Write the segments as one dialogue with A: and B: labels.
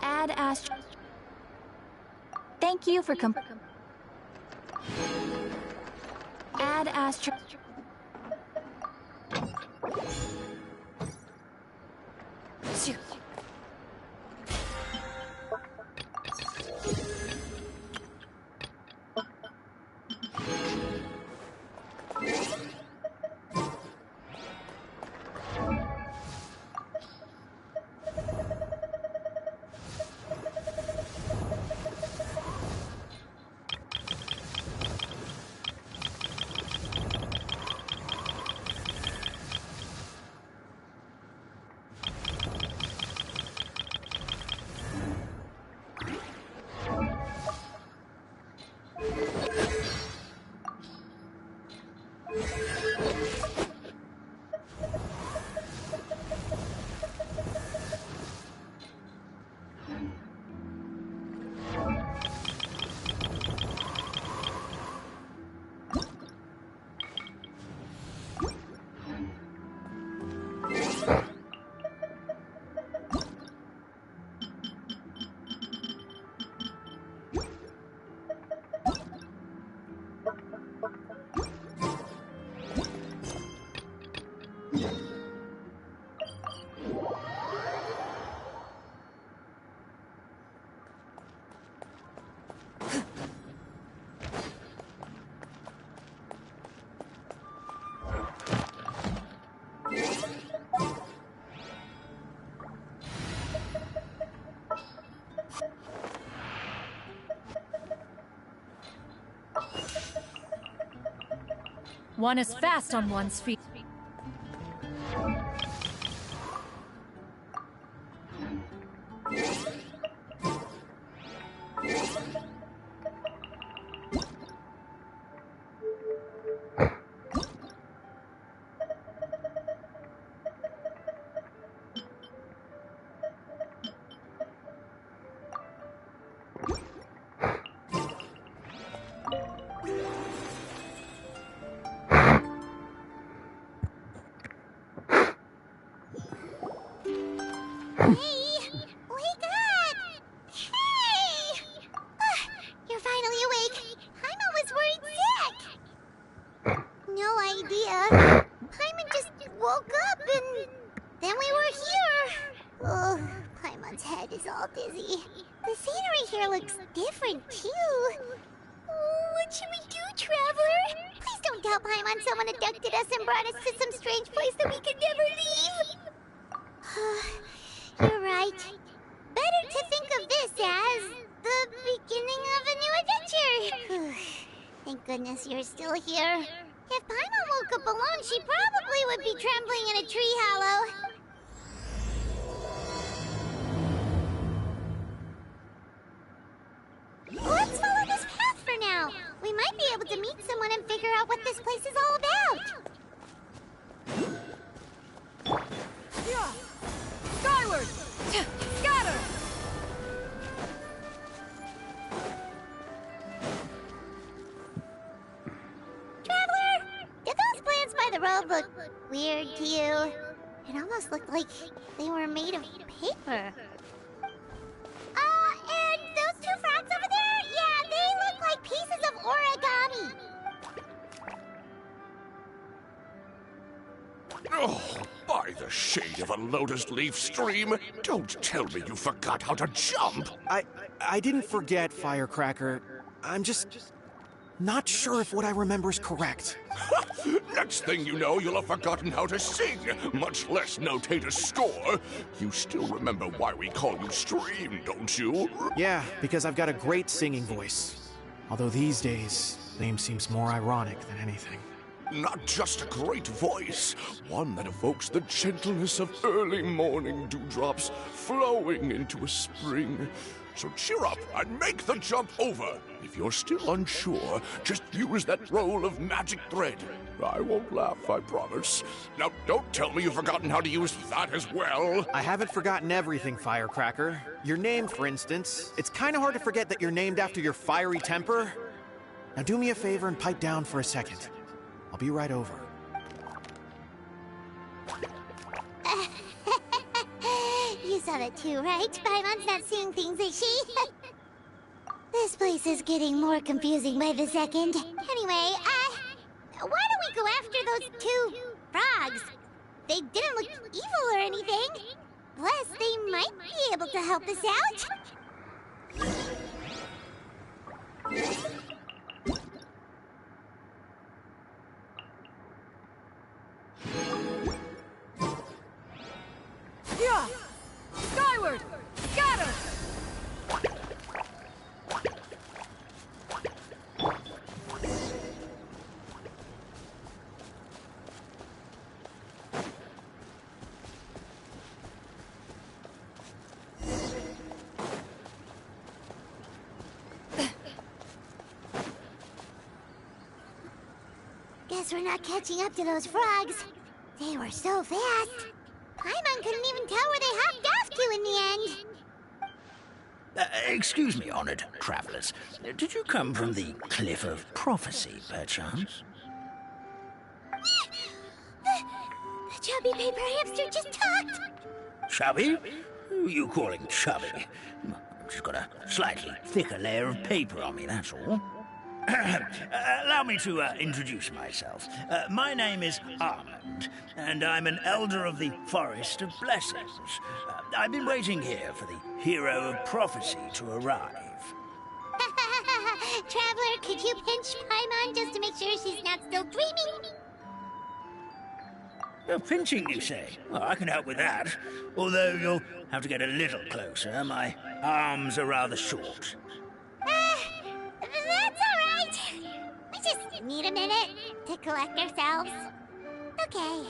A: Add Astro. Thank you for Add Astro.
B: One is fast on one's feet.
C: You're still here. If Paimon woke up alone, she probably would be trembling in a tree hollow. Let's follow this path for now. We might be able to meet someone and figure out what this place is all about.
B: Yeah. Skyward! Scatter!
C: The road looked weird to you. It almost looked like they were made of paper. And those two frogs over there? Yeah, they look like pieces of origami.
D: Oh, by the shade of a lotus leaf stream, don't tell me you forgot how to jump.
E: I didn't forget, Firecracker. I'm just not sure if what I remember is correct.
D: Next thing you know, you'll have forgotten how to sing, much less notate a score. You still remember why we call you Stream, don't you?
E: Yeah, because I've got a great singing voice. Although these days, name seems more ironic than anything.
D: Not just a great voice, one that evokes the gentleness of early morning dewdrops flowing into a spring. So cheer up and make the jump over. If you're still unsure, just use that roll of magic thread. I won't laugh, I promise. Now, don't tell me you've forgotten how to use that as well.
E: I haven't forgotten everything, Firecracker. Your name, for instance. It's kind of hard to forget that you're named after your fiery temper. Now do me a favor and pipe down for a second. I'll be right over.
C: You saw that too, right? Paimon's not seeing things, is she? This place is getting more confusing by the second. Anyway, why don't we go after those two frogs? They didn't look evil or anything. Plus, they might be able to help us out.
B: Yeah! Skyward! Scatter!
C: Guess we're not catching up to those frogs. They were so fast. Paimon couldn't even tell where they hopped off to in the end.
F: Excuse me, honored travelers. Did you come from the Cliff of Prophecy, perchance?
C: The chubby paper hamster just talked.
F: Chubby? Who are you calling chubby? I've just got a slightly thicker layer of paper on me, that's all. Allow me to introduce myself. My name is Armand, and I'm an elder of the Forest of Blessings. I've been waiting here for the hero of prophecy to arrive.
C: Traveler, could you pinch Paimon just to make sure she's not still dreaming?
F: Pinching, you say? Well, I can help with that. Although you'll have to get a little closer. My arms are rather short.
C: That's all right. We just need a minute to collect ourselves. Okay,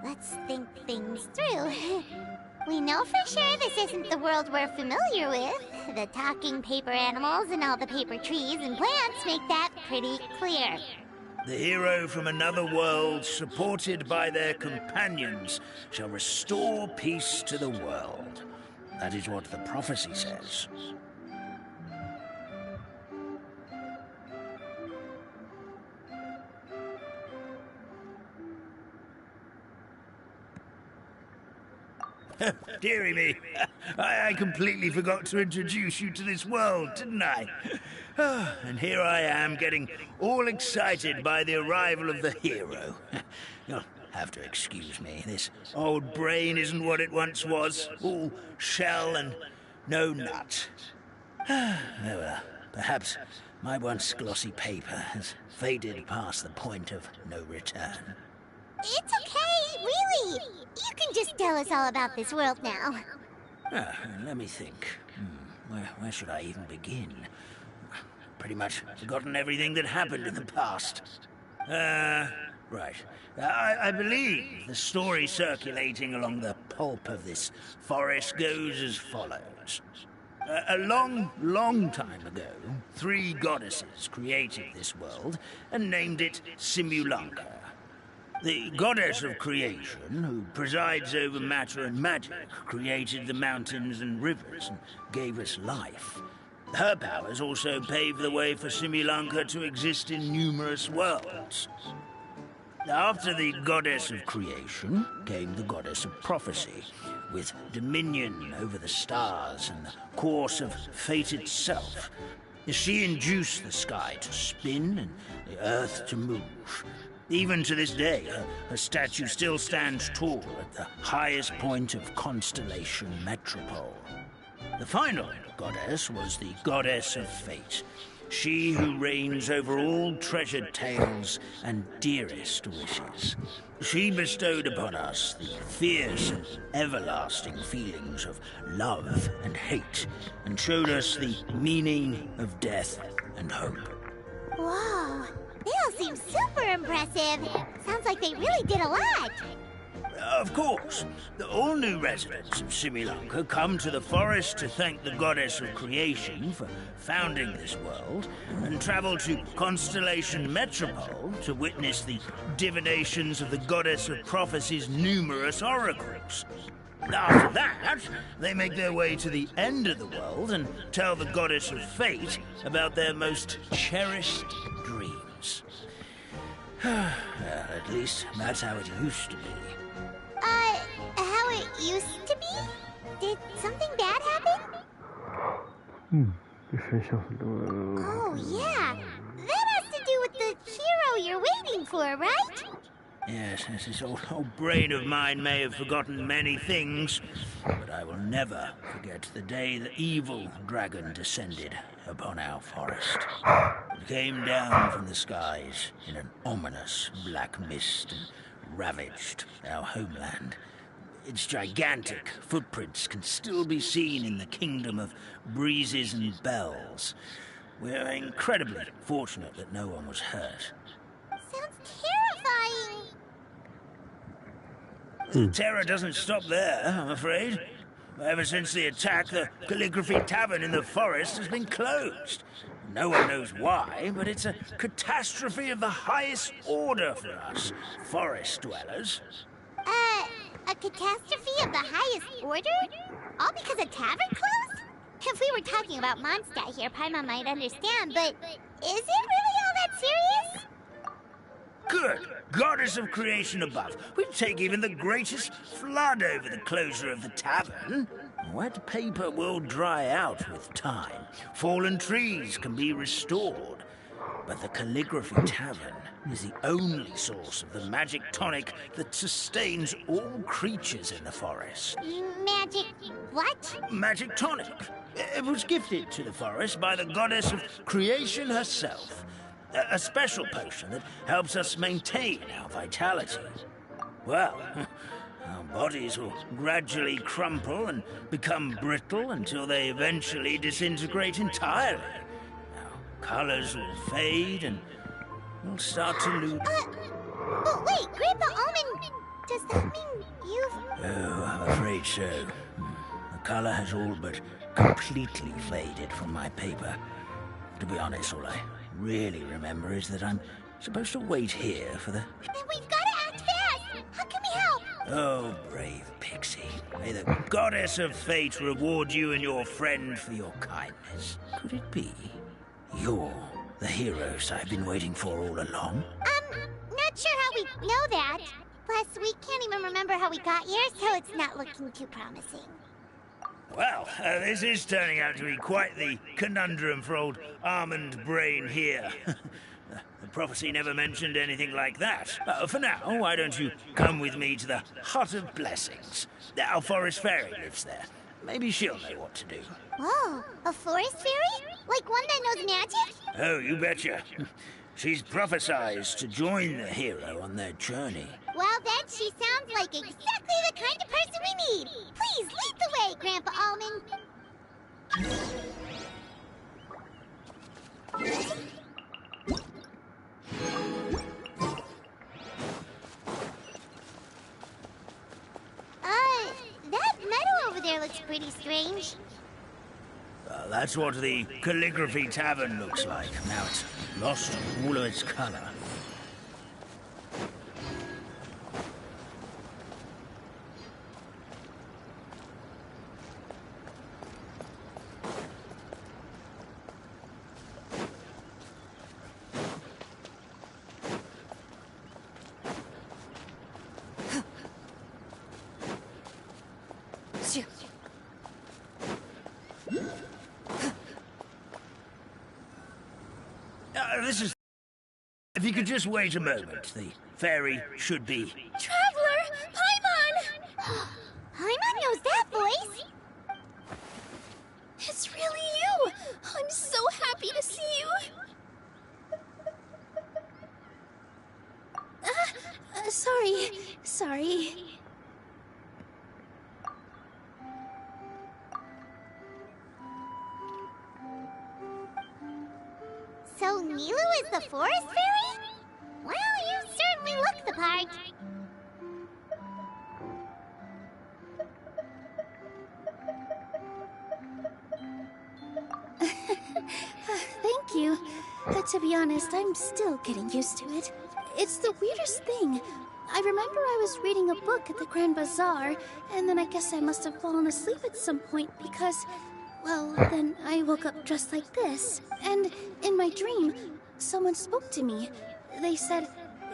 C: let's think things through. We know for sure this isn't the world we're familiar with. The talking paper animals and all the paper trees and plants make that pretty clear.
F: The hero from another world, supported by their companions, shall restore peace to the world. That is what the prophecy says. Dearie me, I completely forgot to introduce you to this world, didn't I? And here I am, getting all excited by the arrival of the hero. You'll have to excuse me. This old brain isn't what it once was. All shell and no nut. Oh, well, perhaps my once glossy paper has faded past the point of no return.
C: It's okay, really. You can just tell us all about this world now.
F: Let me think. Where should I even begin? Pretty much forgotten everything that happened in the past. Right. I believe the story circulating along the pulp of this forest goes as follows. A long, long time ago, 3 goddesses created this world and named it Simulanka. The goddess of creation, who presides over matter and magic, created the mountains and rivers and gave us life. Her powers also paved the way for Simulanka to exist in numerous worlds. After the goddess of creation came the goddess of prophecy, with dominion over the stars and the course of fate itself. She induced the sky to spin and the earth to move. Even to this day, her statue still stands tall at the highest point of Constellation Metropole. The final goddess was the goddess of fate, she who reigns over all treasured tales and dearest wishes. She bestowed upon us the fierce and everlasting feelings of love and hate, and showed us the meaning of death and hope.
C: Whoa, they all seem super impressive. Sounds like they really did a lot.
F: Of course, all new residents of Similanka come to the forest to thank the goddess of creation for founding this world, and travel to Constellation Metropole to witness the divinations of the goddess of prophecy's numerous oracles. After that, they make their way to the end of the world and tell the goddess of fate about their most cherished dreams. Well, at least that's how it used to be.
C: How it used to be? Did something bad happen? Oh, yeah. That has to do with the hero you're waiting for, right?
F: Yes, this old brain of mine may have forgotten many things, but I will never forget the day the evil dragon descended upon our forest. It came down from the skies in an ominous black mist and ravaged our homeland. Its gigantic footprints can still be seen in the kingdom of breezes and bells. We're incredibly fortunate that no one was hurt.
C: Sounds terrifying.
F: The terror doesn't stop there, I'm afraid. Ever since the attack, the Calligraphy Tavern in the forest has been closed. No one knows why, but it's a catastrophe of the highest order for us, forest dwellers.
C: A catastrophe of the highest order? All because a tavern closed? If we were talking about Mondstadt here, Paimon might understand, but is it really all that serious?
F: Good. Goddess of creation above. We'd take even the greatest flood over the closure of the tavern. Wet paper will dry out with time. Fallen trees can be restored. But the Calligraphy Tavern is the only source of the magic tonic that sustains all creatures in the forest.
C: Magic what?
F: Magic tonic. It was gifted to the forest by the goddess of creation herself. A special potion that helps us maintain our vitality. Well, our bodies will gradually crumple and become brittle until they eventually disintegrate entirely. Our colors will fade and we'll start to lose...
C: But wait, Grandpa Almond, does that mean you've...
F: Oh, I'm afraid so. The color has all but completely faded from my paper. To be honest, all I really remember is that I'm supposed to wait here for the...
C: Then we've got to act fast! How can we help?
F: Oh, brave Pixie. May the goddess of fate reward you and your friend for your kindness. Could it be you're the heroes I've been waiting for all along?
C: Not sure how we know that. Plus, we can't even remember how we got here, so it's not looking too promising.
F: Well, this is turning out to be quite the conundrum for old Almond Brain here. The prophecy never mentioned anything like that. For now, why don't you come with me to the Hut of Blessings? Our forest fairy lives there. Maybe she'll know what to do.
C: Whoa, a forest fairy? Like one that knows magic?
F: Oh, you betcha. She's prophesized to join the hero on their journey.
C: Well, then she sounds like exactly the kind of person we need. Please lead the way, Grandpa Almond. That meadow over there looks pretty strange.
F: That's what the Calligraphy Tavern looks like. Now it's lost all of its color. This is... If you could just wait a moment, the fairy should be...
B: Traveler! Paimon!
C: Paimon knows that voice.
B: It's really you! I'm so happy to see you! Sorry.
C: So Nilu is the forest fairy? Well, you certainly look the part.
B: Thank you. But to be honest, I'm still getting used to it. It's the weirdest thing. I remember I was reading a book at the Grand Bazaar, and then I guess I must have fallen asleep at some point because, well, then I woke up dressed like this. And in my dream, someone spoke to me. They said,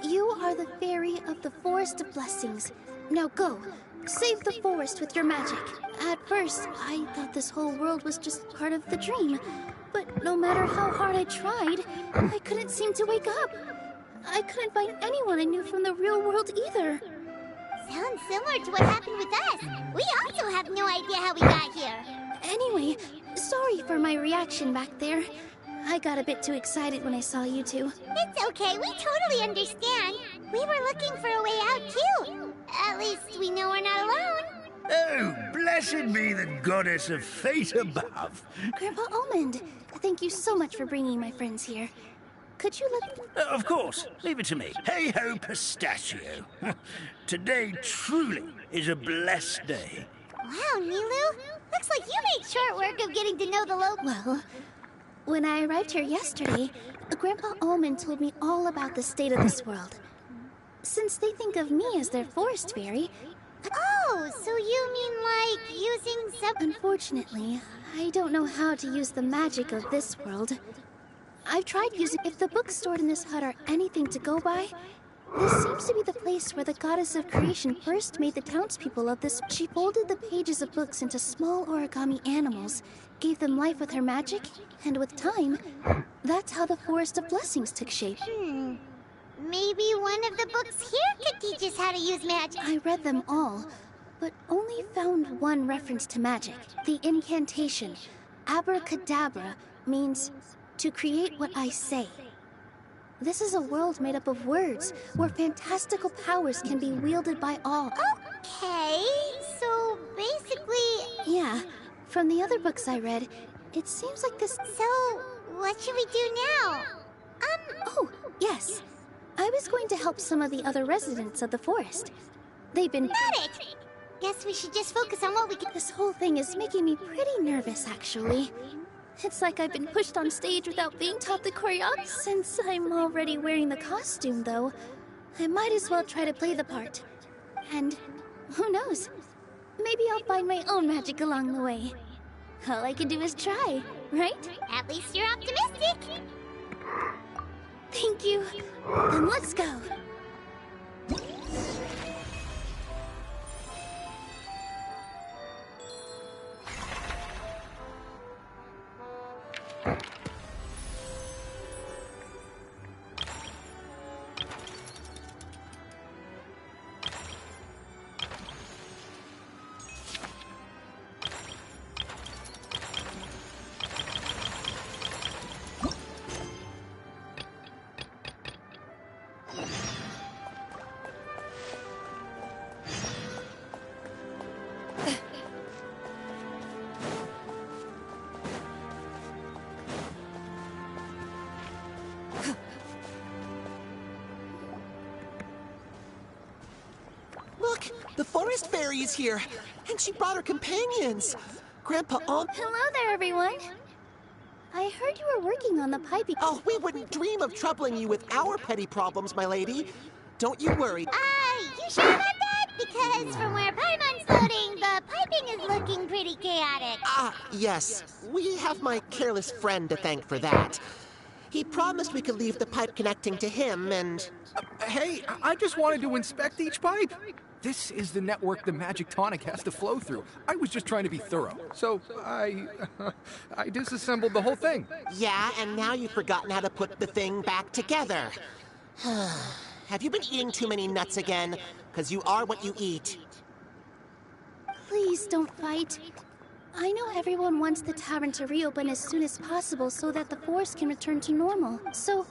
B: "You are the fairy of the Forest of Blessings. Now go, save the forest with your magic." At first, I thought this whole world was just part of the dream. But no matter how hard I tried, I couldn't seem to wake up. I couldn't find anyone I knew from the real world either.
C: Sounds similar to what happened with us. We also have no idea how we got here.
B: Anyway, sorry for my reaction back there. I got a bit too excited when I saw you two.
C: It's okay, we totally understand. We were looking for a way out too. At least we know we're not alone.
F: Oh, blessed be the goddess of fate above.
B: Grandpa Almond, thank you so much for bringing my friends here. Could you let...
F: Of course, leave it to me. Hey-ho, pistachio. Today truly is a blessed day.
C: Wow, Nilu, looks like you made short work of getting to know the local...
B: Well, when I arrived here yesterday, Grandpa Almond told me all about the state of this world. Since they think of me as their forest fairy...
C: Oh, so you mean like using some...
B: Unfortunately, I don't know how to use the magic of this world. I've tried using... If the books stored in this hut are anything to go by, this seems to be the place where the goddess of creation first made the townspeople of this... She folded the pages of books into small origami animals, gave them life with her magic, and with time, that's how the Forest of Blessings took shape.
C: Maybe one of the books here could teach us how to use magic.
B: I read them all, but only found one reference to magic. The incantation, abracadabra, means to create what I say. This is a world made up of words, where fantastical powers can be wielded by all.
C: Okay, so basically...
B: Yeah, from the other books I read, it seems like this...
C: So, what should we do now?
B: Oh, yes. I was going to help some of the other residents of the forest. They've been...
C: Got it! Guess we should just focus on what we can...
B: This whole thing is making me pretty nervous, actually. It's like I've been pushed on stage without being taught the choreography. Since I'm already wearing the costume, though, I might as well try to play the part. And who knows? Maybe I'll find my own magic along the way. All I can do is try, right?
C: At least you're optimistic.
B: Thank you. Then let's go.
G: Look, the forest fairy is here, and she brought her companions. Grandpa
B: Hello there, everyone. I heard you were working on the piping.
G: Oh, we wouldn't dream of troubling you with our petty problems, my lady. Don't you worry.
C: You sure about that? Because from where Paimon's floating, the piping is looking pretty chaotic.
G: Yes. We have my careless friend to thank for that. He promised we could leave the pipe connecting to him, and...
H: Hey, I just wanted to inspect each pipe. This is the network the magic tonic has to flow through. I was just trying to be thorough. So, I disassembled the whole thing.
G: Yeah, and now you've forgotten how to put the thing back together. Have you been eating too many nuts again? Because you are what you eat.
B: Please don't fight. I know everyone wants the tavern to reopen as soon as possible so that the forest can return to normal. So,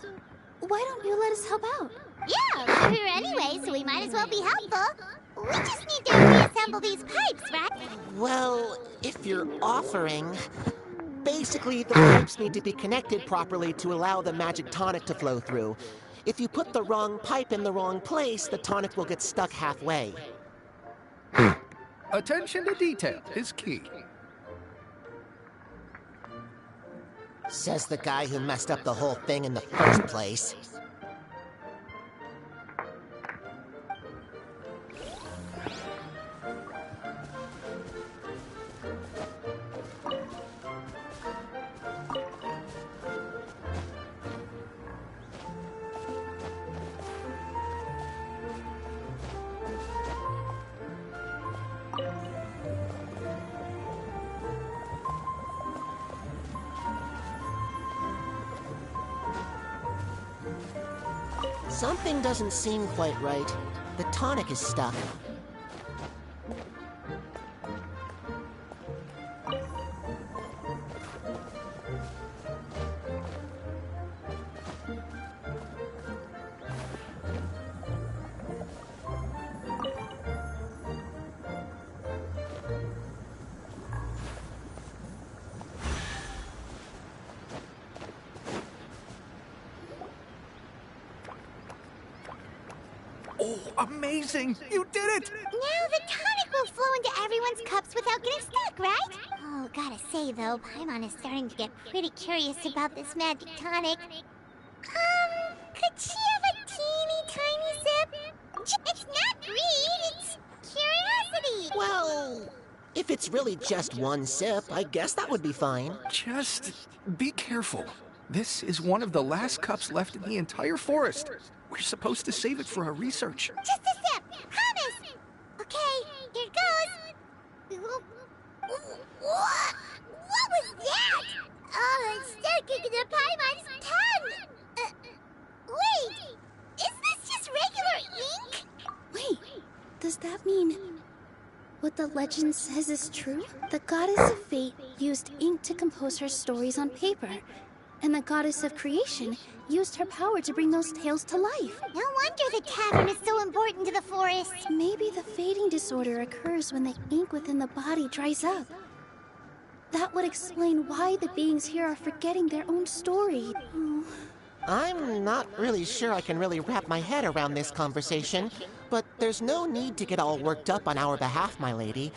B: why don't you let us help out?
C: Yeah, we're here anyway, so we might as well be helpful. We just need to reassemble these pipes, right?
G: Well, if you're offering... Basically, the pipes need to be connected properly to allow the magic tonic to flow through. If you put the wrong pipe in the wrong place, the tonic will get stuck halfway.
H: Attention to detail is key.
G: Says the guy who messed up the whole thing in the first place. Something doesn't seem quite right. The tonic is stuck.
H: Oh, amazing! You did it!
C: Now the tonic will flow into everyone's cups without getting stuck, right? Oh, gotta say though, Paimon is starting to get pretty curious about this magic tonic. Could she have a teeny tiny sip? It's not greed, it's curiosity!
G: Well, if it's really just one sip, I guess that would be fine.
H: Just be careful. This is one of the last cups left in the entire forest. We're supposed to save it for our research.
C: Just a sip, promise! Okay, here goes. What was that? Oh, it's stuck into Paimon's tongue! Wait, is this just regular ink?
B: Wait, does that mean what the legend says is true? The goddess of fate used ink to compose her stories on paper, and the goddess of creation used her power to bring those tales to life.
C: No wonder the tavern is so important to the forest.
B: Maybe the fading disorder occurs when the ink within the body dries up. That would explain why the beings here are forgetting their own story. Oh.
G: I'm not really sure I can really wrap my head around this conversation, but there's no need to get all worked up on our behalf, my lady.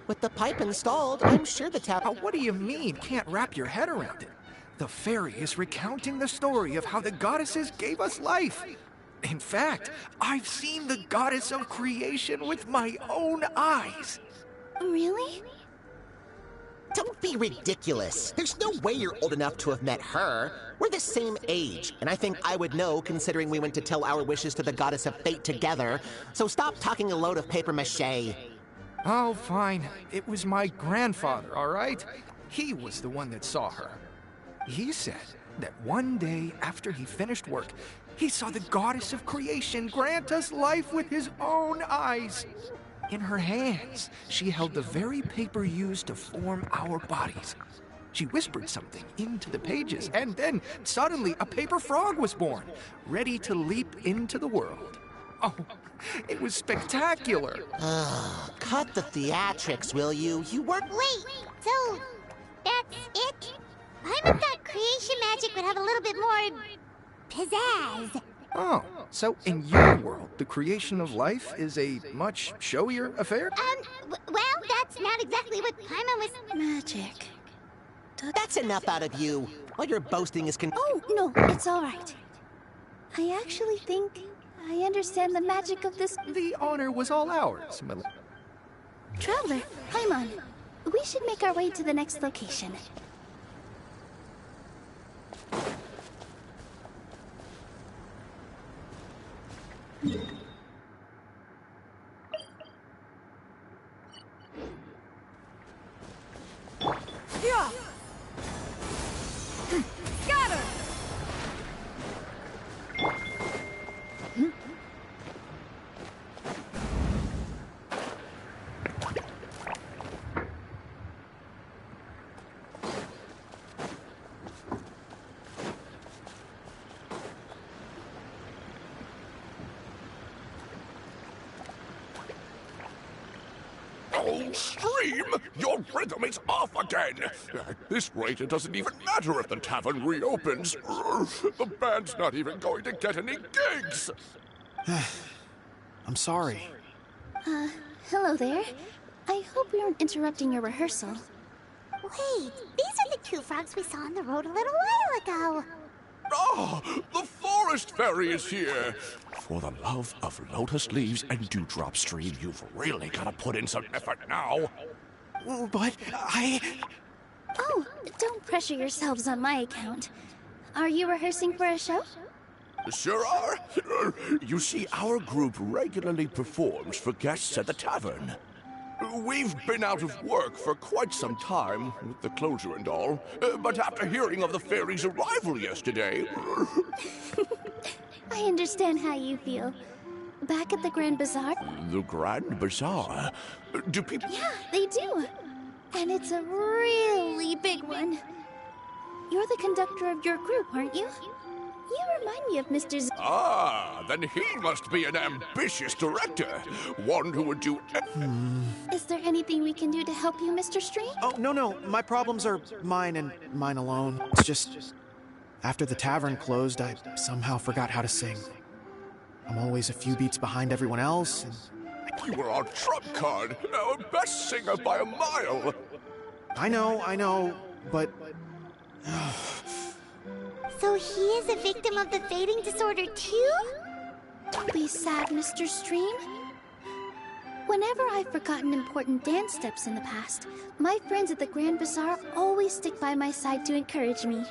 G: With the pipe installed, I'm sure the tap...
H: What do you mean, can't wrap your head around it? The fairy is recounting the story of how the goddesses gave us life. In fact, I've seen the goddess of creation with my own eyes.
B: Really?
G: Don't be ridiculous. There's no way you're old enough to have met her. We're the same age, and I think I would know considering we went to tell our wishes to the goddess of fate together. So stop talking a load of papier-mâché.
H: Oh, fine. It was my grandfather, all right? He was the one that saw her. He said that one day after he finished work, he saw the goddess of creation grant us life with his own eyes. In her hands, she held the very paper used to form our bodies. She whispered something into the pages, and then suddenly a paper frog was born, ready to leap into the world. Oh, it was spectacular.
G: Cut the theatrics, will you? You weren't...
C: Wait, so that's it? Paimon thought creation magic would have a little bit more pizzazz.
H: Oh, so in your world, the creation of life is a much showier affair?
C: Well, that's not exactly what Paimon was...
B: Magic.
G: That's enough out of you. All your boasting is
B: Oh, no, it's all right. I actually think I understand the magic of this...
H: The honor was all ours,
B: Traveler, Paimon, we should make our way to the next location.
A: Yeah. Scatter.
D: Oh, Stream! Your rhythm is off again! At this rate, it doesn't even matter if the tavern reopens. The band's not even going to get any gigs!
E: I'm sorry.
B: Hello there. I hope we aren't interrupting your rehearsal.
C: Wait, these are the two frogs we saw on the road a little while ago.
D: Ah, the forest fairy is here! For the love of lotus leaves and dewdrop stream, you've really got to put in some effort now.
E: But
B: Oh, don't pressure yourselves on my account. Are you rehearsing for a show?
D: Sure are. You see, our group regularly performs for guests at the tavern. We've been out of work for quite some time, with the closure and all, but after hearing of the fairy's arrival yesterday...
B: I understand how you feel. Back at the Grand Bazaar?
D: The Grand Bazaar? Do people...
B: Yeah, they do. And it's a really big one. You're the conductor of your group, aren't you? You remind me of Mr.
D: Ah, then he must be an ambitious director. One who would do...
B: Is there anything we can do to help you, Mr. Stream?
E: oh no, my problems are mine and mine alone. It's just after the tavern closed, I somehow forgot how to sing. I'm always a few beats behind everyone else, and
D: You were our trump card, our best singer by a mile.
E: I know, but
C: So he is a victim of the fading disorder too?
B: Don't be sad, Mr. Stream. Whenever I've forgotten important dance steps in the past, my friends at the Grand Bazaar always stick by my side to encourage me.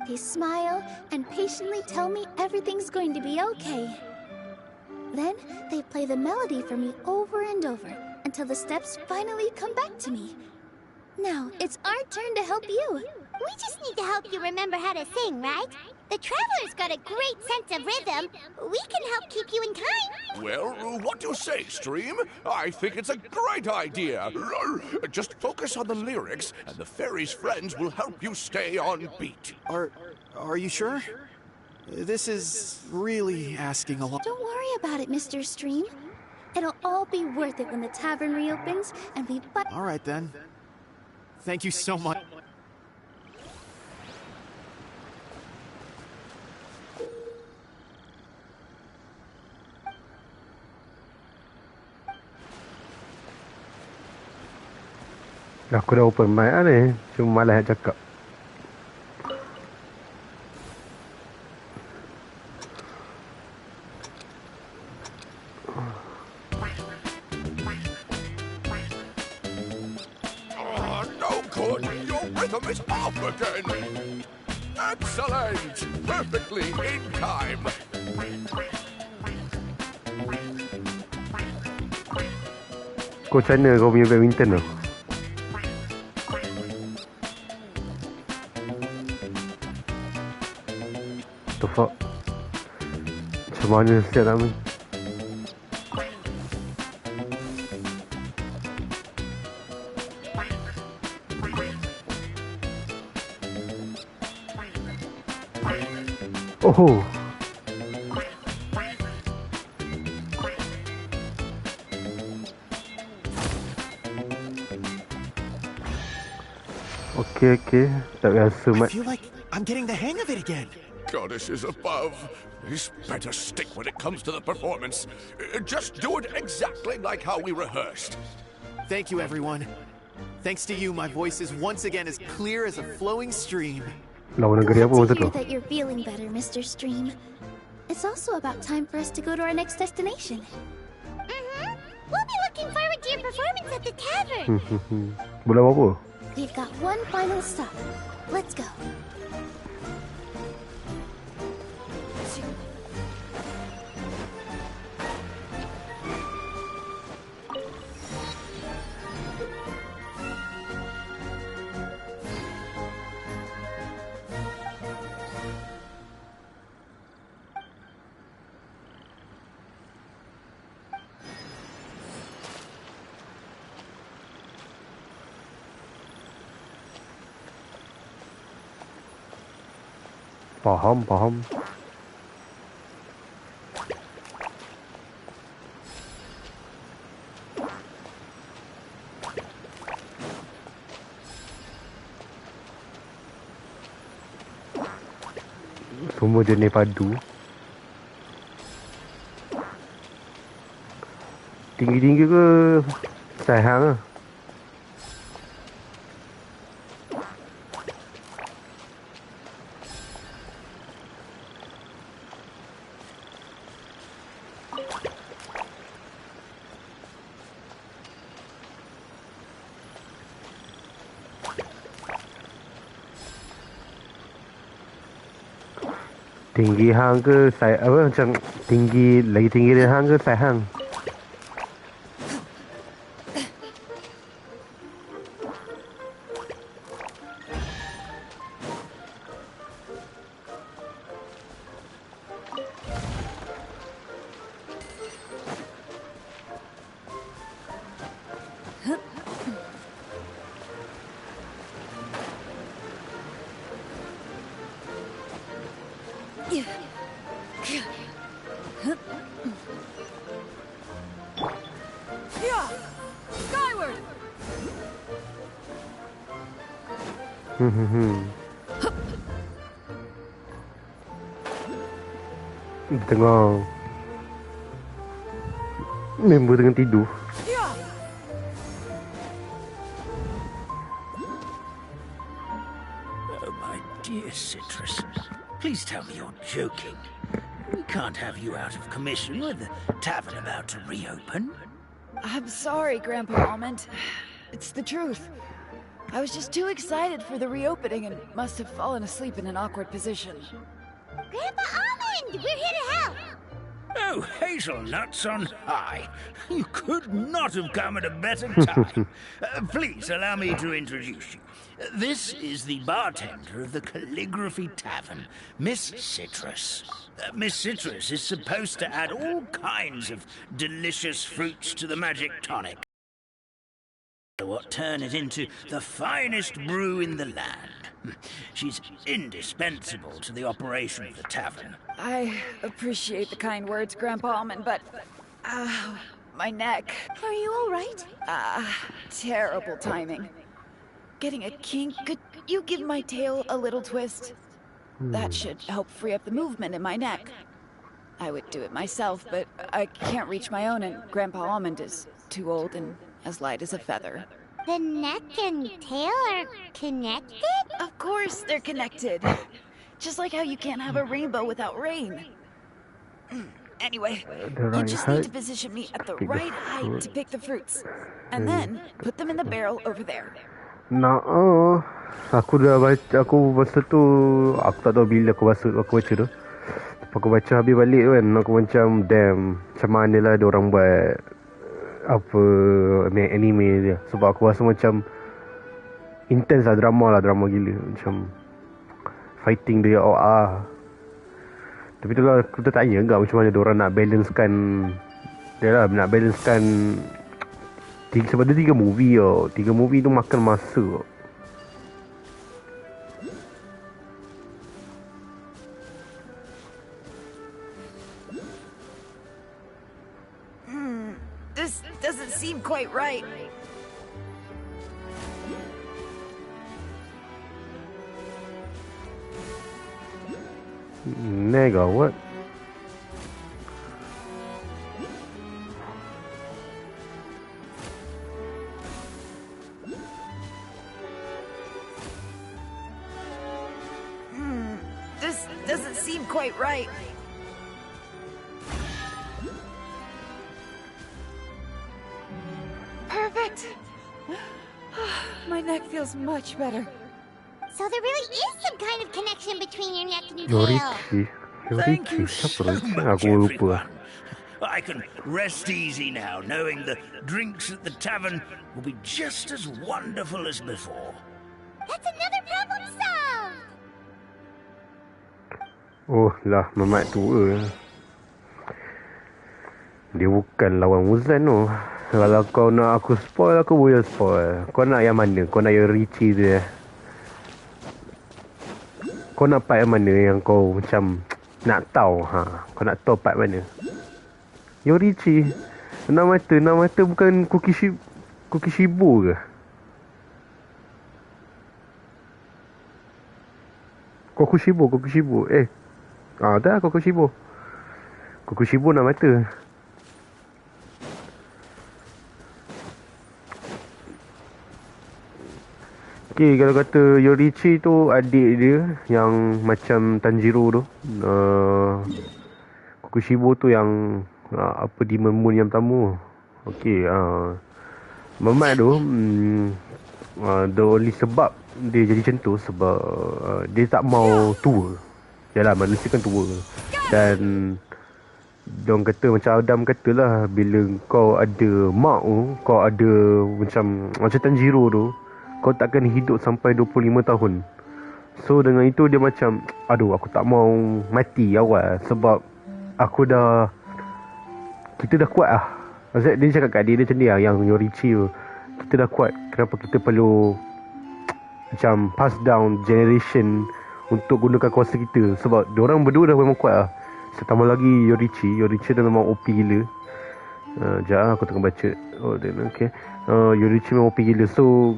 B: They smile and patiently tell me everything's going to be okay. Then they play the melody for me over and over until the steps finally come back to me. Now it's our turn to help you.
C: We just need to help you remember how to sing, right? The Traveler's got a great sense of rhythm. We can help keep you in time.
D: Well, what do you say, Stream? I think it's a great idea. Just focus on the lyrics, and the fairy's friends will help you stay on beat.
E: are you sure? This is really asking a lot.
B: Don't worry about it, Mr. Stream. It'll all be worth it when the tavern reopens and we
E: All right then. Thank you so much.
I: Aku dah open mic lah ni. Cuma malas nak cakap.
D: Oh, no good. Your rhythm is off again. Excellent. Perfectly in time.
I: Kau macam mana kau punya badminton tu? The fuck? Macam mana siap nak main? Oh. Okay. Tak biasa
E: I
I: mat.
E: feel like I'm getting the hang of it again.
D: Goddesses above. This better stick when it comes to the performance. Just do it exactly like how we rehearsed.
E: Thank you, everyone. Thanks to you, my voice is once again as clear as a flowing stream.
I: Lawan negeri apa
B: Glad
I: masa
B: to
I: tu?
B: hear that you're feeling better, Mr. Stream. It's also about time for us to go to our next destination.
C: We'll be looking forward to your performance at the tavern.
I: Bola apa?
B: We've got one final stop. Let's go.
I: Faham. Semua jenis padu. Tinggi-tinggi ke sayang lah. Tinggi hang ke saya apa macam tinggi lagi tinggi dari hang ke saya hang?
A: Skyward!
I: Tengah member tengah tidur.
F: Oh, my dear Citrus. Please tell me you're joking. We can't have you out of commission with the tavern about to reopen.
J: I'm sorry, Grandpa Almond. It's the truth. I was just too excited for the reopening and must have fallen asleep in an awkward position.
C: Grandpa Almond, we're here to help.
F: Oh, hazelnuts on high. You could not have come at a better time. Please allow me to introduce you. This is the bartender of the Calligraphy Tavern, Miss Citrus. Miss Citrus is supposed to add all kinds of delicious fruits to the magic tonic. What turn it into the finest brew in the land. She's indispensable to the operation of the tavern.
J: I appreciate the kind words, Grandpa Almond, but... my neck.
B: Are you alright?
J: Terrible timing. Getting a kink. Could you give my tail a little twist? That should help free up the movement in my neck. I would do it myself, but I can't reach my own, and Grandpa Almond is too old and as light as a feather.
C: The neck and tail are connected?
J: Of course they're connected. Just like how you can't have a rainbow without rain. Anyway, you just need to position me at the right height to pick the fruits. And then put them in the barrel over there.
I: Nah, aku dah baca, aku masa tu aku tak tahu bila aku baca tu. Aku baca habis balik kan, aku macam damn, macam mana lah diorang buat apa anime dia. Sebab aku rasa macam intense lah, drama gila. Macam fighting dia Tapi tu lah aku tertanya enggak macam mana diorang nak balancekan dia lah, nak balancekan sebab dia 3 movie tau. 3 movie tu makan masa tau.
J: This doesn't seem quite right.
I: Nega, what?
J: This doesn't seem quite right. Perfect. My neck feels much better.
C: So there really is some kind of connection between your neck and your tail.
F: Thank you so much, everyone. I can rest easy now, knowing the drinks at the tavern will be just as wonderful as before.
C: That's another problem solved!
I: Oh lah, mamat tua. Dia bukan lawan Muzan tu. Kalau kau nak aku spoil, aku boleh spoil. Kau nak yang mana? Kau nak yang Richie tu ya? Kau nak part yang mana yang kau macam nak tahu? Kau nak tahu part mana? Yang Richie. Enam mata bukan Kukishibo ke? Kokushibo. Tak, Kokushibo. Kokushibo 6 mata. Okay, kalau kata Yorichi tu adik dia yang macam Tanjiro tu. Kokushibo tu yang Apa Demon Moon yang pertama? Okay, Mamat tu the only sebab dia jadi macam tu sebab dia tak mau tua. Yalah, manusia kan tua. Dan diorang kata macam Adam katalah, bila kau ada mak tu, kau ada macam Tanjiro tu, kau takkan hidup sampai 25 tahun. So dengan itu dia macam, aduh aku tak mau mati awal sebab kita dah kuat lah. Maksudnya dia cakap kat dia macam ni lah, yang Yorichi tu, kita dah kuat, kenapa kita perlu macam pass down generation untuk gunakan kuasa kita. Sebab diorang berdua dah memang kuat lah. Setambah lagi Yorichi dah memang OP gila. Sekejap aku tengah baca. Okay. Yorichi memang OP gila. So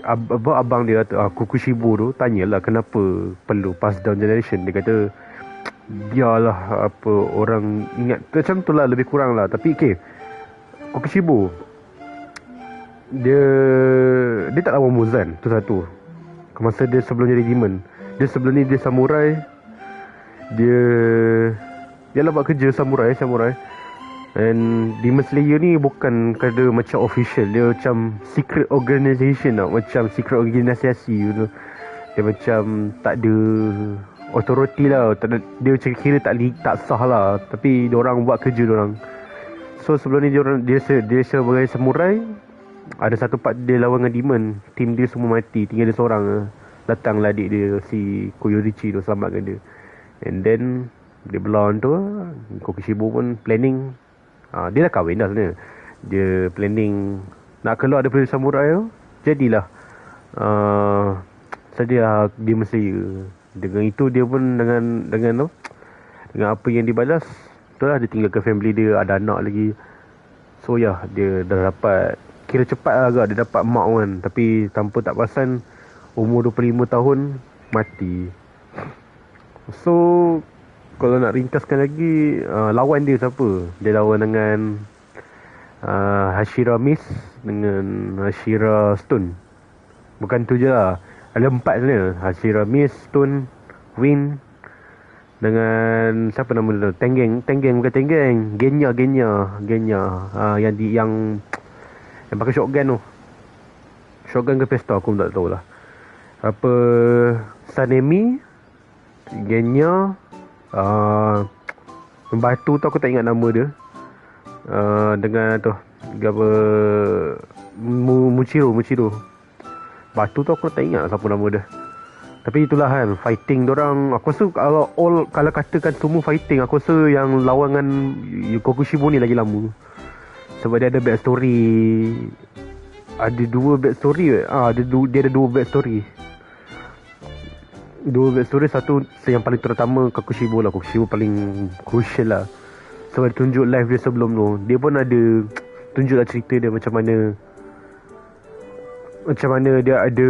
I: abang dia Kukushibo tu tanyalah kenapa perlu pass down generation. Dia kata biarlah apa orang ingat macam tu lah, lebih kurang lah. Tapi okay, Kukushibo dia tak lawan Muzan, tu satu. Masa dia sebelum jadi demon, dia sebelum ni dia samurai. Dia lah buat kerja samurai. And Demon Slayer ni bukan kata macam official, dia macam secret organisation tau, macam secret organisasi gitu. Dia macam tak ada authority lah, tak ada, dia macam kira tak sah lah, tapi diorang buat kerja diorang. So sebelum ni dia sebagai samurai. Ada satu part dia lawan dengan demon, team dia semua mati, tinggal dia seorang. Datanglah adik dia si Koyorichi tu selamatkan dia. And then dia berlawan tu, Kokushibo pun planning, dia dah kahwin dah sebenarnya. Dia planning nak keluar daripada samurai tu. Jadilah sedia Demon Slayer. Dengan itu dia pun dengan apa yang dibalas, itulah dia tinggalkan family dia, ada anak lagi. So dia dah dapat, kira cepat lah agak dia dapat mak kan. Tapi tanpa tak perasan umur 25 tahun mati. So kalau nak ringkaskan lagi, lawan dia siapa? Dia lawan dengan Hashira Mist dengan Hashira Stone. Bukan tu je lah, ada 4 sebenarnya. Hashira Mist, Stone, Wind, dengan siapa nama dia? Tenggeng bukan Tenggeng, Genya. Yang pakai shotgun tu. Shotgun ke pistol aku tak tahu lah. Apa Sanemi, Genya, batu tu aku tak ingat nama dia. Dengan tu apa Muchiro. Batu tu aku tak ingat siapa nama dia. Tapi itulah kan, fighting dorang, aku rasa kalau katakan semua fighting, aku rasa yang lawangan Kokushibo ni lagi lama. Sebab dia ada backstory. Ada 2 backstory. Dia ada 2 backstory. 2 backstory, satu yang paling terutama Kokushibo lah. Kokushibo paling crucial lah. Sebab dia tunjuk live dia sebelum tu, dia pun ada tunjuk lah cerita dia macam mana dia ada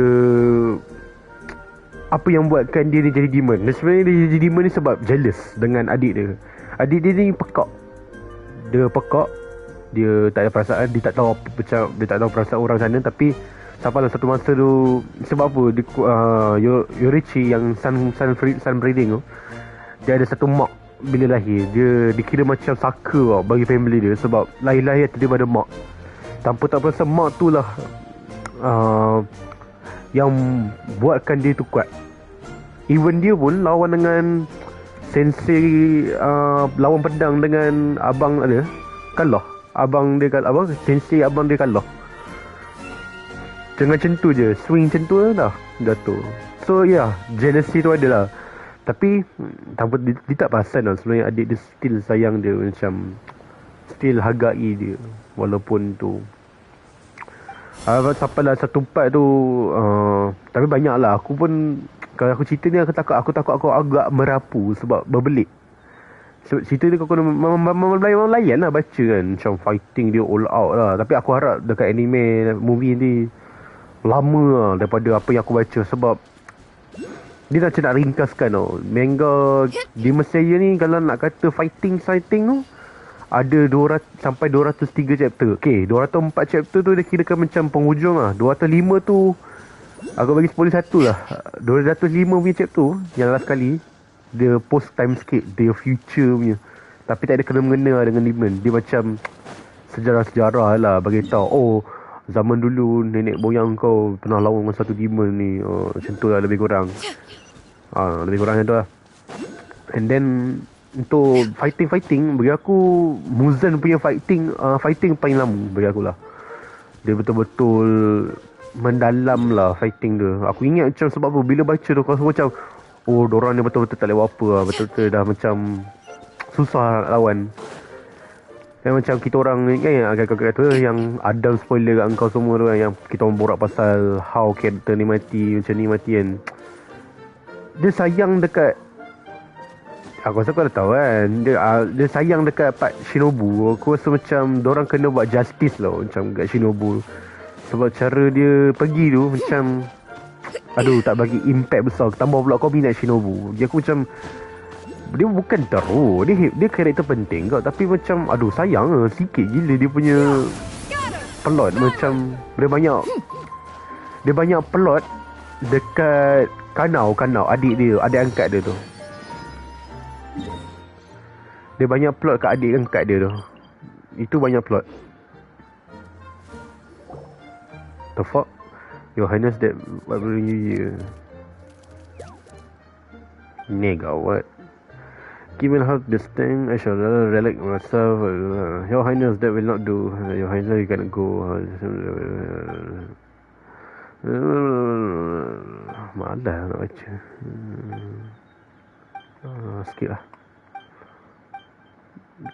I: apa yang buatkan dia ni jadi demon. Dan sebenarnya dia jadi demon ni sebab jealous dengan adik dia. Adik dia ni pekak. Dia tak ada perasaan, dia tak tahu perasaan orang sana. Tapi sampailah satu masa tu, sebab apa Yorichi yang sun breeding tu, dia ada satu mak bila lahir. Dia dikira macam saka bagi family dia, sebab lahir dia pada mak. Tanpa tak perasan mak tu lah yang buatkan dia tu kuat. Even dia pun lawan dengan sensei, lawan pedang dengan abang ada kalah. Sensei abang dia kalah. Jangan macam tu je, swing macam tu dah jatuh. So jealousy tu ada lah. Tapi tanpa dia tak perasan lah, sebenarnya adik dia still sayang dia, macam still hargai dia. Walaupun tu sampailah satu part tu, tapi banyak lah. Aku pun, kalau aku cerita ni, aku takut aku agak merapu sebab berbelit. Sebab cerita ni aku layan lah baca kan, macam fighting dia all out lah. Tapi aku harap dekat anime, movie ni lama lah daripada apa yang aku baca. Sebab dia macam nak ringkaskan tau. Manga Demon Slayer ni, kalau nak kata fighting tu, ada 200 sampai 203 chapter. Okay, 204 chapter tu dia kirakan macam penghujung lah. 205 tu aku bagi spoiler satu lah. 205 punya chapter yang last kali dia post time skip, dia future punya. Tapi tak ada kena-mengena dengan demon. Dia macam sejarah-sejarah lah bagi tahu. Oh, zaman dulu nenek moyang kau pernah lawan dengan satu demon ni. Oh, macam tu lah lebih kurang. Lebih kurang macam tu lah. And then untuk fighting bagi aku Muzan punya fighting paling lama bagi aku lah. Dia betul-betul mendalam lah fighting dia. Aku ingat macam sebab apa bila baca tu aku rasa macam oh dorang ni betul-betul tak boleh buat apa lah. Betul-betul dah macam susah nak lawan. Yang macam kita orang kan agak-agak kata yang Adam spoiler kat engkau semua tu kan, yang kita orang borak pasal how character ni mati macam ni mati kan. Dia sayang dekat, aku rasa kau dah tahu kan, dia sayang dekat part Shinobu. Aku rasa macam dorang kena buat justice lah macam kat Shinobu. Sebab cara dia pergi tu macam aduh tak bagi impact besar. Tambah pula kau minat Shinobu. Dia aku macam dia bukan teruk, dia karakter penting kau, tapi macam aduh sayang lah sikit gila dia punya plot. Macam dia banyak plot dekat Kanao adik angkat dia tu. Dia banyak plot kat adik angkat dia tu. Itu banyak plot. The fuck? Your Highness that what will you nigga what? Given how distinct I shall relic myself. Your Highness that will not do. Your Highness you cannot go. Malah nak baca. Skip lah.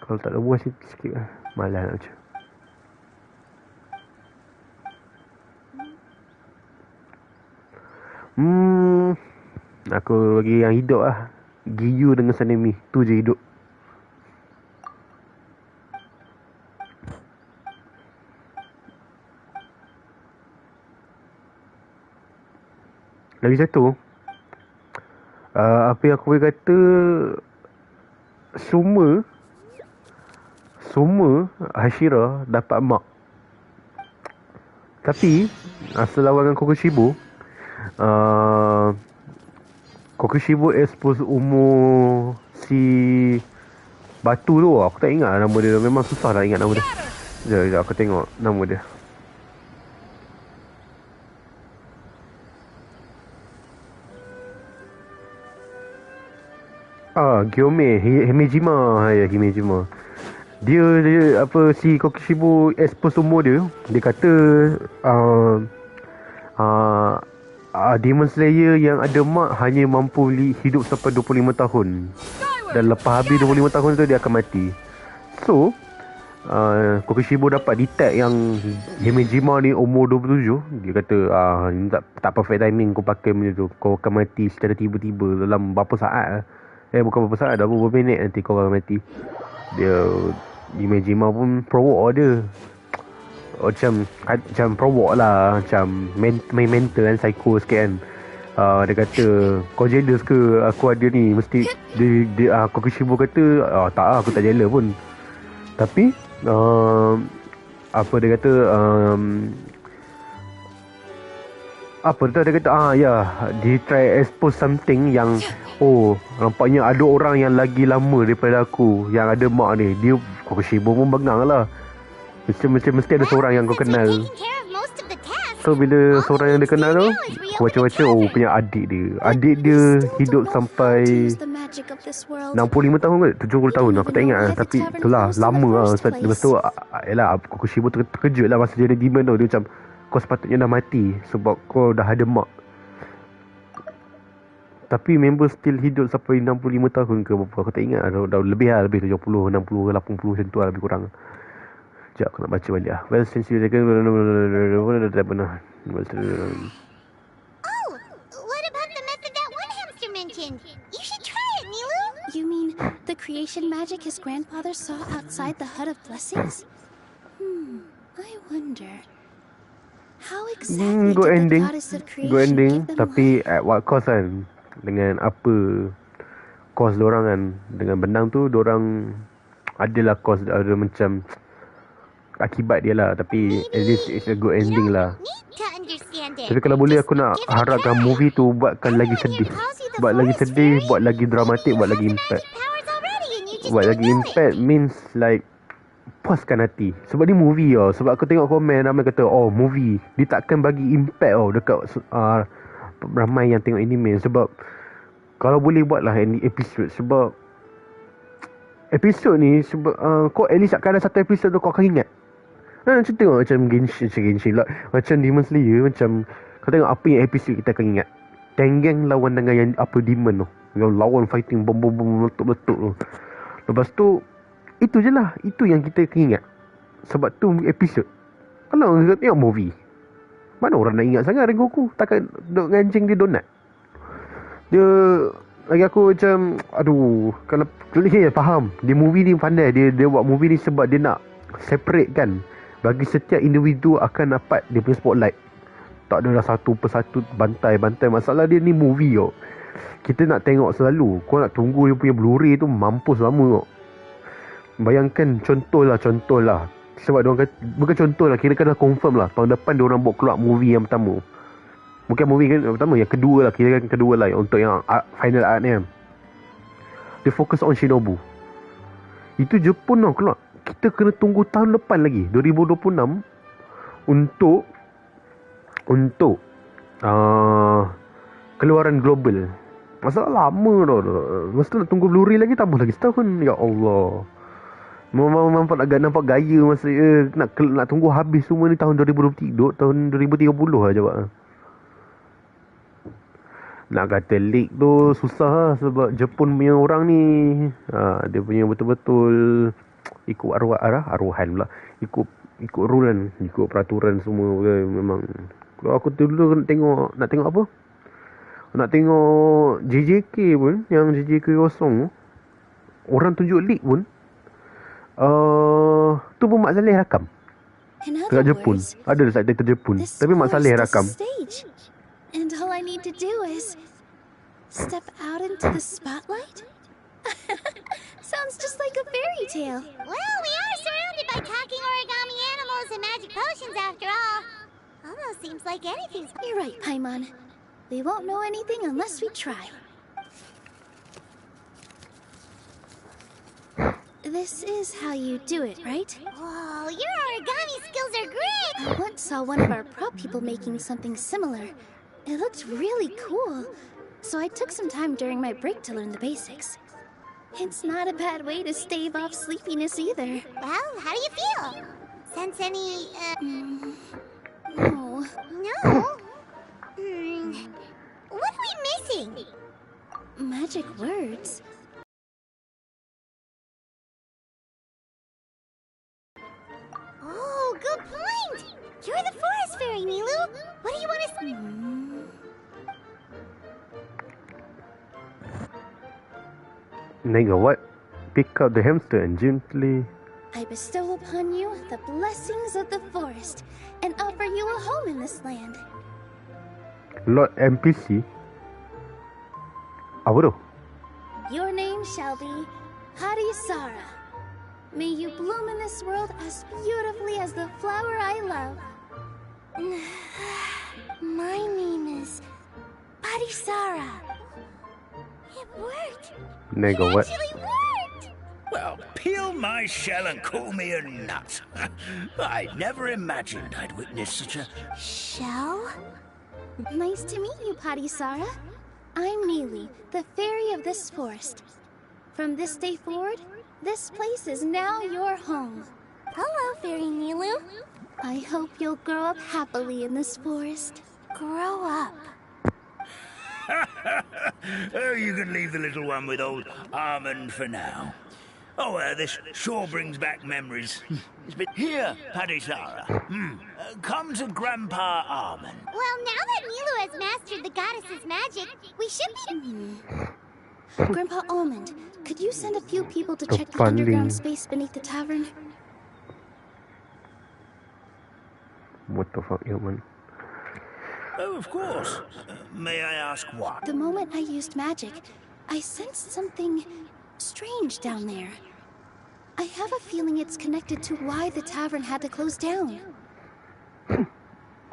I: Kalau tak ada buah skip lah. Malah nak baca. Aku bagi yang hidup lah. Giyu dengan Sanemi. Tu je hidup. Lagi satu, apa yang aku boleh kata, semua Hashira dapat mark. Tapi selawan dengan Kokushibo expose umur si batu tu. Aku tak ingat nama dia. Memang susah nak ingat nama dia. Sekejap aku tengok nama dia. Gyome Himejima. Himejima. Dia apa si Kokushibo expose umur dia. Dia kata Demon Slayer yang ada mark hanya mampu hidup sampai 25 tahun. Dan lepas habis 25 tahun tu dia akan mati. So Kokushibo dapat detect yang Himejima ni umur 27. Dia kata ini tak perfect timing kau pakai benda tu. Kau akan mati secara tiba-tiba dalam berapa saat. Bukan berapa saat, dah beberapa minit nanti kau akan mati. Dia Himejima pun provoke dia. Macam provoke lah. Macam main mental kan, psycho sikit kan. Dia kata kau jealous ke aku ada ni. Mesti dia Kokushibo kata tak lah, aku tak jealous pun. Tapi apa dia kata dia kata dia try expose something yang nampaknya ada orang yang lagi lama daripada aku yang ada mak ni. Dia Kokushibo pun bengang lah. Mesti ada seorang yang kau kenal. So bila seorang yang dia kenal tu, aku baca-baca punya adik dia hidup sampai 65 tahun ke 70 tahun. Aku tak ingat lah. Tapi itulah lama lah. Lepas tu Kokushibo terkejut lah masa dia ada demon tu. Dia macam kau sepatutnya dah mati sebab kau dah ada mak. Tapi member still hidup sampai 65 tahun ke berapa. Aku tak ingat lah. Dah lebih 70, 60, 80 macam tu lah, lebih kurang. Sekejap aku nak baca balik lah. Well, since you taken tak pernah.
C: Oh, what about the method that one hamster mentioned? You should try it, Nilu.
B: You mean the creation magic his grandfather saw outside the Hut of Blessings? I wonder how exactly
I: good
B: did
I: ending.
B: the goddess of creation
I: Good ending.
B: give them
I: Tapi
B: life?
I: at what cost kan? Dengan apa cost diorang kan? Dengan benang tu diorang adalah cost, ada macam akibat dia lah. Tapi at least it's a good ending lah. Tapi kalau boleh aku nak harapkan movie tu buatkan lagi sedih. Buat lagi sedih, buat lagi dramatik, buat lagi impact.
C: just
I: buat
C: don't
I: lagi
C: know
I: impact
C: it.
I: means like puaskan hati. Sebab ni movie tau. Sebab aku tengok komen ramai kata, oh movie. Dia takkan bagi impact tau dekat ramai yang tengok anime. Sebab kalau boleh buatlah episode. Sebab episod ni sebab kau at least akan ada satu episod tu kau akan ingat. Macam tengok macam Genshin lah. Macam Demon Slayer. Macam kau tengok apa yang episod kita akan ingat. Tenggeng lawan dengan yang apa demon tu. Yang lawan fighting bom meletup-letup tu. Lepas tu itu je lah. Itu yang kita akan ingat. Sebab tu episod. Kalau kita tengok movie, mana orang nak ingat sangat Rengoku. Takkan duk ngancing dia donat. Dia bagi aku macam aduh, kalau dia faham. Dia movie ni pandai. Dia buat movie ni sebab dia nak separate kan. Bagi setiap individu akan dapat dia punya spotlight. Tak ada dah satu persatu bantai-bantai. Masalah dia ni movie tau. Kita nak tengok selalu. Kau nak tunggu dia punya Blu-ray tu mampus lama tau. Bayangkan contoh lah. Sebab diorang kata, bukan contoh lah, kira dah confirm lah. Tahun depan diorang buat keluar movie yang pertama. Bukan movie kan yang pertama, yang kedua lah. Kira kan kedua lah untuk yang final art ni kan. Dia fokus on Shinobu. Itu Jepun tau keluar. Kita kena tunggu tahun depan lagi 2026 untuk keluaran global. Masalah lama tau. Mesti nak tunggu Blu-ray lagi, tambah lagi setahun. Ya Allah. Nampak gaya masa nak tunggu habis semua ni tahun 2023, tahun 2030 lah coba. Nak kata leak tu susah lah. Sebab Jepun punya orang ni dia punya betul-betul ikut arwahan pula. Ikut rule kan. Ikut peraturan semua. Memang kalau aku dulu nak tengok apa? Nak tengok JJK pun, yang JJK kosong, orang tunjuk leak pun tu pun Mak Saleh rakam dekat Jepun. Ada subtitle Jepun, tapi Mak Saleh rakam.
B: And all I need to do is step out into the spotlight? Sounds just like a fairy tale.
C: Well, we are surrounded by talking origami animals and magic potions after all. Almost seems like anything's...
B: You're right, Paimon. We won't know anything unless we try. This is how you do it, right?
C: Whoa, your origami skills are great!
B: I once saw one of our prop people making something similar. It looked really cool. So I took some time during my break to learn the basics. It's not a bad way to stave off sleepiness either.
C: Well, how do you feel? Sense any,
B: No.
C: No? What are we missing?
B: Magic words.
C: Oh, good point! You're the forest fairy, Nilu! What do you want to say?
I: Nega, what? Pick up the hamster and gently...
B: I bestow upon you the blessings of the forest and offer you a home in this land.
I: Lord NPC? Apa tu?
B: Your name shall be Harisara. May you bloom in this world as beautifully as the flower I love.
C: My name is Harisara. It worked!
I: Nega,
C: It
I: what?
C: actually worked!
F: Well, peel my shell and call me a nut. I never imagined I'd witness such a...
C: Shell?
B: Nice to meet you, Parisara. I'm Neely, the fairy of this forest. From this day forward, this place is now your home.
C: Hello, Fairy Nilu.
B: I hope you'll grow up happily in this forest.
C: Grow up.
F: Oh, you can leave the little one with old Armand for now. Oh, this sure brings back memories. It's been here, Padisara. Come to Grandpa Armand.
C: Well, now that Nilu has mastered the goddess's magic, we should be...
B: Grandpa Almond, could you send a few people to check the
I: Funding.
B: underground space beneath the tavern?
I: What the fuck, man?
F: Oh, of course. May I ask why?
B: The moment I used magic, I sensed something strange down there. I have a feeling it's connected to why the tavern had to close down.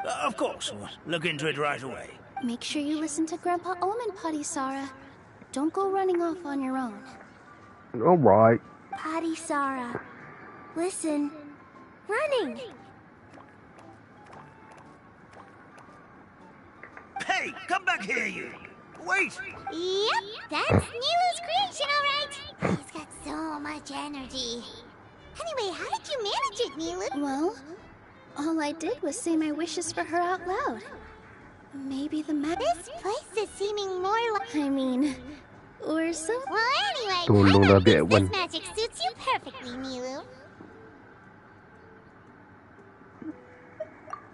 F: Of course. We'll look into it right away.
B: Make sure you listen to Grandpa Almond, Patisara. Don't go running off on your own.
I: Alright.
A: Potty Sarah. Listen. Running!
F: Hey, come back here, you! Wait!
C: Yep, that's Nilu's creation, all right. He's got so much energy. Anyway, how did you manage it, Nilu?
B: Well, all I did was say my wishes for her out loud. Maybe the
C: This place is seeming more like...
B: I mean, or so.
C: Well, anyway,
I: Tolong
C: I
I: dah
C: think
I: biar
C: this
I: Wan.
C: magic suits you perfectly, Nilu.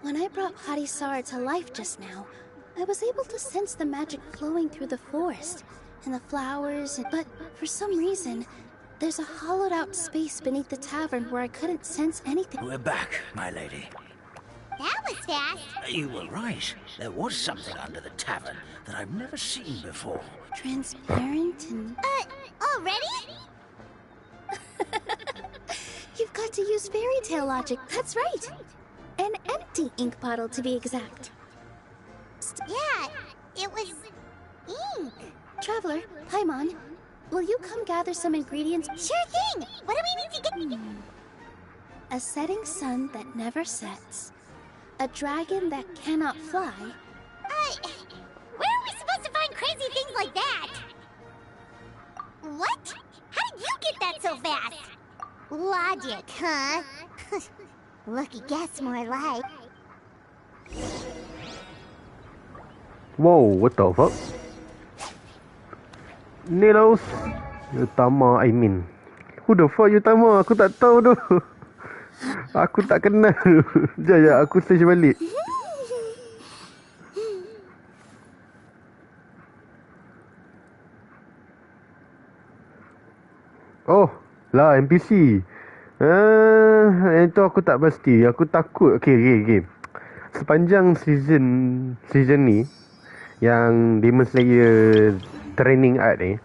B: When I brought Harisara to life just now, I was able to sense the magic flowing through the forest and the flowers, but for some reason, there's a hollowed out space beneath the tavern where I couldn't sense anything.
F: We're back, my lady.
C: That was fast.
F: You were right. There was something under the tavern that I've never seen before.
B: Transparent and...
C: Already?
B: You've got to use fairy tale logic, that's right. An empty ink bottle, to be exact.
C: Yeah, it was ink.
B: Traveler, Paimon, will you come gather some ingredients?
C: Sure thing. What do we need to get?
B: A setting sun that never sets. A dragon that cannot fly.
C: Where are we supposed to find crazy things like that? What? How did you get that so fast? Logic, huh? Lucky guess, more like.
I: Whoa, what the fuck? Nilos. Utama, I mean. Who the fuck Utama? Aku tak tahu tu. Aku tak kenal. Sekejap, aku search balik. Oh, lah NPC. Itu aku tak pasti. Aku takut. Okay. Sepanjang season ni, yang Demon Slayer training art ni,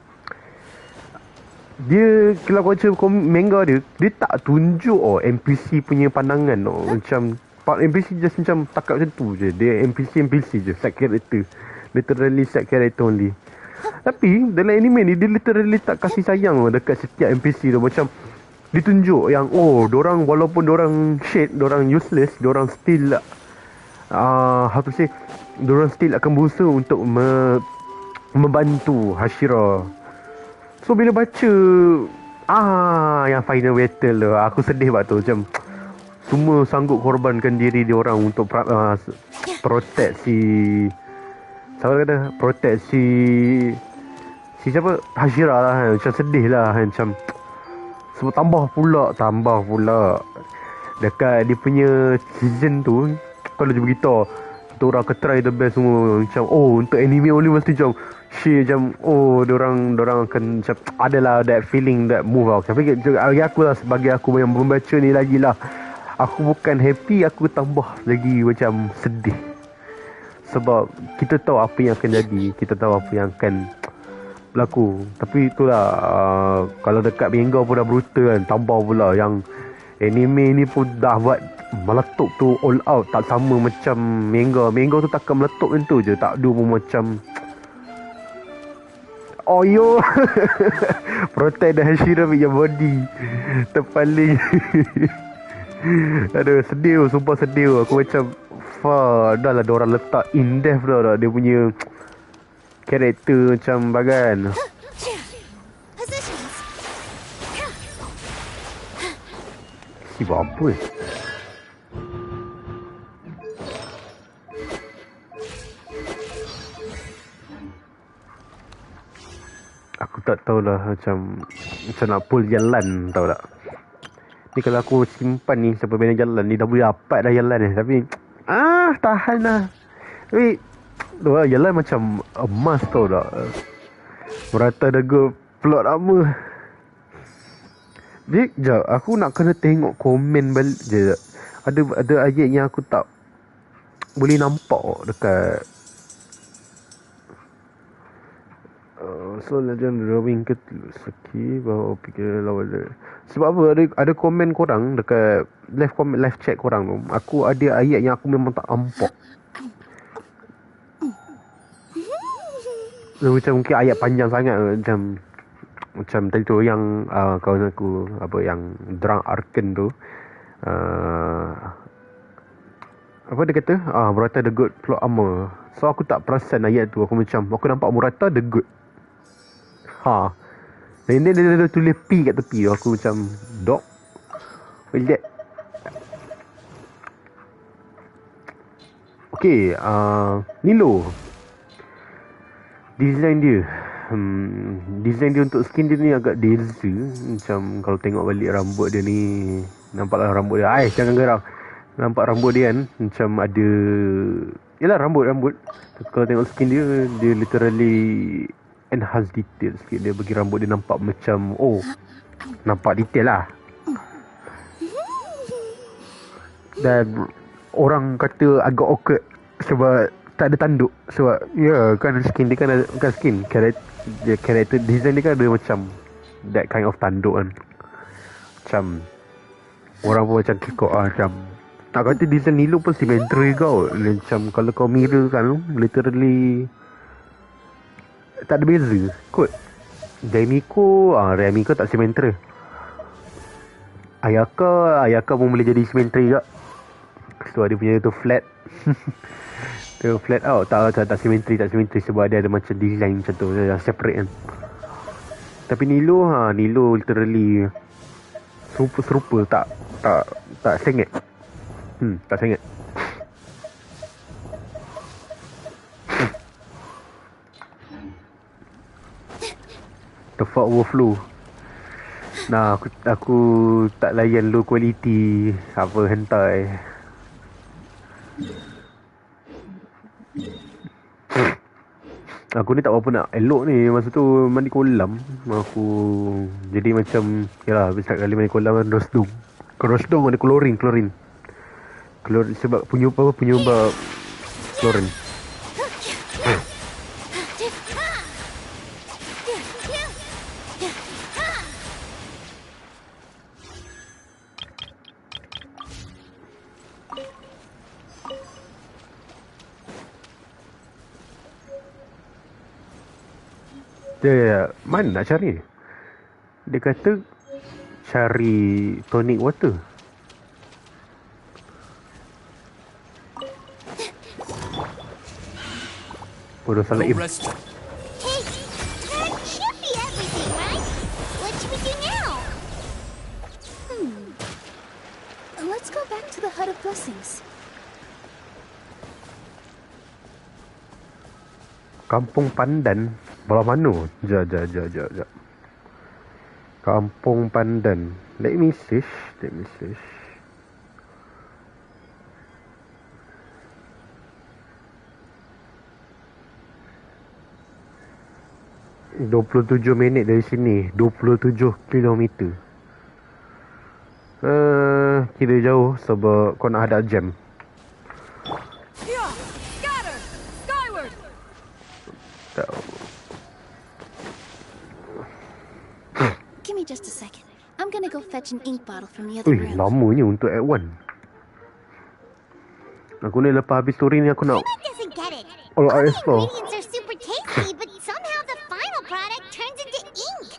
I: dia kalau kau baca manga dia tak tunjuk NPC punya pandangan macam NPC just macam takap macam tu je. Dia NPC je, side character, literally side character only. Tapi dalam anime ni dia literally tak kasih sayang dekat setiap NPC tu. Macam ditunjuk yang dorang walaupun dorang shade, dorang useless, dorang still how to say, dorang still akan berusaha untuk membantu Hashira. So bila baca yang final battle tu, aku sedih sebab tu. Macam semua sanggup korbankan diri diorang untuk protect siapa kata, protect si siapa, Hashira lah kan. Macam sedih lah kan. Macam sebab tambah pula dekat dia punya season tu, kalau dia beritahu kita orang akan try the best semua. Macam untuk anime only mesti macam macam dorang akan macam adalah that feeling, that move lah. Tapi bagi aku lah, sebagai aku yang membaca ni lagi lah, aku bukan happy, aku tambah lagi macam sedih. Sebab kita tahu apa yang akan jadi, kita tahu apa yang akan berlaku. Tapi itulah, kalau dekat manga pun dah brutal kan, tambah pula yang anime ni pun dah buat meletup tu all out. Tak sama macam manga tu takkan meletup macam tu je, tak ada pun macam protect the Hashira with your body. Terpaling. Aduh, sedih, sumpah sedih. Aku macam dah lah diorang letak in depth dah dia punya karakter macam bagan. Si buat apa Aku tak tahulah macam nak pull jalan, tahu tak. Ni kalau aku simpan ni sampai bila jalan ni dah boleh dapat dah jalan ni. Tapi tahan lah. Tapi tu lah, jalan macam emas, tau tak. Merata dega plot lama. Jadi sekejap, aku nak kena tengok komen balik je. Ada ayat yang aku tak boleh nampak dekat so legend drawing ke seki bahawa fikir lawan dia. Sebab apa ada komen korang dekat live chat korang tu, aku ada ayat yang aku memang tak nampak. So, macam mungkin ayat panjang sangat, macam Macam tadi tu yang kawan aku apa yang Drunk Arken tu, apa dia kata? Murata the good plot armor. So aku tak perasan ayat tu. Aku nampak Murata the good. Dan dia tulis P kat tepi tu. Aku macam dog. What's that? Okay, Nilo. Design dia untuk skin dia ni agak deza. Macam kalau tengok balik rambut dia ni, nampaklah rambut dia. Jangan geram. Nampak rambut dia kan macam ada, yalah rambut. Kalau tengok skin dia literally enhance detail sikit. Dia bagi rambut dia nampak macam, nampak detail lah. Dan orang kata agak awkward sebab tak ada tanduk. Sebab kan skin dia kan bukan skin, karakter design dia kan ada macam that kind of tanduk kan. Macam orang pun macam kekok macam tak kata design Nilo pun symmetry kau. Macam kalau kau mirror kan, literally tak ada beza kot. Remiko tak symmetry. Ayaka pun boleh jadi symmetry juga. So dia punya tu flat. Dia flat out. Tak symmetry sebab dia ada macam design macam tu yang separate kan. Tapi Nilo literally serupa tak sengit. Tak sengit. The fuck overflow. Nah, aku tak layan low quality apa hentai. Aku ni tak berapa nak elok ni. Masa tu mandi kolam aku jadi macam, yalah setiap kali mandi kolam kan rosdom ada klorin sebab penyumbang klorin. Dia mana nak cari? Dia kata cari tonic water. Bodoh salah im.
C: Hey, that should be everything, right? What should we do now?
B: Let's go back to the Hut of Blessings.
I: Kampung Pandan. Belah mana? Sekejap. Kampung Pandan. Let me search. 27 minit dari sini. 27 kilometer. Kira jauh sebab kau nak hadap jam.
B: Give me just a second. I'm gonna go fetch an ink bottle from the other room.
I: Lamanya untuk Act 1. Aku ni lepas habis story ni aku nak
C: Doesn't get it.
I: all
C: All the
I: explore.
C: ingredients are super tasty, but somehow the final product turns into ink.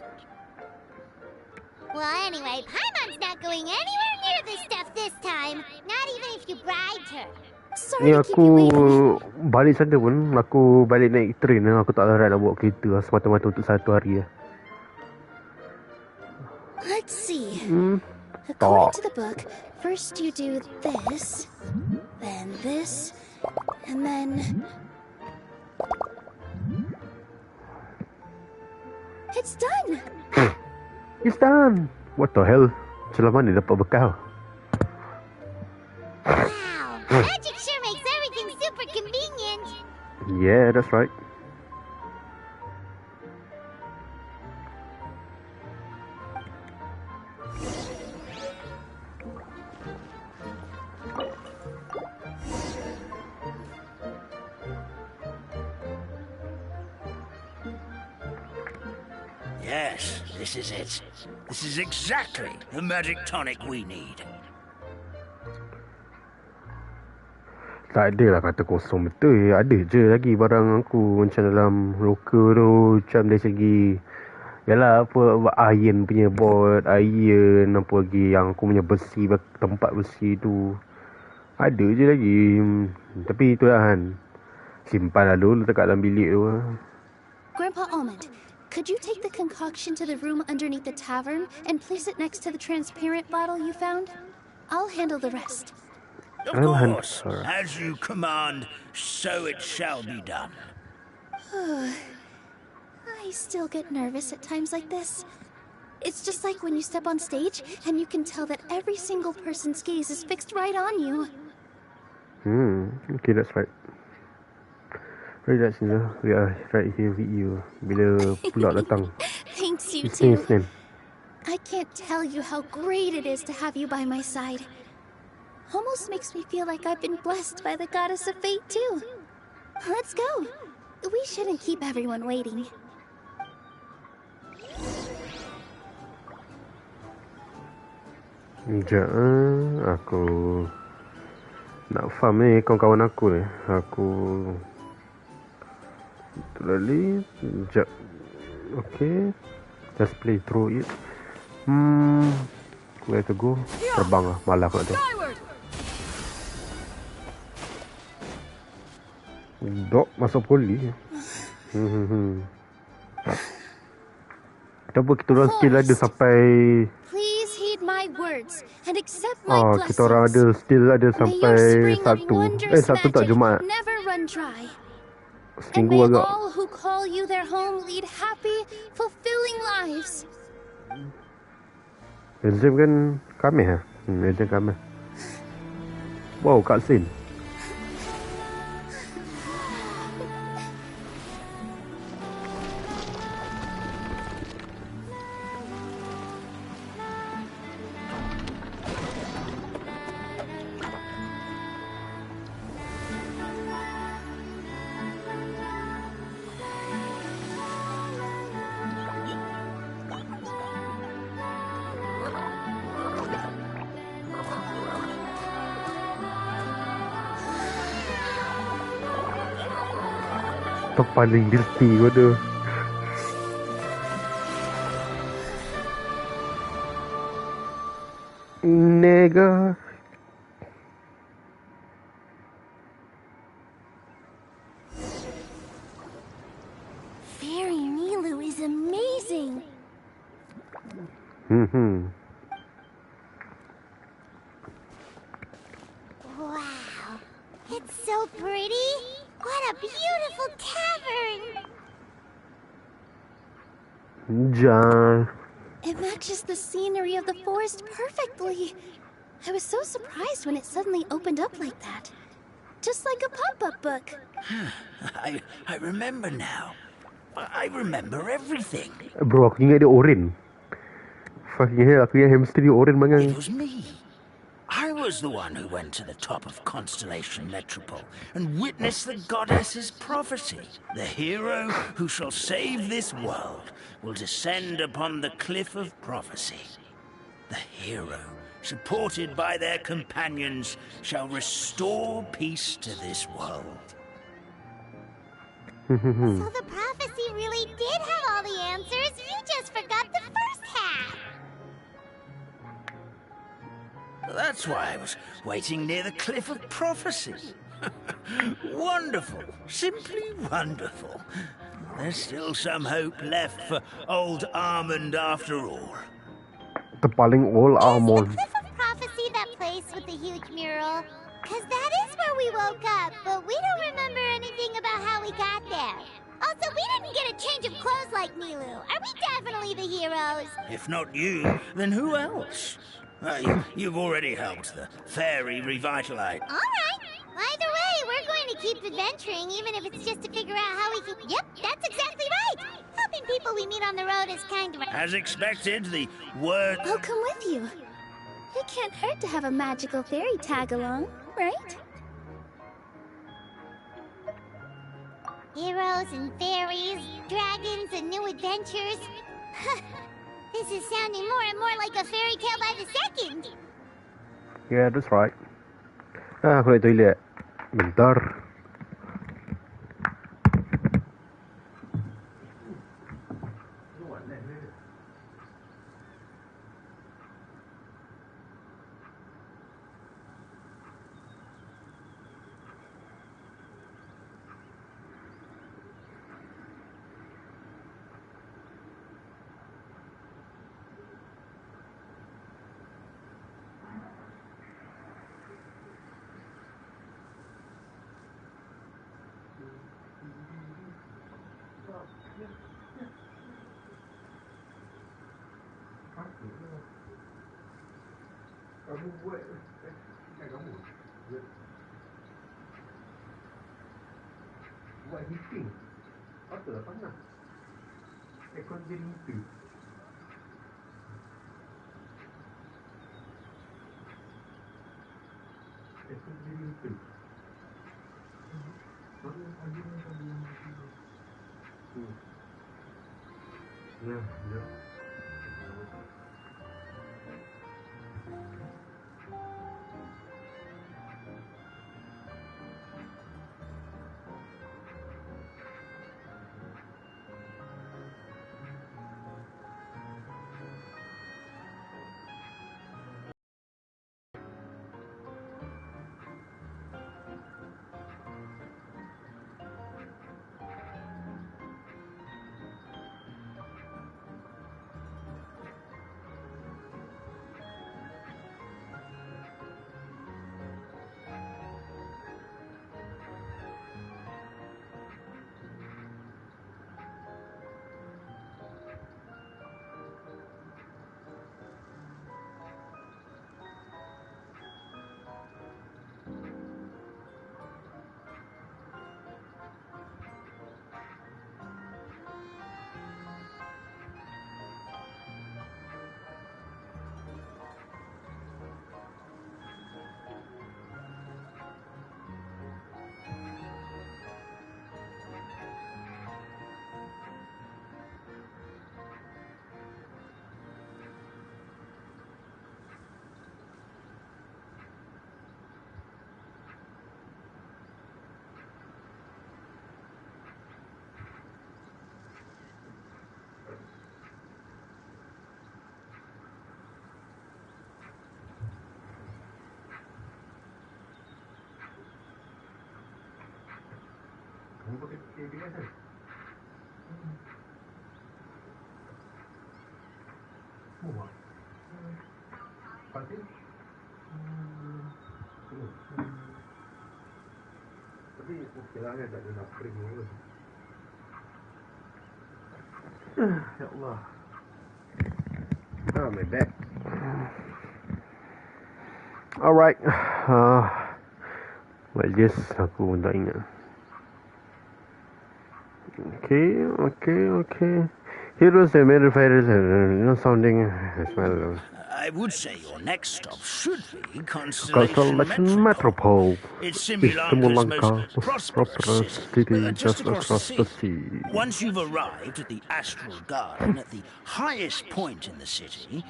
C: Well, anyway, Paimon's not going anywhere near this stuff this time. Not even if you bribed her.
I: Ni
B: Sorry to keep
I: aku
B: you waiting.
I: balik sana pun, aku balik naik train. Aku tak larat nak bawa kereta semata-mata untuk satu hari.
B: Let's see.
I: Tak.
B: According to the book, first you do this, then this, and then... It's done!
I: It's done! What the hell? Macam mana dapat bekal?
C: Wow, magic sure makes everything super convenient.
I: Yeah, that's right.
F: Yes, this is it. This is exactly the magic tonic we need.
I: Tak ada lah kata kosong betul. Ada je lagi barang aku macam dalam locker tu. Macam dari segi Yalah, apa iron punya board, iron, apa lagi yang aku punya besi, tempat besi tu. Ada je lagi. Tapi itulah kan. Simpan lah dulu dekat dalam bilik tu.
B: Grandpa Almond, could you take the concoction to the room underneath the tavern and place it next to the transparent bottle you found? I'll handle the rest.
F: Of course. As you command, so it shall be done.
B: I still get nervous at times like this. It's just like when you step on stage and you can tell that every single person's gaze is fixed right on you.
I: Okay, that's right. Relax, we are right here with you. Bila pulak datang.
B: Thanks, you too. I can't tell you how great it is to have you by my side. Almost makes me feel like I've been blessed by the goddess of fate too. Let's go. We shouldn't keep everyone waiting.
I: Sekejap, aku nak farm ni kawan-kawan aku ni. Aku lali. Sekejap. Okay, just play through it. Where to go? Terbang lah, malah aku nak tu. Dok masuk poli. Kenapa kita orang still ada sampai
B: My words and accept my blessings.
I: Kita orang ada still ada sampai Sabtu tak Jumaat.
B: Never run dry.
I: Seminggu agak.
B: All who call you their home lead happy, fulfilling lives.
I: Exam kan Khamis exam Khamis. Wow, cutscene. Paling guilty waduh. Nega.
A: Fairy Nilu is amazing.
C: Wow, it's so pretty. What a beautiful tavern!
B: It matches the scenery of the forest perfectly. I was so surprised when it suddenly opened up like that. Just like a pop-up book.
F: I remember now. I remember everything.
I: Bro, aku ingat dia oren. Fucking hell, aku ingat hamster dia oren banget.
F: It was me. I was the one who went to the top of Constellation Metropole and witnessed the goddess's prophecy. The hero who shall save this world will descend upon the cliff of prophecy. The hero, supported by their companions, shall restore peace to this world.
C: So the prophecy really did have all the answers. You just forgot the first half.
F: That's why I was waiting near the cliff of prophecy. Wonderful. Simply wonderful. There's still some hope left for old Armand after all.
I: Terpaling old Armand.
C: Is the cliff of prophecy that place with the huge mural? Because that is where we woke up, but we don't remember anything about how we got there. Also, we didn't get a change of clothes like Nilu. Are we definitely the heroes?
F: If not you, then who else? You've already helped the fairy revitalize.
C: All right. Either way, we're going to keep adventuring, even if it's just to figure out how we can... Yep, that's exactly right. Helping people we meet on the road is kind of...
F: As expected, the word...
B: I'll come with you. It can't hurt to have a magical fairy tag along, right?
C: Heroes and fairies, dragons and new adventures. This is sounding more and more like a fairy tale by the second.
I: Yeah, that's right. Aku nak toilet. Bentar. Kamu buat kamu buat heating. Apa lah panas? Aircon jadi heating. Aircon jadi heating. Ya, ya. Kamu pakai KBS kan? Wah. Pasti? Tapi okey lah kan, tak ada nak kering pun. Ya Allah. Oh, my back. Alright. Well, yes, aku pun tak ingat. Okay. Heroes and metal fighters are sounding as well.
F: I would say your next stop should be Constellation
I: Metropole.
F: It's Simulanka's most prosperous city, just across the sea. Once you've arrived at the Astral Garden at the highest point in the city,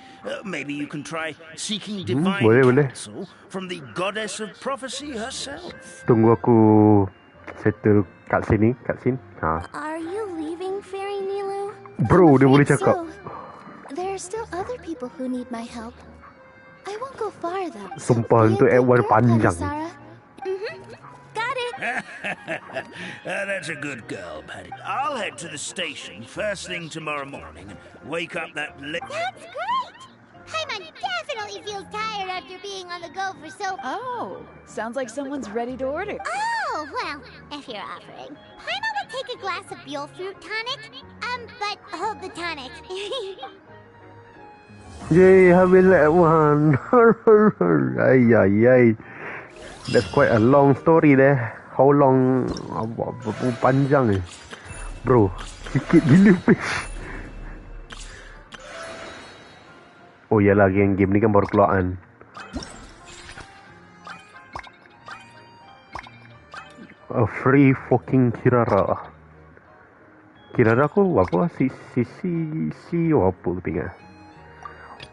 F: maybe you can try seeking divine counsel from the goddess of prophecy herself.
I: Tunggu aku settle cutscene.
B: Are you leaving, Fairy Nilu?
I: Bro, dia boleh cakap.
B: There are still other people who need my help. I won't go far though.
I: Sumpah untuk Edward panjang.
B: Got it.
F: That's a good girl, Patty. I'll head to the station first thing tomorrow morning and wake up that
C: That's great! Paimon definitely feels tired after being on the go for so...
J: Oh, sounds like someone's ready to order.
C: Oh, well, if you're offering. Paimon would take a glass of Buell fruit tonic. But hold the tonic.
I: Yay, habis that one. Ay. That's quite a long story there. How long? Panjang ni. Bro, sikit gila fish. Oh iyalah, game ni kan baru keluar kan. A free fucking Kirara. Kirara aku apa? Si apa aku tengok.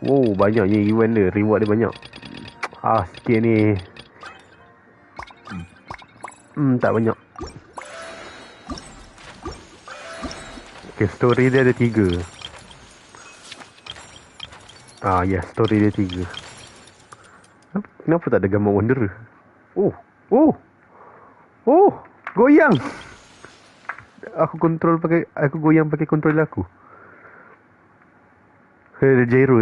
I: Wow, banyaknya event dia, reward dia banyak. Sikit ni. Tak banyak. Okay, story dia ada 3. Story dia 3. Kenapa tak ada gambar Wanderer? Oh, goyang. Aku goyang pakai controller aku. Ada gyro.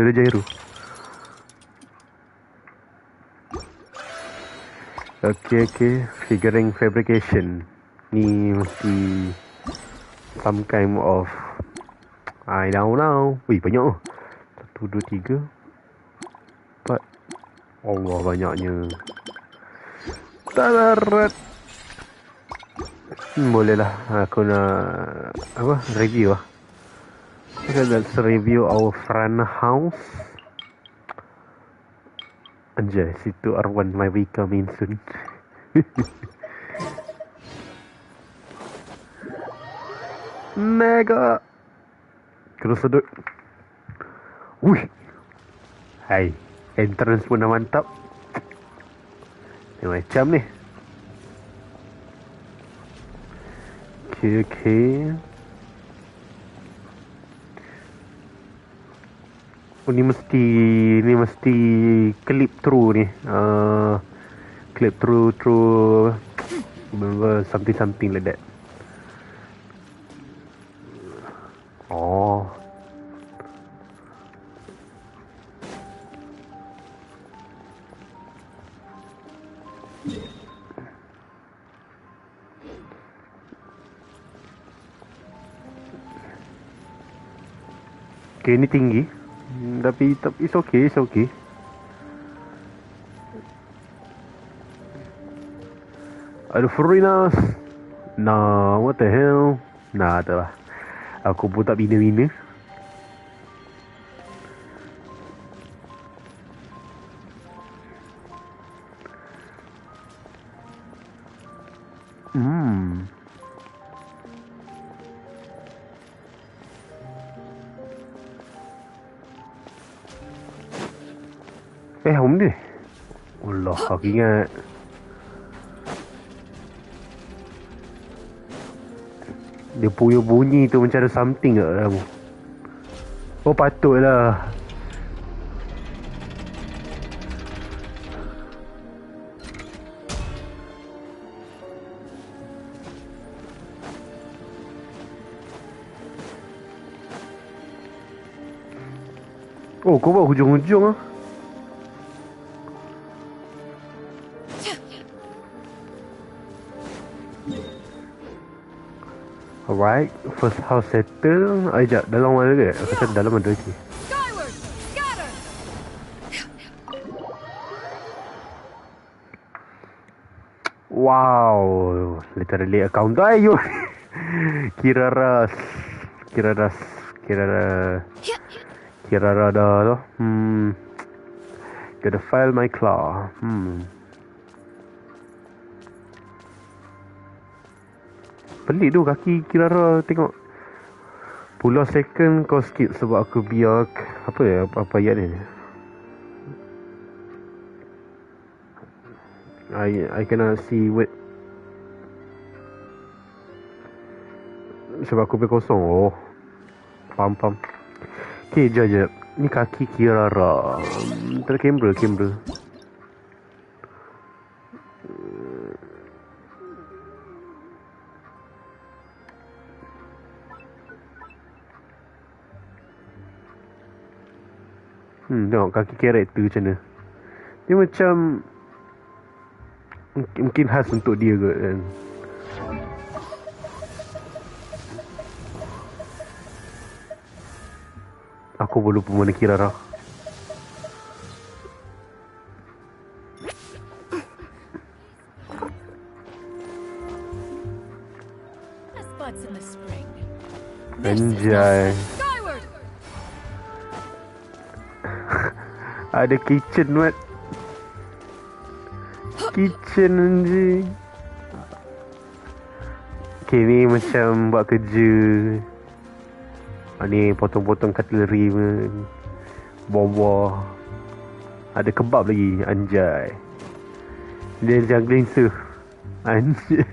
I: Okay. Figuring fabrication. Ni mesti some kind of, I don't know. Wih, banyak. 1, 2, 3 4 Allah, banyaknya. Tadarat. Boleh lah. Aku nak review lah. Okay, let's review our front house. Anjay, situ Arwan my way coming soon. Mega. Terus sedut. Wih. Hai. Entrance pun dah mantap. Ni macam ni. Okay. Oh, ni mesti clip through ni. Clip through something like that. Oh. Okay, ni tinggi. Tapi it's okay. Ada foreigners. Nah, what the hell? Nah, tak lah. Aku pun tak bina-bina. Home dia. Allah, aku ingat. Dia punya bunyi tu macam ada something kat dalam. Oh, patutlah. Oh, kau buat hujung-hujung lah. Alright, first house settle. Sekejap, dalam mana ke? Aku rasa dalam ada lagi. Wow, literally a counter. Ayo. Kirara dah tu. Gotta file my claw. Pelik tu kaki Kirara tengok. Pulau second kau skip sebab aku biar apa ayat ni. I cannot see what. Sebab aku kosong. Oh. Faham. Okay, jap. Ni kaki Kirara. Tak ada kamera. Tengok kaki karakter macam mana. Dia macam mungkin khas untuk dia kot kan. Aku pun lupa mana Kirara. Anjay. Ada kitchen mat. Kitchen anjing. Okay, ni macam buat kerja. Ni potong-potong cutlery pun. Buah-buah. Ada kebab lagi. Anjay. Dia juggling tu. Anjay.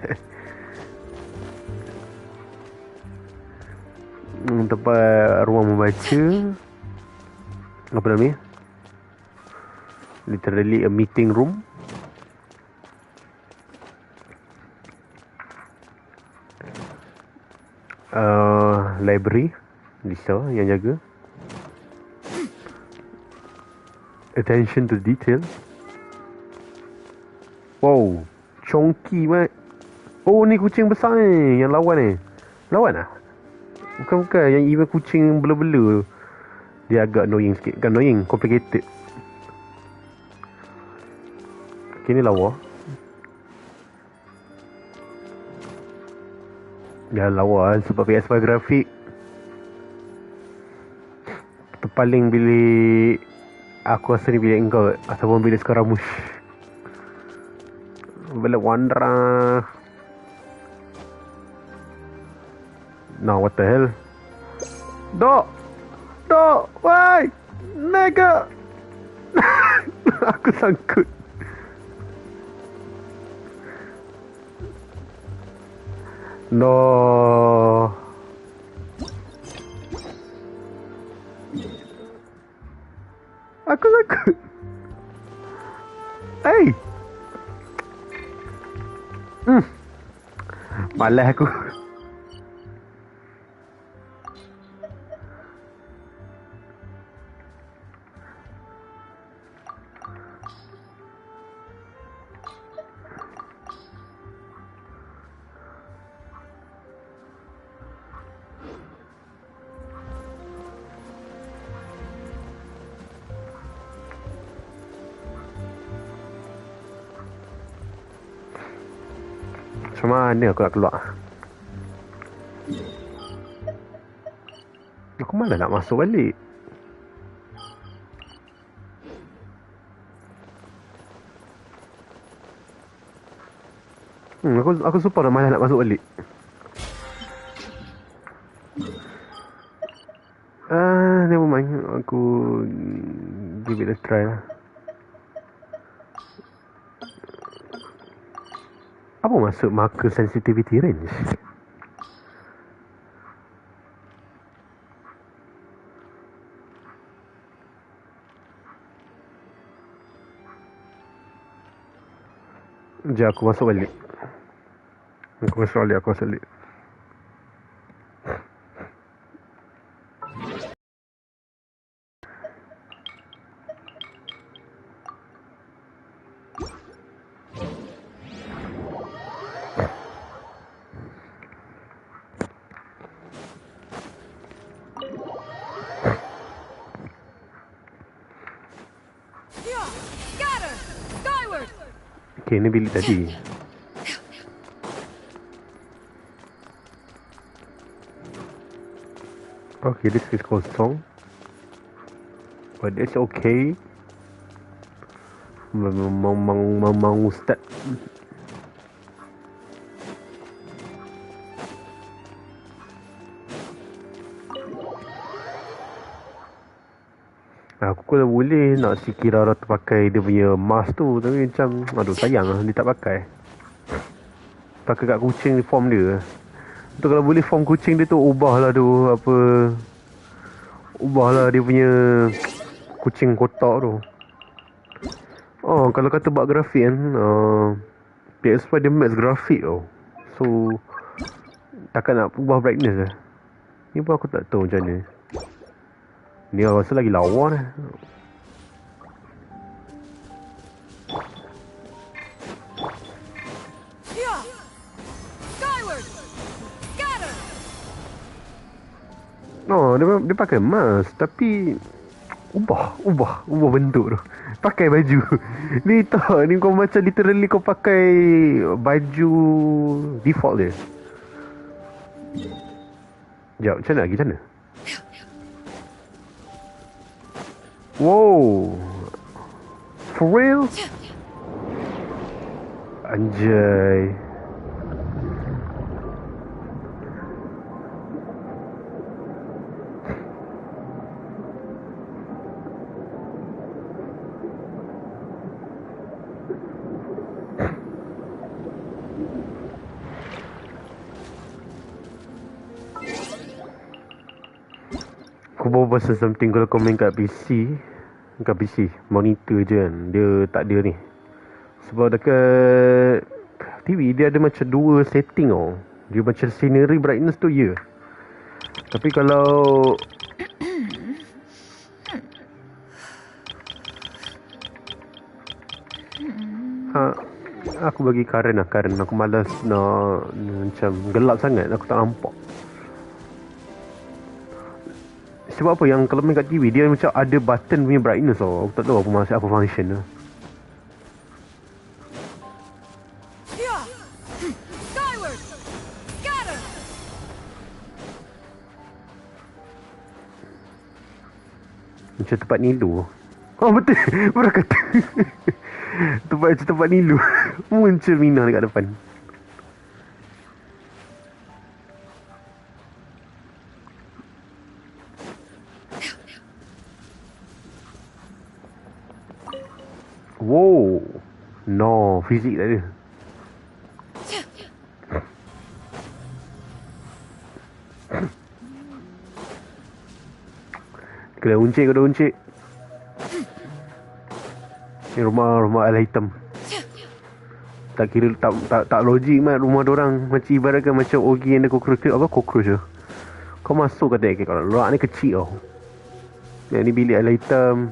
I: Tempat ruang membaca. Apa nama ni? Literally a meeting room. Library. Lisa yang jaga. Attention to detail. Wow, chonky mat. Oh, ni kucing besar ni yang lawan ni. Lawan ah? Bukan, yang even kucing bela-bela. Dia agak annoying sikit. Bukan annoying, complicated. Kini lawa. Ya lawa sebab PS5 grafik terpaling bilik aku rasa ni bilik engkau ataupun bilik Skaramush. Bilik Wandra. Nah, what the hell? Dok, why? Nega. Aku sangkut. No. Aku takut. Hey. Malas aku. Macam mana aku nak keluar? Aku malah nak masuk balik. Aku super dah malah nak masuk balik. Never mind. Aku give it a try lah. Apa maksud marker sensitivity range? Sekejap aku masuk balik. Aku masuk balik. Okay, ni bilik tadi. Okay, this is kosong. But it's okay. Memang ustaz. Aku kalau boleh nak si Kirara terpakai dia punya mask tu, tapi macam aduh sayang lah dia tak pakai. Pakai kat kucing ni form dia. Tu kalau boleh form kucing dia tu ubahlah dia punya kucing kotak tu. Oh, kalau kata buat grafik kan, PS5 dia max grafik tau. So takkan nak ubah brightness lah. Ni pun aku tak tahu macam mana. Ni aku rasa lagi lawa dah. Oh, dia pakai mask tapi ubah bentuk tu. Pakai baju. Ni tak, ni kau macam literally kau pakai baju default dia. Sekejap, macam mana lagi? Macam mana? Wow. For real? Anjay. Aku baru pasal something kalau kau main kat PC. Kat PC monitor je kan, dia tak ada ni. Sebab dekat TV dia ada macam dua setting tau. Dia macam scenery brightness tu ya. Tapi kalau aku bagi Karen aku malas nak macam gelap sangat, aku tak nampak. Sebab apa yang kalau main kat TV dia macam ada button punya brightness tau. Aku tak tahu apa maksud, apa function tu. macam tempat Nilu. Oh betul. Baru kata. tempat Nilu. Muncul Mina dekat depan. Wow. No, fizik tak ada. Kena uncik. Ni rumah ala hitam. Tak kira tak logik mat rumah dorang. Macam ibaratkan macam Ogi and the cockroach je. Kau masuk kata kalau luar ni kecil tau. Yang ni bilik ala hitam.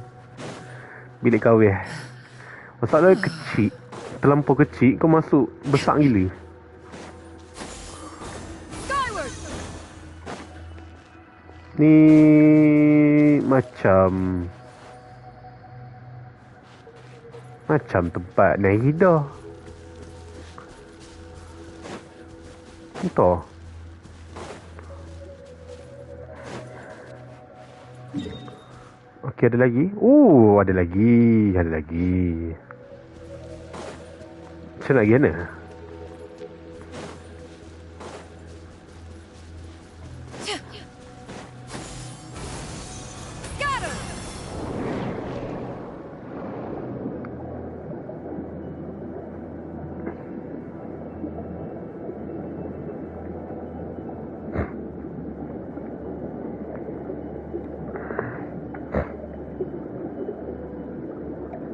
I: Bilik kahwin. Masalah kecil. Terlampau kecil. Kau masuk besar gila. Ni macam tempat Nahida. Entah. Okey, ada lagi. Oh, ada lagi. Macam lagi mana?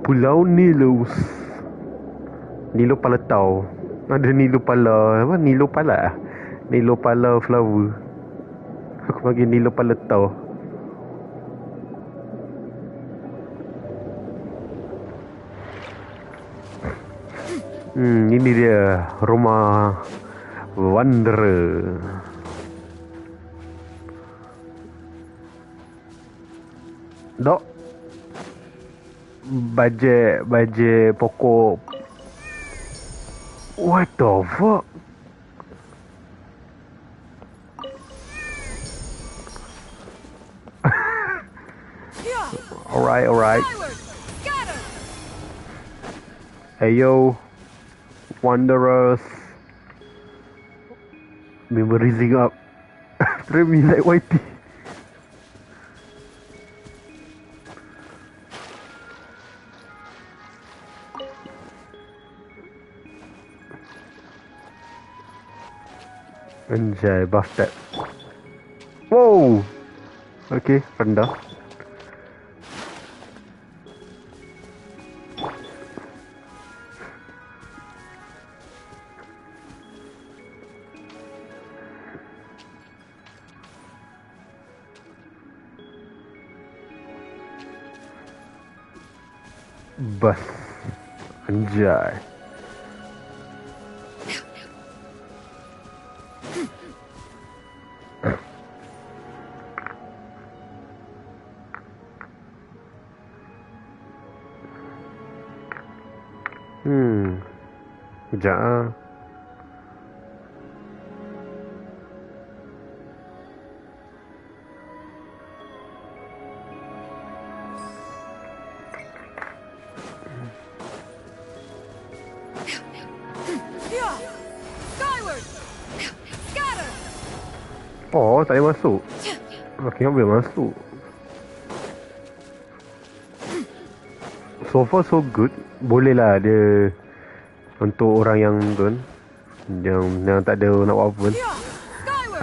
I: Pulau Nilus. Nilo Palatau. Ada Nilo Pala. Apa? Nilo Pala. Nilo Pala flower. Aku panggil Nilo Palatau. Ini dia rumah Wanderer. Dok. Bajet pokok. What the fuck? Alright. Hey yo, Wanderers. Memorizing up. Treat me like Whitey. Anjay, bastard. Wow. Okay, rendah. Bus. Anjay. Sekejap lah. Oh, tak boleh masuk. Okay, boleh masuk. So far so good. Boleh lah dia untuk orang yang tu kan, yang tak ada nak buat apa pun.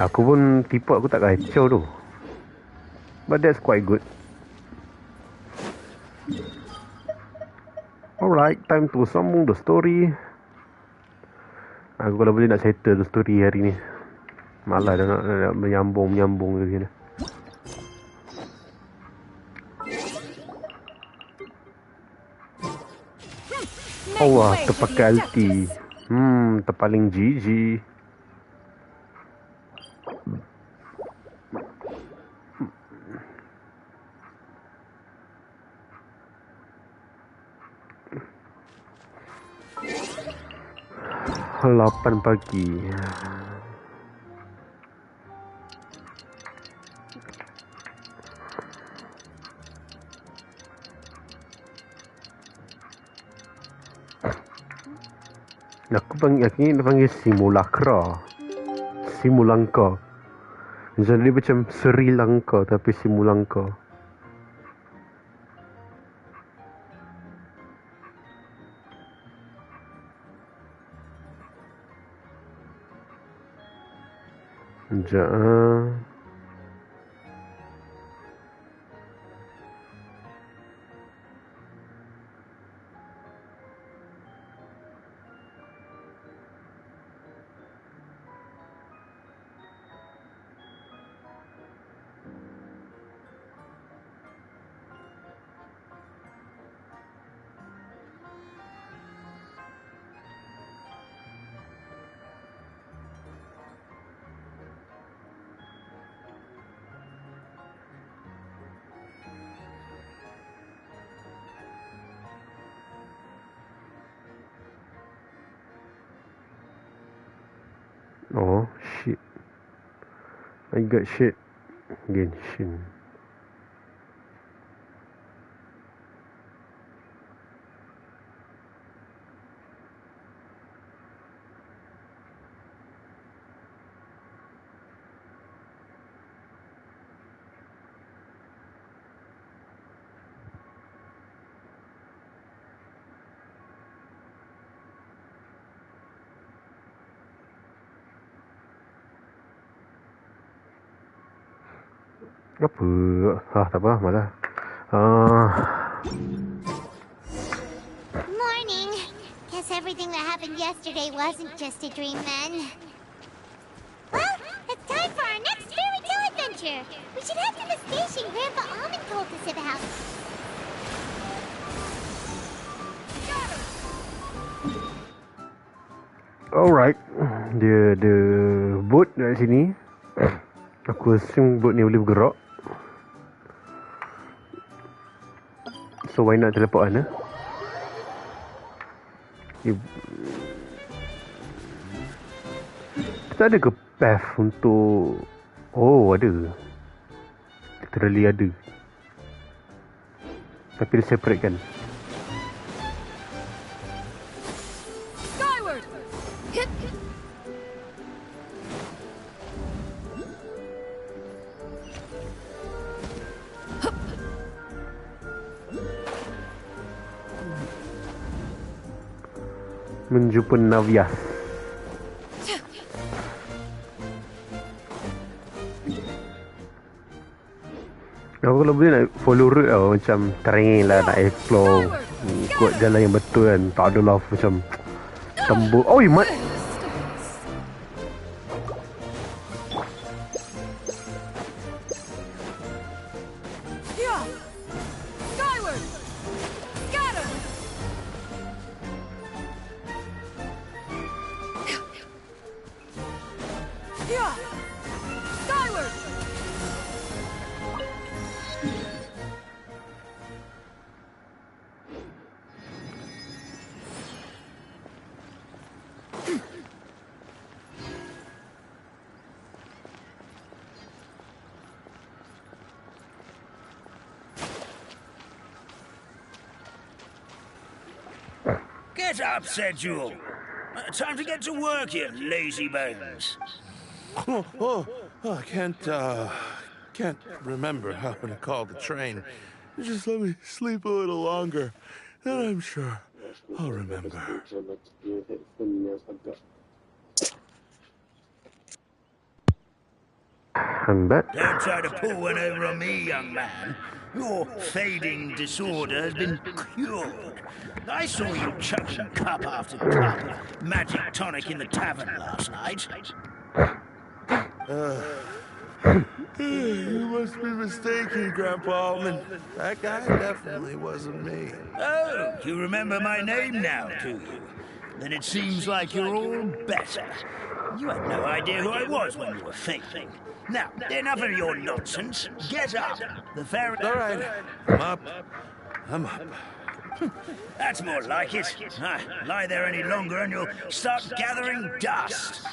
I: Aku pun tipe aku tak kacau tu. But that's quite good. Alright, time to sambung the story. Aku kalau boleh nak settle the story hari ni. Malah dah nak menyambung ke sini. Allah, terpakai ulti. Terpaling GG. Lapan pagi. Aku ni dia panggil simulacra. Simulangka. Jadi macam Sri Lanka tapi simulangka. Sekejap. Oh, shit. I got shit. Genshin. Apa? Tak apa, malah.
C: Morning. Guess everything that happened yesterday wasn't just a dream then. Well, it's time for our next fairy tale adventure. We should head to the station Grandpa Almond told us about.
I: Alright. Dia ada boat dekat sini. Aku assume boat ni boleh bergerak. So why not teleport kan? Kita ada ke path untuk... Oh, ada. Literally ada. Tapi dia separate kan?
J: Skyward! Hit!
I: Menjumpa Navias. Aku kalau boleh nak follow route tau. Macam terrain lah, nak explore, ikut jalan yang betul kan. Tak adalah macam tembok. Oh, mat.
F: Get up, said Jewel. Time to get to work, you lazy bones.
K: I can't remember how to call the train. Just let me sleep a little longer, then I'm sure I'll remember.
I: I'm back.
F: Don't try to pull one over on me, young man. Your fading disorder has been cured. I saw you chugging cup after cup of magic tonic in the tavern last night.
K: You must be mistaken, Grandpa Almond. That guy definitely wasn't me.
F: Oh, you remember my name now, do you? Then it seems like you're all better. You had no idea who I was when you were faking. Now, enough of your nonsense. Get up. The fairy...
K: All right, I'm up. I'm up.
F: That's more like it. Lie there any longer and you'll start gathering dust.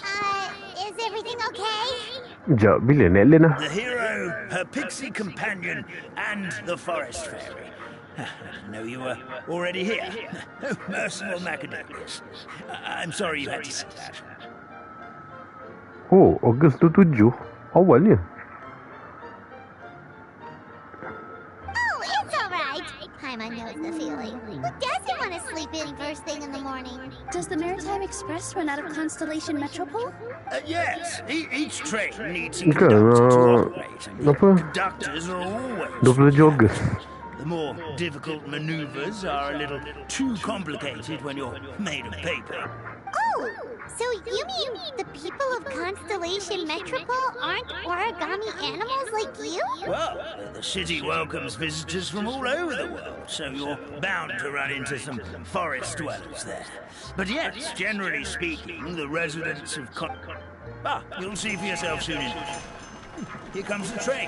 C: Is everything okay?
I: Sekejap, bila nak Len lah?
F: The hero, her pixie companion, and the forest fairy. I didn't know you were already here. Oh, merciful macadamias. I'm sorry you had to see that.
I: Oh, Ogos 27 awalnya.
C: Oh, it's alright. Paimon knows the feeling. Who doesn't want to sleep in first thing in the morning?
B: Does the Maritime Express run out of Constellation Metropole?
F: Yes, each train needs a
I: Bukan,
F: conductor to operate, and the
I: apa?
F: conductors are always
I: 27 Ogos.
F: The more difficult maneuvers are a little too complicated when you're made of paper.
C: Oh, so you mean the people of Constellation Metropole aren't origami animals like you?
F: Well, the city welcomes visitors from all over the world, so you're bound to run into some forest dwellers there. But yes, generally speaking, the residents of you'll see for yourself soon enough. Here comes the train.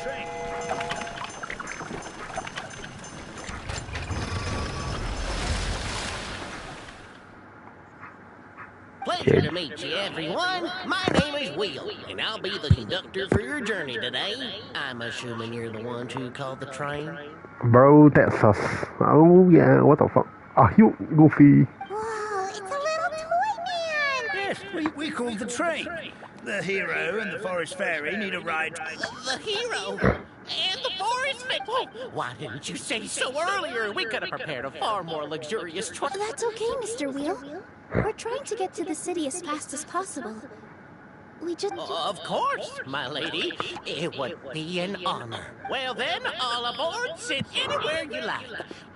G: Pleasure to meet you, everyone. My name is Will, and I'll be the conductor for your journey today. I'm assuming you're the ones who called the train?
I: Bro, Texas. Oh yeah, what the fuck? Are you Goofy?
C: Whoa, it's a little toy man!
F: Yes, we called the train. The hero and the forest fairy need a ride.
G: The hero? And the forest fairy? Oh, why didn't you say so earlier? We could have prepared a far more luxurious trip.
B: That's okay, Mr. Wheel. We're trying to get to the city as fast as possible. We just...
G: Of course, my lady. It would be an honor. Well then, all aboard. Sit anywhere you like.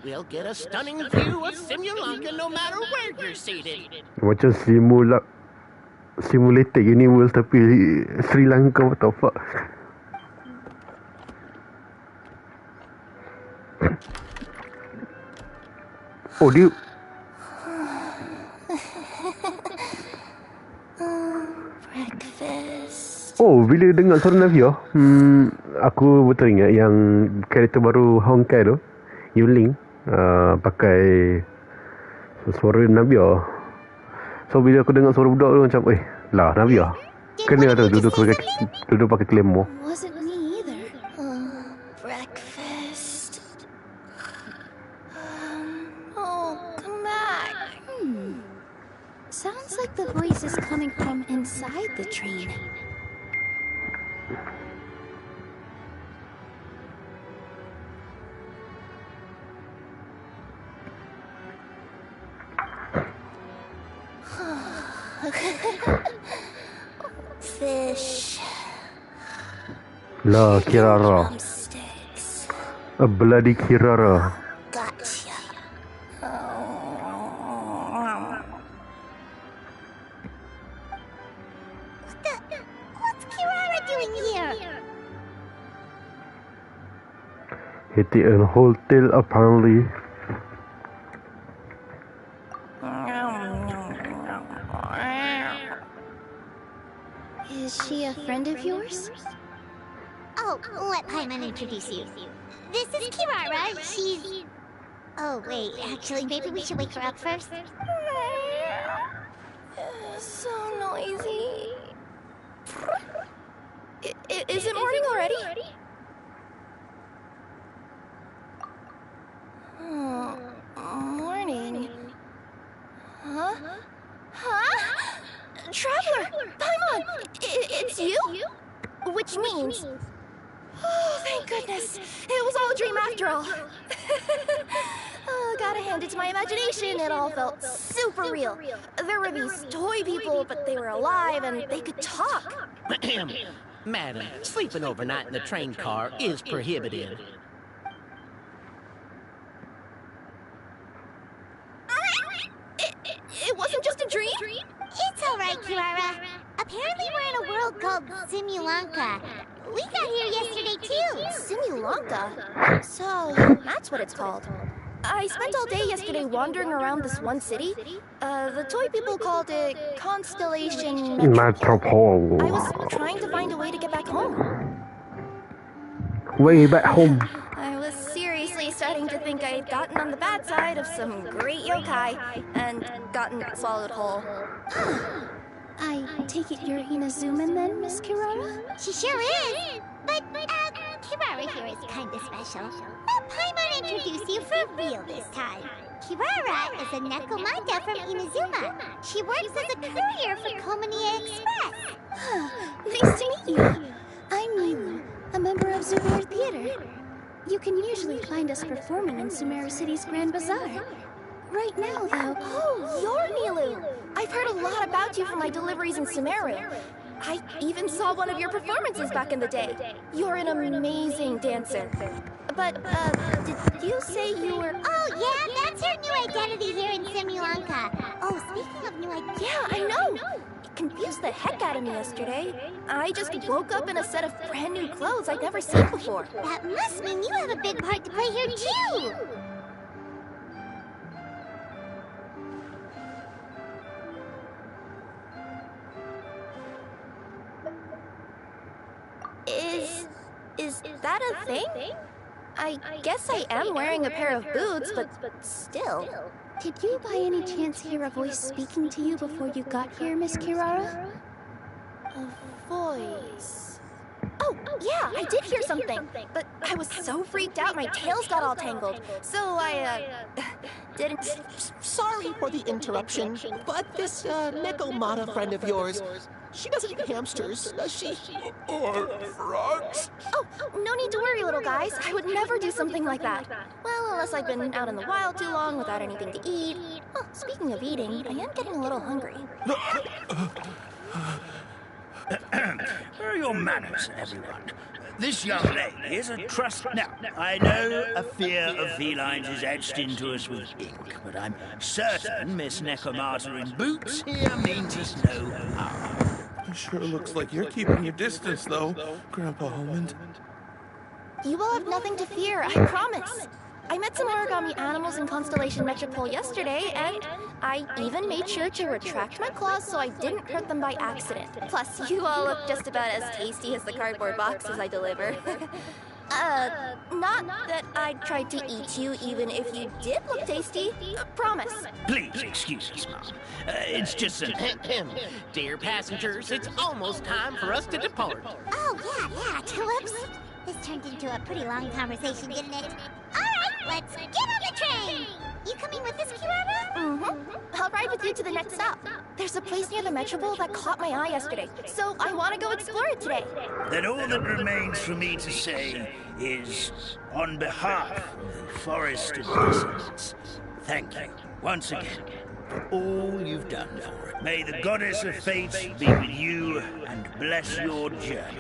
G: We'll get a stunning view of Simulanka no matter where you're seated.
I: Macam simulated universe tapi Sri Lanka, what the fuck? Oh, dia...
B: Breakfast.
I: Oh, bila dengar suara Navia, aku betul ingat yang karakter baru Honkai tu, Yuling, pakai suara Navia. So bila aku dengar suara budak tu macam, lah Navia. Kena tu duduk pakai claymore.
B: Wasn't me either. Breakfast. Oh, come back. Sounds like the voice is coming from inside the train. Fish.
I: Lah, Kirara.
B: Drumsticks.
I: A bloody Kirara.
B: Gotcha.
C: What's Kirara doing here?
I: Hitting a hotel apparently.
B: Is she a friend of yours?
C: Oh, let Paimon introduce you. This is Kirara. She's... Oh, wait. Actually, maybe we should wake her up first.
B: So noisy. Is it morning already? Morning. Huh? Traveler! Paimon! It's you? Which means... Oh, thank goodness. It was all a dream after all. Gotta hand it to my imagination. It all felt super real. There were these toy people, but they were alive and they could talk.
G: Madam, sleeping overnight in the train car is prohibited.
B: It wasn't just a dream?
C: It's alright, Kirara. Apparently we're in a world called Simulanka. We got here yesterday, too.
B: Simulanka? So, that's what it's called. I spent all day yesterday wandering around this one city. The toy people called it Constellation
I: Metropole.
B: I was trying to find a way to get back home.
I: Way back home.
B: I was seriously starting to think I'd gotten on the bad side of some great yokai and gotten swallowed whole. I take it you're Inazuman then, Miss Kirara?
C: She sure is. But, Kirara here is kind of special. Paimon gonna introduce you for real this time. Kirara is a Nekomata from Inazuma. She works as a courier for Kominia Express.
B: Nice to meet you. I'm Mimu, a member of Zubir Theater. You can usually find us performing in Sumeru City's Grand Bazaar. Right now, though...
L: Oh, you're Nilu! I've heard a lot about you from my deliveries in Sumeru. I even saw one of your performances back in the day. You're an amazing dancer. But, did you say you were...
C: Oh, yeah, that's her new identity here in Simulanka. Oh, speaking of new identity...
L: Yeah, I know! It confused the heck out of me yesterday. I just woke up in a set of brand new clothes I'd never seen before.
C: That must mean you have a big part to play here, too!
L: Is that a thing? I guess I am wearing a pair of boots, but still.
B: Did you by any chance hear a voice speaking to you before you got here, Miss Kirara?
L: A voice... Oh, yeah, I did hear something, but I was so freaked out my tails got all tangled, so I, didn't...
G: Sorry for the interruption, but this Nekomata friend of yours, she doesn't eat hamsters, does she?
D: Or frogs?
L: Oh, no need to worry, little guys. I would never do something like that. Well, unless I've been out in the wild too long without anything to eat. Oh, speaking of eating, I am getting a little hungry.
F: Where are your manners, everyone? This young lady is a trust... Now, I know a fear of felines is etched into us with ink, but I'm certain Miss Nekomata in boots here means us no harm.
K: It sure looks like you're keeping your distance, though, Grandpa Almond.
L: You will have nothing to fear, I promise. I met some origami animals in Constellation Metropole yesterday, and I even made sure to retract my claws so I didn't hurt them by accident. Plus, you all look just about as tasty as the cardboard boxes I deliver. Not that I'd try to eat you even if you did look tasty. Promise.
F: Please excuse us, Mom. It's just an...
G: Dear passengers, it's almost time for us to depart.
C: Oh, yeah, tulips. This turned into a pretty long conversation, didn't it? All right, let's get on the train. You coming with us, Kirara?
L: Mm-hmm. I'll ride with you to the next stop. There's a place near the Metropole that caught my eye yesterday, so I want to go explore it today.
F: Then all that remains for me to say is, on behalf of the Forest of Blessings, thank you once again for all you've done for it. May the Goddess of Fate be with you and bless your journey.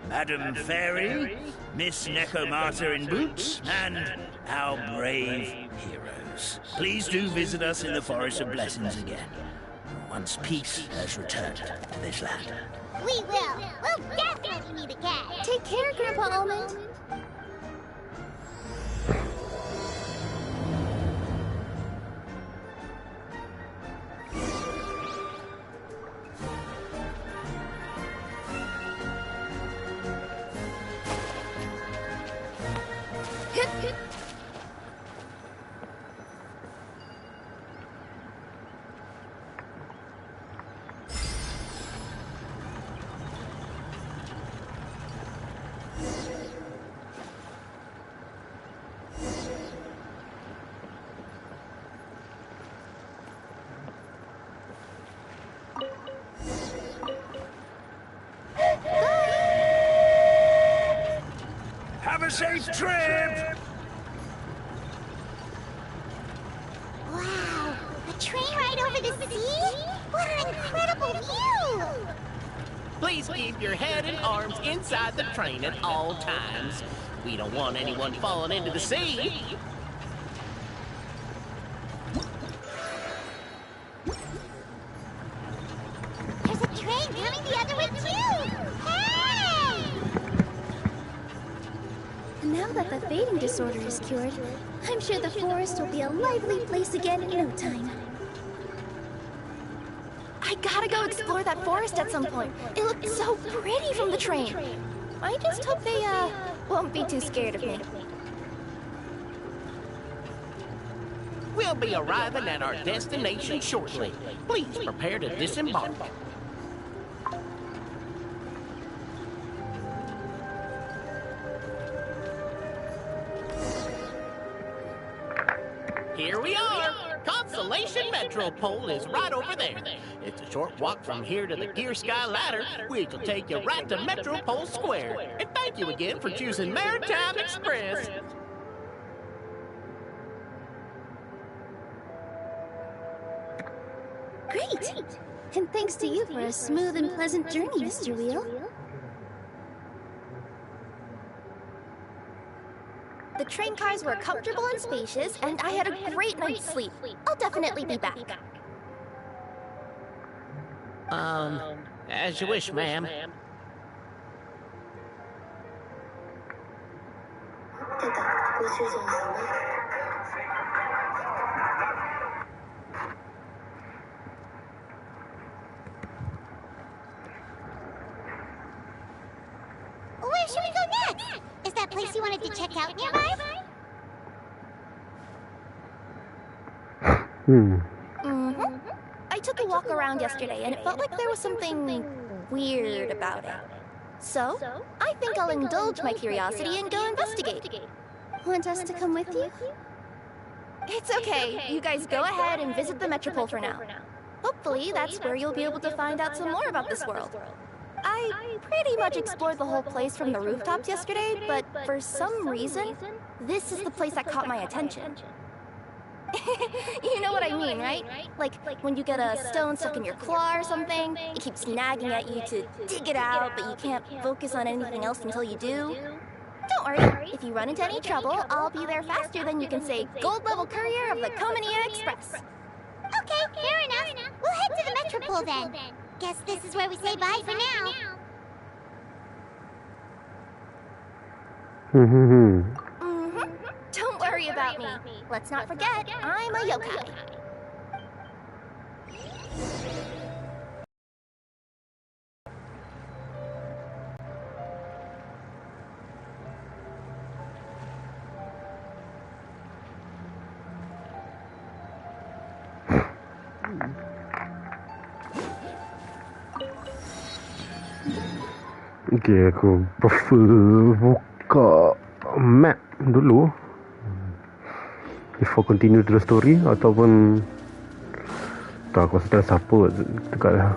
F: Madam Fairy, Miss Nekomata in boots, and our brave heroes. Please do visit us in the Forest of Blessings again, once peace has returned to this land.
C: We will. We'll definitely meet again.
B: Take care, Grandpa Almond.
F: Have a safe trip!
C: Wow, a train ride over the sea? What an incredible view!
G: Please keep your head and arms inside the train at all times. We don't want anyone falling into the sea.
C: There's a train coming the other way too! Hey!
B: Now that the fading disorder is cured, I'm sure the forest will be a lively place again in no time.
L: I gotta go explore that forest at some point. It looked so pretty from the train. I just hope they, won't be too scared of me.
G: We'll be arriving at our destination shortly. Please prepare to disembark. are! Constellation Metropole is right over there. It's a short walk from here to the Gear Sky Ladder, which will take you right to Metropole Square. And thank you again for choosing Maritime Express.
B: Great! And thanks to you for a smooth and pleasant journey, Mr. Wheel.
L: The train cars were comfortable and spacious, and I had a great night's sleep. I'll definitely be back.
G: As you wish, ma'am.
C: Where should we go next? Is that place you wanted to check out nearby?
L: I took a walk around yesterday, and it felt like there was something weird about it. So, I think I'll indulge my curiosity and go investigate.
B: Want us to come with you?
L: It's okay. You guys go ahead and visit the Metropole for now. Hopefully, that's where you'll be able to find out some more about this world. I pretty much explored the whole place from the rooftops yesterday, but for some reason, this is the place that caught my attention. You know what I mean, right? Like when you get a stone stuck in your claw or something, it keeps nagging at you to dig it out, but you can't focus on anything else until you do. Don't worry, if you run into any trouble, I'll be there faster than you can say gold level courier of the Comania Express.
C: Okay, fair enough. We'll head to the Metropole then. Guess this is where we say bye for now.
L: Don't worry about me. Let's not forget, I'm a yokai.
I: Okay, aku prefer buka map dulu before continue to the story, ataupun tak, aku rasa dah siapa dekat dah.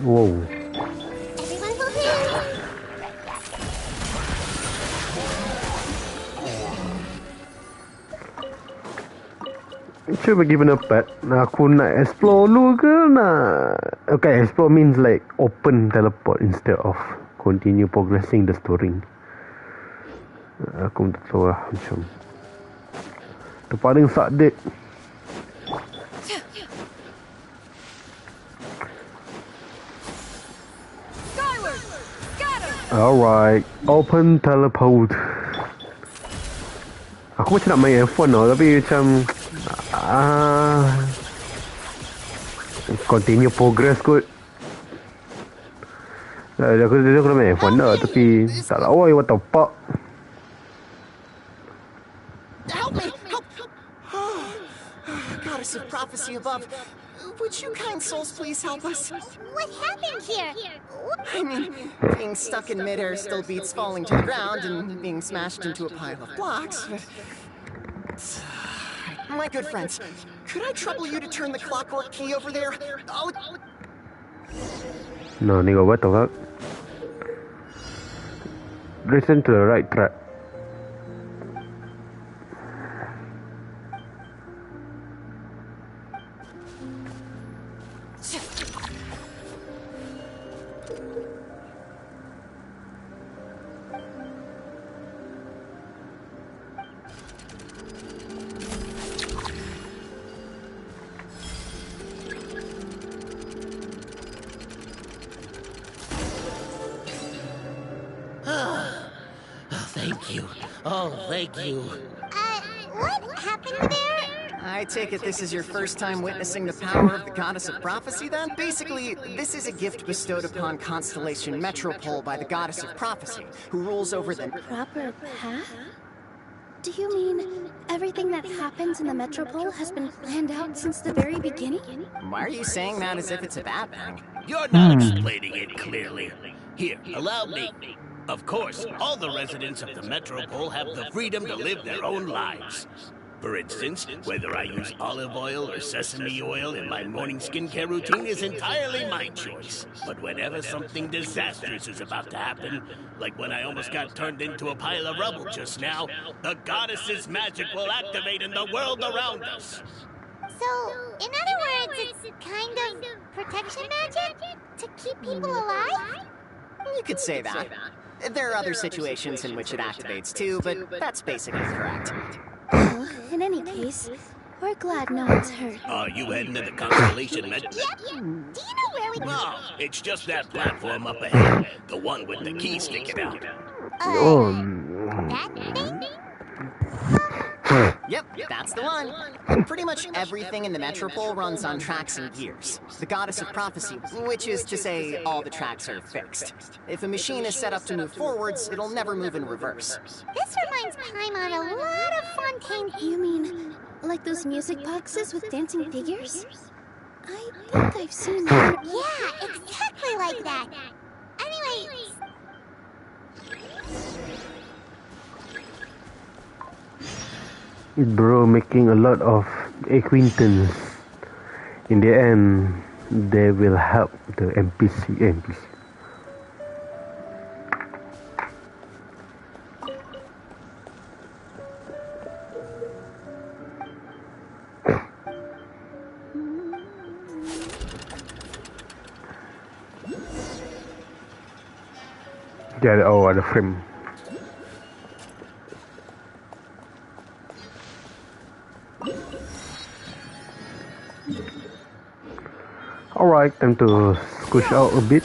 I: Wow. Cuba given a pet, aku nak explore dulu ke nak... Okay, explore means like open teleport instead of continue progressing the story. Aku tak tahu lah, macam terpaling sakit. Alright, open teleport. Aku macam nak main F1 tau, tapi macam continue progress kot. Aku nak main F1 dah, tapi tak lah. Oi, what the fuck.
G: Help me! Help! Goddess of prophecy above, would you kind souls please help us?
C: What happened here?
G: I mean, being stuck in midair still beats falling to the ground and being smashed into a pile of blocks, but... My good friends, could I trouble you to turn the clockwork key over there?
I: No, nigga, what the fuck? Listen to the right track.
G: Thank you. Oh, thank you.
C: What happened there?
G: I take it this is your first time witnessing the power of the Goddess of Prophecy, then? Basically, this is a gift bestowed upon Constellation Metropole by the Goddess of Prophecy, who rules over the...
B: Proper path? Do you mean everything that happens in the Metropole has been planned out since the very beginning?
G: Why are you saying that as if it's a bad thing?
F: You're not explaining it clearly. Here, allow me.
M: Of course, all the residents of the Metropole have the freedom to live their own lives. For instance, whether I use olive oil or sesame oil in my morning skincare routine is entirely my choice. But whenever something disastrous is about to happen, like when I almost got turned into a pile of rubble just now, the goddess's magic will activate in the world around us.
C: So, in other words, it's kind of protection magic? To keep people alive?
N: You could say that. There are other situations in which it activates too, but that's basically correct.
B: Well, in any case, we're glad no one's hurt.
M: Are you heading to the constellation, Met?
C: Yep. Do you know where we...
M: No, it's just that platform up ahead. The one with the key sticking out.
C: That thing?
N: Yep, that's the one. Pretty much everything in the Metropole runs on tracks and gears. The goddess of prophecy, which is to say all the tracks are fixed. If a machine is set up to move forwards, it'll never move in reverse.
C: This reminds Paimon a lot of Fontaine.
B: You mean, like those music boxes with dancing figures? I think I've seen them.
C: Yeah, exactly like that. Anyway...
I: Bro making a lot of acquaintance. In the end, they will help the NPC. Yeah, oh, the frame. Alright, time to squish out a bit.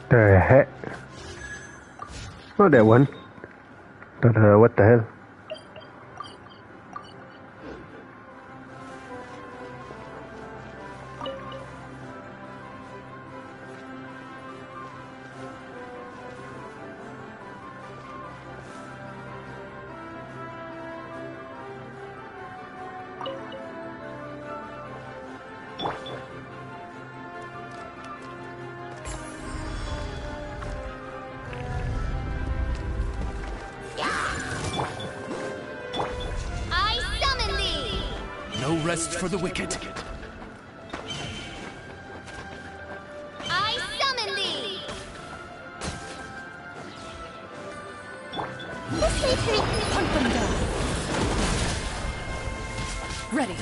I: The heck? Not that one. What the hell?
O: No rest for the wicked.
L: I summon thee!
C: This way, Tariq.
J: Hunt them down. Ready.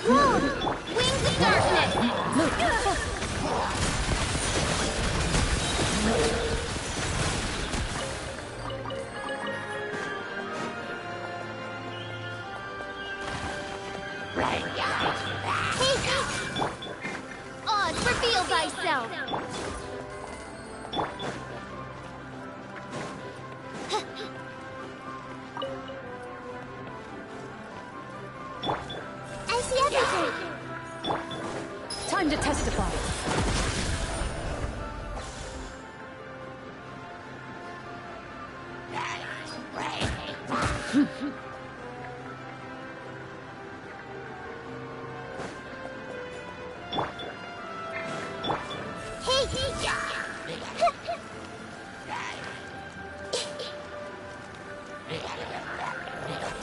L: Wings of darkness!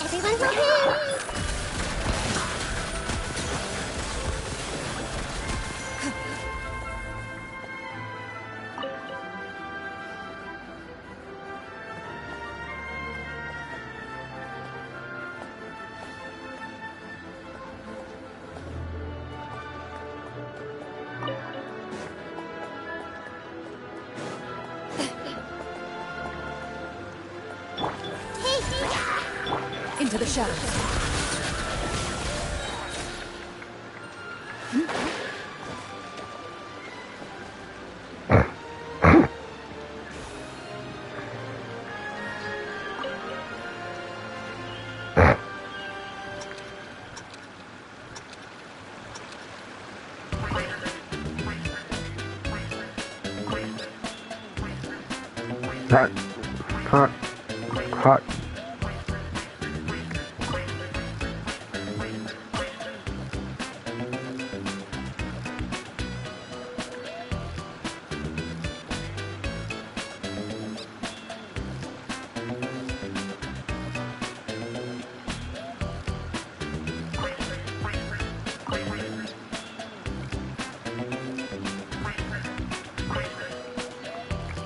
C: Everyone prepare!
J: Into the shadows.
I: Hot.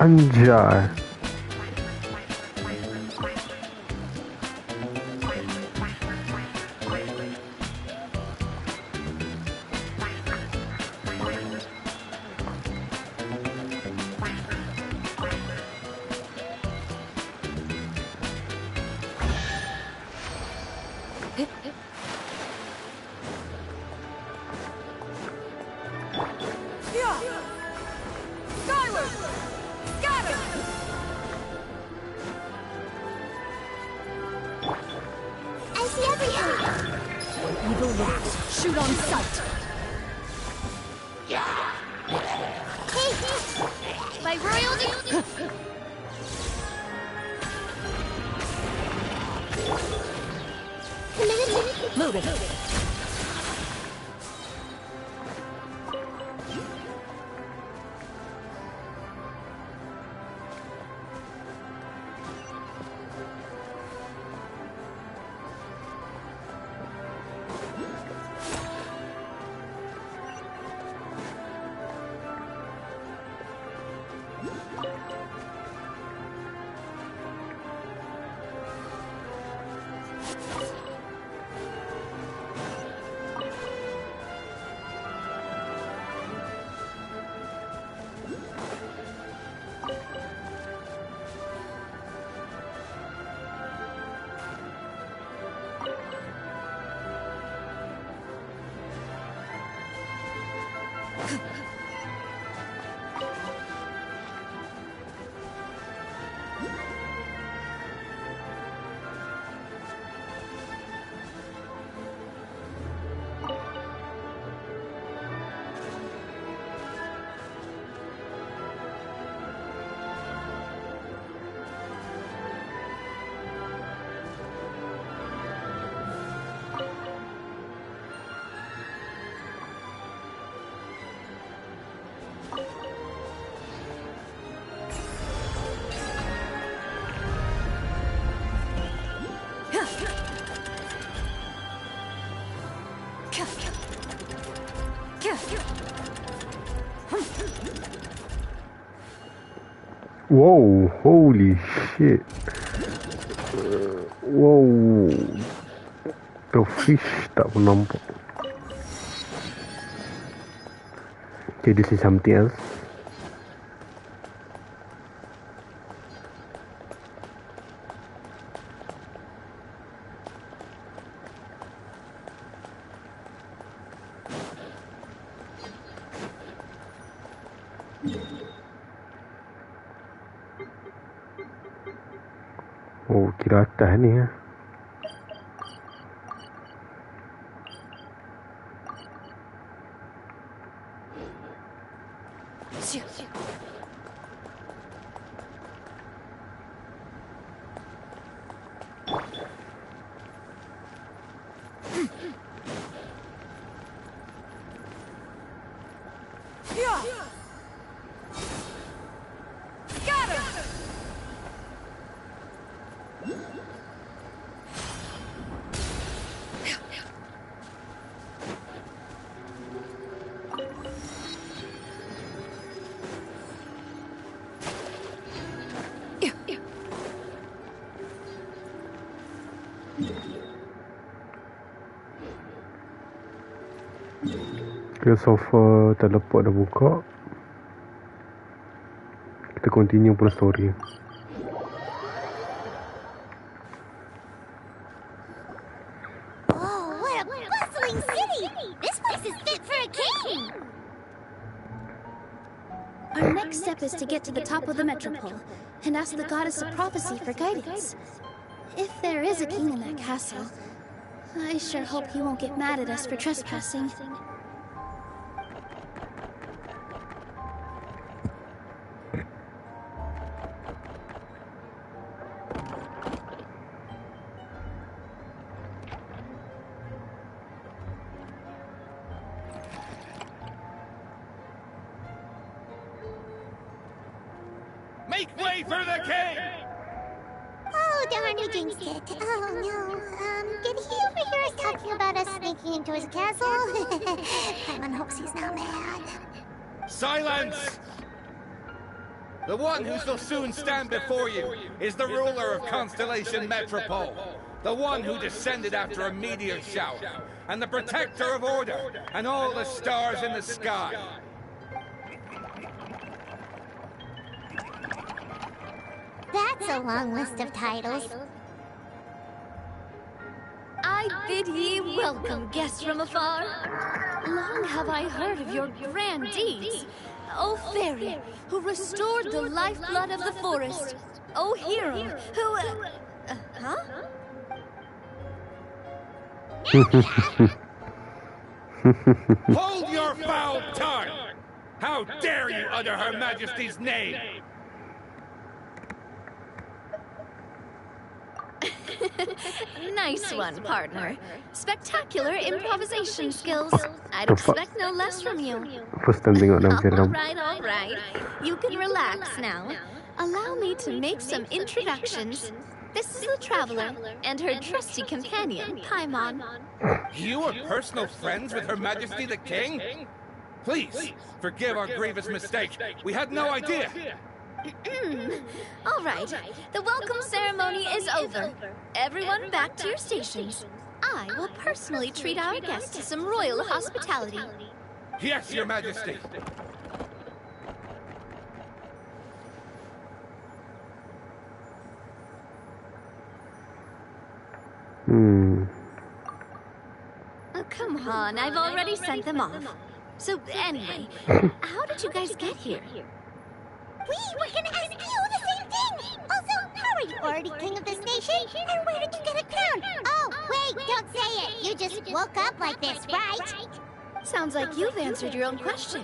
I: Anjay.
C: I see everything!
J: Evil wings, shoot on sight.
C: Hey! By royalty! Committed?
J: Move it.
I: Whoa, holy shit. Whoa. The fish tak pun nampak. Okay, this is something else. Oh, kira atas ni ya. Okay, sofa teleport dah buka. Kita continue pula story.
C: Oh, what a bustling city! This place is fit for a king!
B: Our next step is to get to the top of the metropole and ask the goddess of prophecy for guidance. If there is a king in that castle, I sure hope he won't get mad at us for trespassing.
O: Make way for the king!
C: Oh, darn, we jinxed it. Oh, no. Did he overhear us talking about us sneaking into his castle? Paimon hopes he's not mad.
O: Silence! The one who shall soon stand before you is the ruler of Constellation Metropole. The one who descended after a meteor shower, and the protector of order, and all the stars in the sky.
C: That's a long list of titles.
P: I bid ye welcome, guests from afar. Long have I heard of your grand deeds. O fairy, who restored the lifeblood of the forest. O hero, who... huh?
O: Hold your foul tongue! How dare you utter Her Majesty's name!
P: Nice one, partner. Spectacular improvisation skills. I'd expect no less from you.
I: First time tengok dalam film.
P: All right. You can relax now. Allow me to make some introductions. This is the Traveler, and her trusty companion, Paimon.
O: You are personal friends with Her Majesty the King? Please, forgive our grievous mistake. We had no idea.
P: All right, the welcome ceremony is over. Everyone back to your stations. I will personally treat our guests to some royal hospitality.
O: Yes, Your Majesty.
P: Oh, come on, I've already sent them off. So anyway, how did you guys get here?
C: We were gonna ask you the same thing! Also, how are you already king of this nation? And where did you get a crown? Oh, wait, don't say it! You just woke up like this, right?
P: Sounds like you've answered your own question.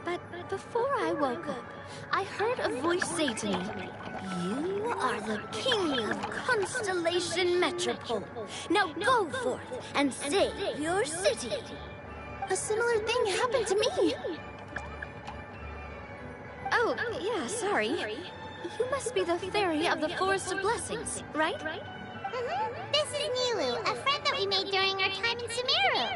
P: But before I woke up, I heard a voice say to me, "You are the king of Constellation Metropole. Now go forth and save your city."
B: A similar thing happened to me.
P: Oh, yeah, sorry. You must be the fairy of the Forest of Blessings, right?
C: This is Nilu, a friend that we made during our time in Sumeru.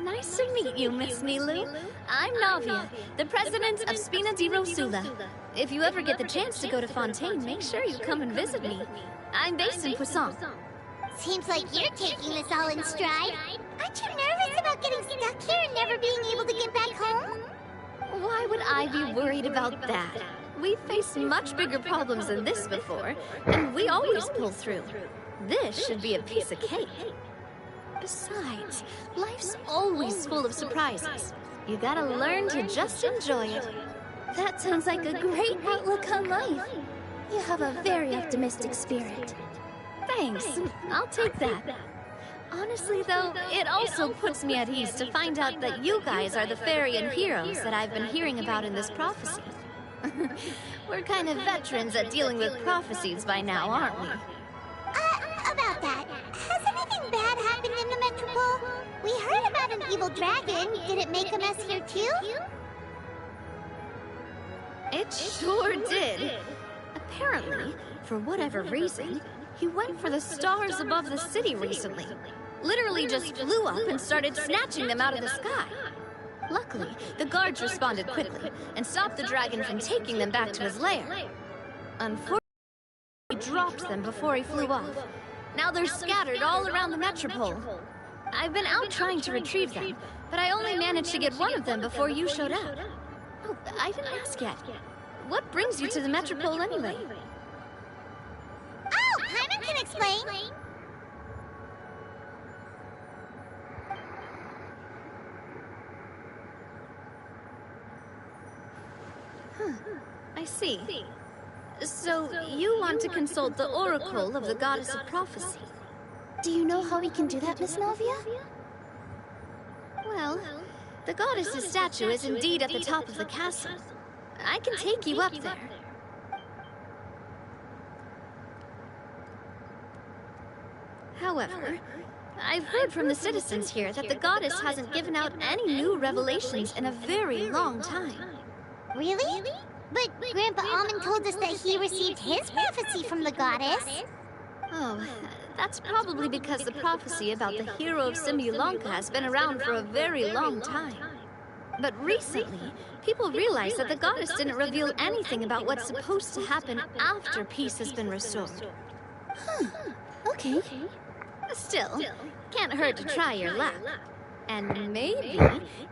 P: Nice to meet you, Miss Nilu. I'm Navia, the president of Spina di Rosula. If you ever get the chance to go to Fontaine, make sure you come and visit me. I'm based in Poisson.
C: Seems like you're taking this all in stride. Aren't you nervous about getting stuck here and never being able to get back home?
P: Why would I be worried about that? We've faced much bigger problems than this before, and we always pull through. This should be a piece of cake. Besides, life's always full of surprises. You gotta learn to just enjoy it.
B: That sounds like a great outlook on life. You have a very optimistic spirit.
P: Thanks. I'll take that. Honestly, though, it also puts me at ease to find out that you guys are the fairy and heroes that I've been hearing about in this prophecy. We're kind of veterans at dealing with prophecies by now, aren't we?
C: About that, has anything bad happened in the Metropole? We heard about an evil dragon. Did it make a mess here too?
P: It sure did. Apparently, for whatever reason, he went for the stars above the city recently. Literally just flew up and started snatching them out of the sky. Luckily, the guards responded quickly and stopped the dragon from taking them back to his lair. Unfortunately, he dropped them before he flew off. Now they're scattered all around the Metropole. I've been out trying to retrieve them, but I only managed to get one of them before you showed up. Oh, I didn't ask yet. What brings you to the Metropole anyway?
C: Oh, Paimon can explain.
P: I see. So, you want to consult the Oracle of the Goddess of Prophecy.
B: Do you know how we can do that, Miss Navia?
P: Well, the goddess's statue is indeed at the top of the castle. I can take you up there. However, I've heard from the citizens here that the goddess hasn't given out any new revelations in a very long time.
C: Really? But Grandpa Almond told us that he received his prophecy from the goddess.
P: Oh, that's probably because the prophecy about the hero of Simulanka has been around for a very long time. But recently, people realized that the goddess didn't reveal anything about what's supposed to happen after peace has been restored.
B: Okay.
P: Still, can't hurt to try your luck. And maybe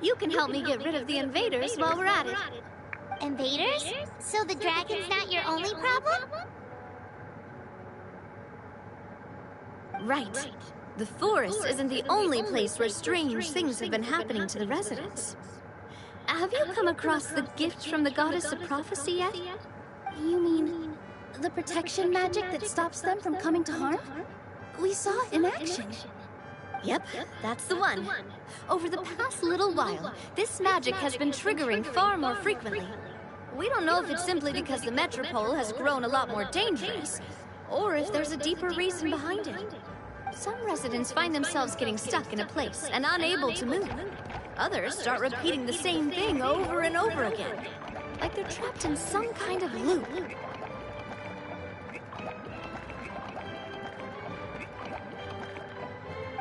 P: you can help me get rid of the invaders while we're at it.
C: Invaders? So the dragon's not your only problem?
P: Right. The forest isn't the only place where strange things have been happening to the residents. Have you come across the gift from the Goddess of Prophecy yet?
B: You mean the protection magic that stops them from coming to harm? We saw it in action.
P: Yep, that's the one. Over the past little while, this magic has been triggering far more frequently. We don't know if it's simply because the Metropole has grown a lot more dangerous, or if there's a deeper reason behind it. Some residents find themselves getting stuck in a place and unable to move. Others start repeating the same thing over and over again, like they're trapped in some kind of loop.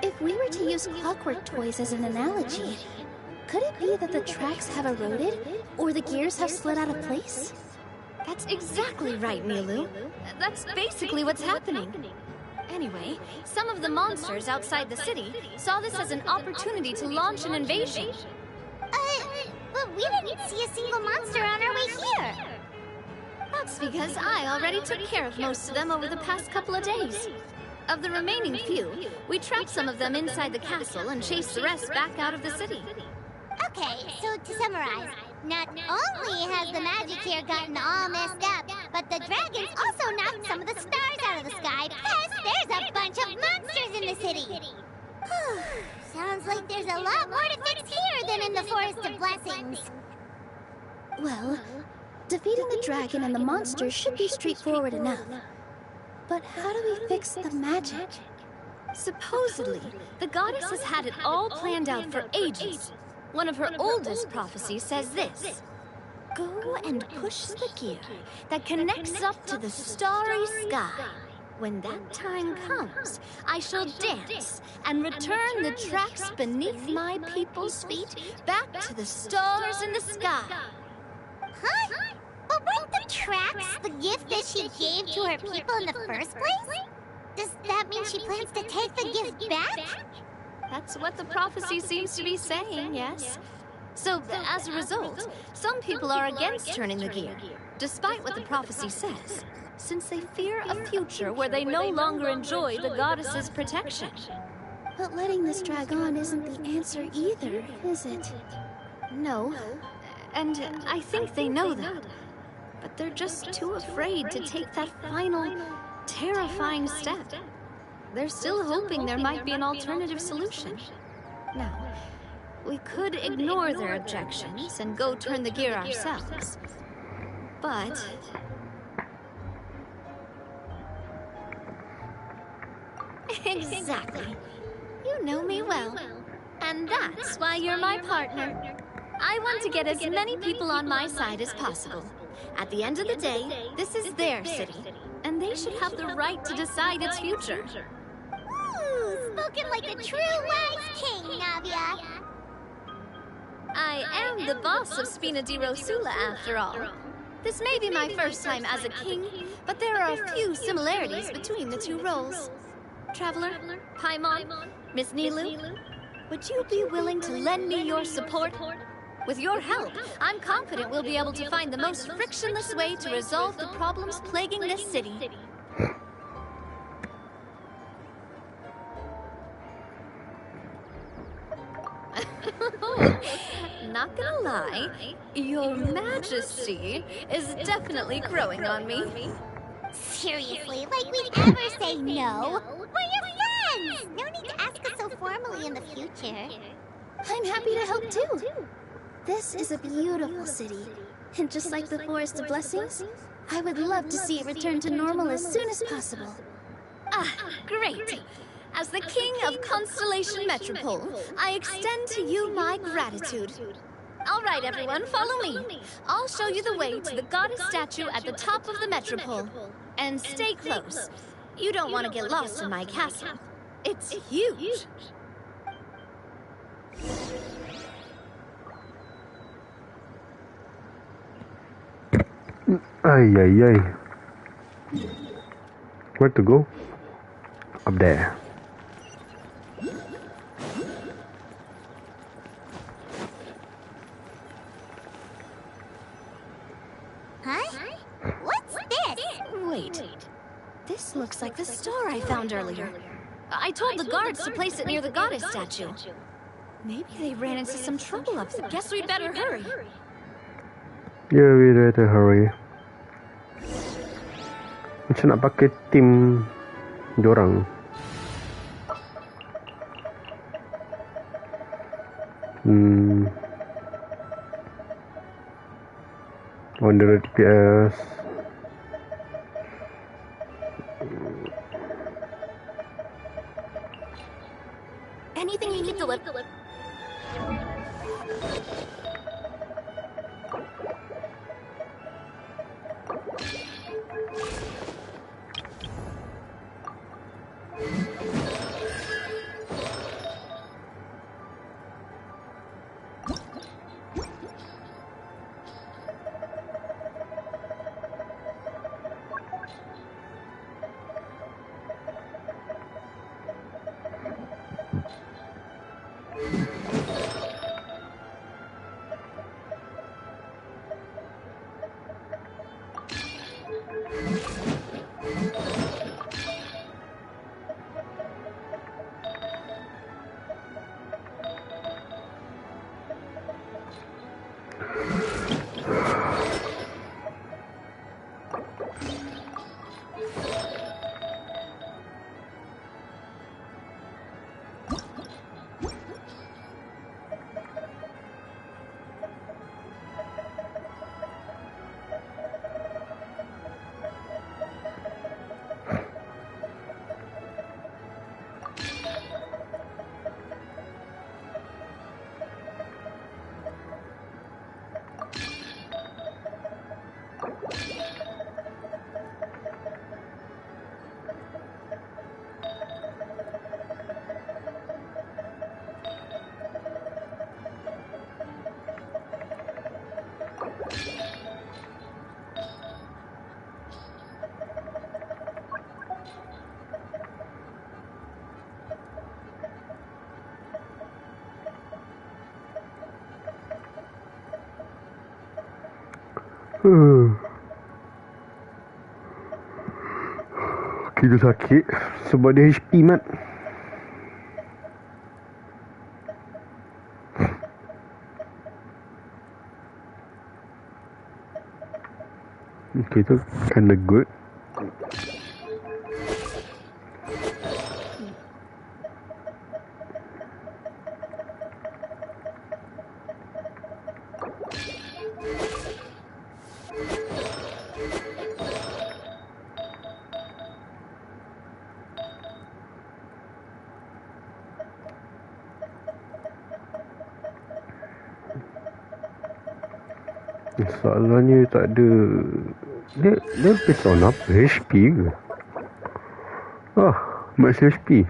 B: If we were to use clockwork toys as an analogy, could it be that the tracks have eroded, or the gears have slid out of place?
P: That's exactly right, Milu. That's basically what's happening. Anyway, some of the monsters outside the city saw this as an opportunity to launch an invasion.
C: But we didn't see a single monster on our way here.
P: That's because I already took care of most of them over the past couple of days. Of the remaining few, we trapped some of them inside the castle and chased the rest back out of the city.
C: Okay, so to summarize, not only has the magic here gotten all messed up, but the dragons also knocked some of the stars out of the sky, plus there's a bunch of monsters in the city. Sounds like there's a lot more to fix here than in the Forest of Blessings.
B: Well, defeating the dragon and the monsters should be straightforward enough. But how do we fix the magic?
P: Supposedly, the goddess has had it all planned out for ages. One of her oldest prophecies says this: go and push the gear that connects up to the starry sky. When that time comes, I shall dance and return the tracks beneath my people's feet back to the stars in the sky.
C: Huh? But weren't the tracks the gift that she gave to her people in the first place? Does that mean she plans to take the gift back?
P: That's what the prophecy seems to be saying, yes. So, as a result, some people are against turning the gear, despite what the prophecy says, since they fear a future where they no longer enjoy the goddess's protection.
B: But letting this drag on isn't the answer either, is it?
P: No, and I think they know that. But they're just too afraid to take that final, terrifying step. They're still hoping there might be an alternative solution. Now, we could ignore their objections and go turn the gear ourselves. But... Exactly. You know me well. And that's why you're my partner. I want to get as many people on my side as possible. At the end of the day, this is their city, and they should have the right to decide its future.
C: Ooh, spoken like a true wise king, Navia.
P: I am the boss of Spina di Rosula, after all. This may be my first time as a king, but there are a few similarities between the two roles. Traveler, Paimon, Miss Nilu, Would you be willing to lend me your support? With your help, I'm confident we'll be able to find the most frictionless way to resolve the problems plaguing this city. Not gonna lie, your majesty is definitely growing on me.
C: Seriously, like we'd ever say no. We're your friends! No need to ask us so formally in the future.
B: I'm happy to help too. This is a beautiful city. And just like the Forest of Blessings, I would love to see it return to normal as soon as possible.
P: Ah, great. As the King of Constellation Metropole, I extend to you my gratitude. All right, everyone, follow me. I'll show you the way to the goddess statue at the top of the Metropole. And stay close. You don't want to get lost in my castle. It's huge.
I: Ay, ay, ay. Where to go? Up there.
C: Huh? What's this?
P: Wait. This looks like the star I found earlier. I told the guards to place it near the goddess statue. Maybe they ran into some trouble up there. Guess we'd better hurry.
I: Yeah, we better hurry. Macam nak pakai tim dorang. Under FPS.
L: Anything you need to live.
I: Kita sakit sebab dia HP mat. Kita kinda good. Soalannya tak ada. Dia based on apa? HP ke? Max HP.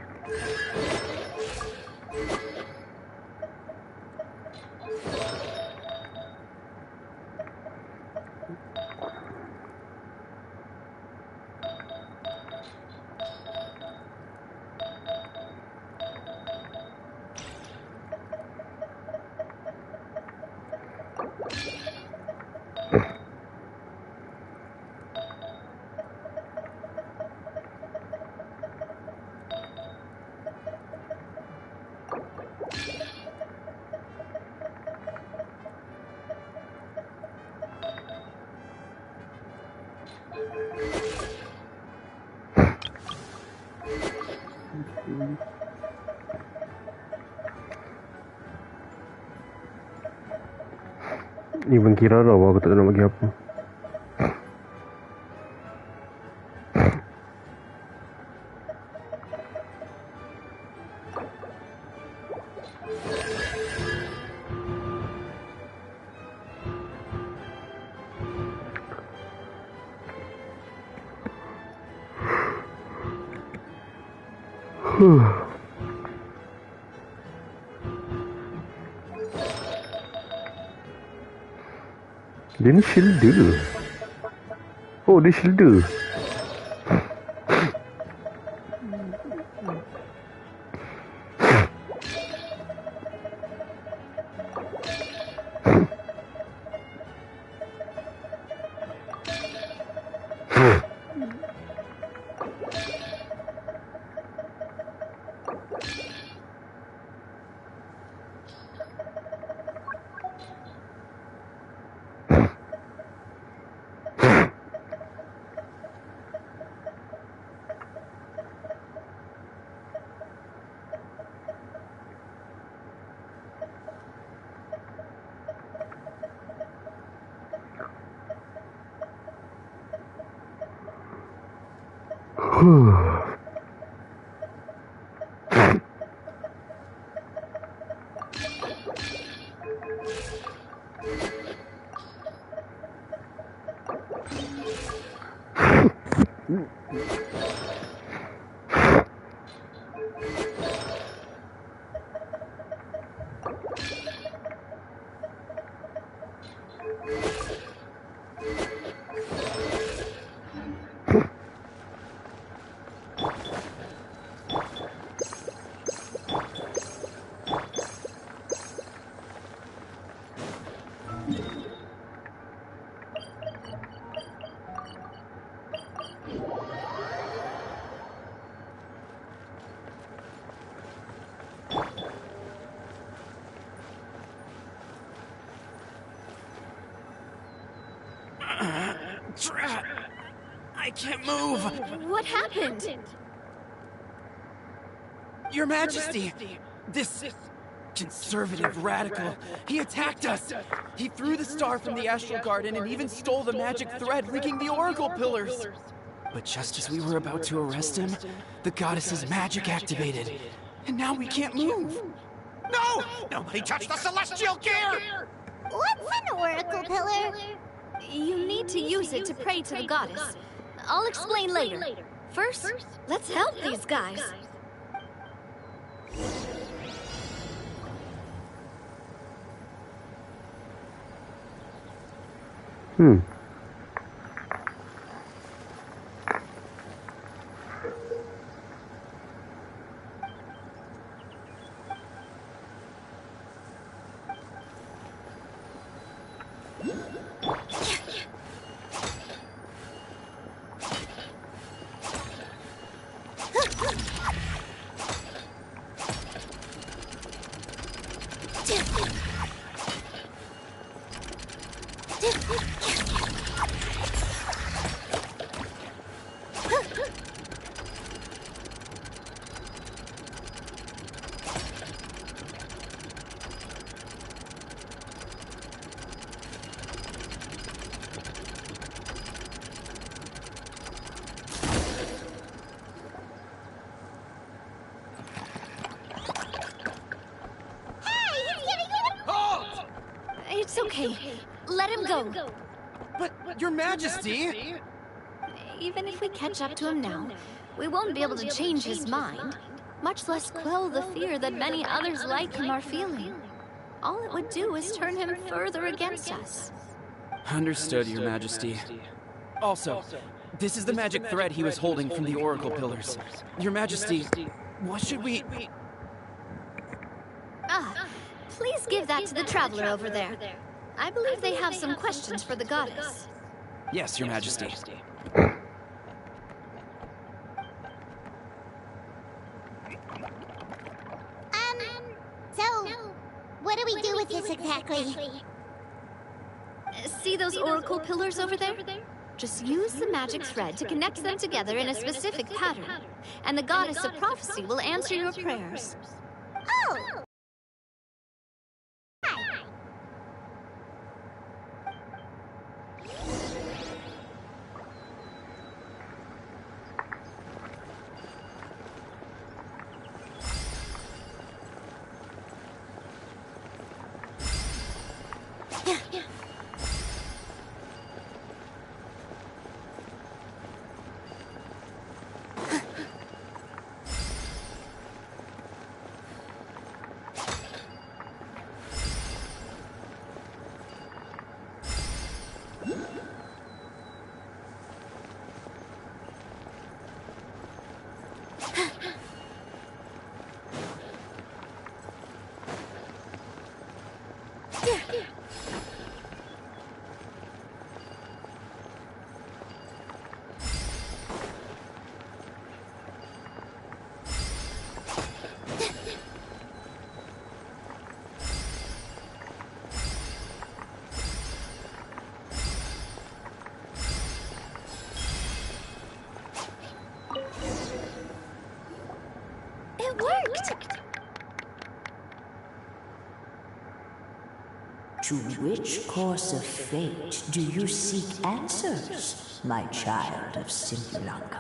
I: Ni pun kira dah aku tak tahu nak bagi apa. Dia ni shielder. Oh, dia shielder.
E: Drat! I can't move!
P: What happened?
E: Your Majesty! This conservative radical, he attacked us! He threw the star from the Astral Garden and even stole the magic thread linking the Oracle Pillars! But just as we were about to arrest him, the goddess's magic activated. And now we can't move! No! Nobody touch the celestial gear!
C: What's an oracle pillar?
P: You need to use it to pray to the goddess. I'll explain later. First, let's help these guys. It's okay. Let him go.
E: But, Your Majesty!
P: Even if we catch up to him now, we won't be able to change his mind, much less quell the fear that many others like him are feeling. All it would do is turn him further against us.
E: Understood, Your Majesty. Also, this is the magic thread he was holding from the Oracle Pillars. Your Majesty, what should we...
P: Please give that to the traveler over there. I believe they have some questions for the goddess.
E: Yes, Your Majesty.
C: So, what do we do with this exactly?
P: See those oracle pillars over there? Just use the magic thread to connect them together in a specific pattern, and the goddess of prophecy will answer your prayers.
C: Oh!
B: It worked!
Q: To which course of fate do you seek answers, my child of Simbulanka?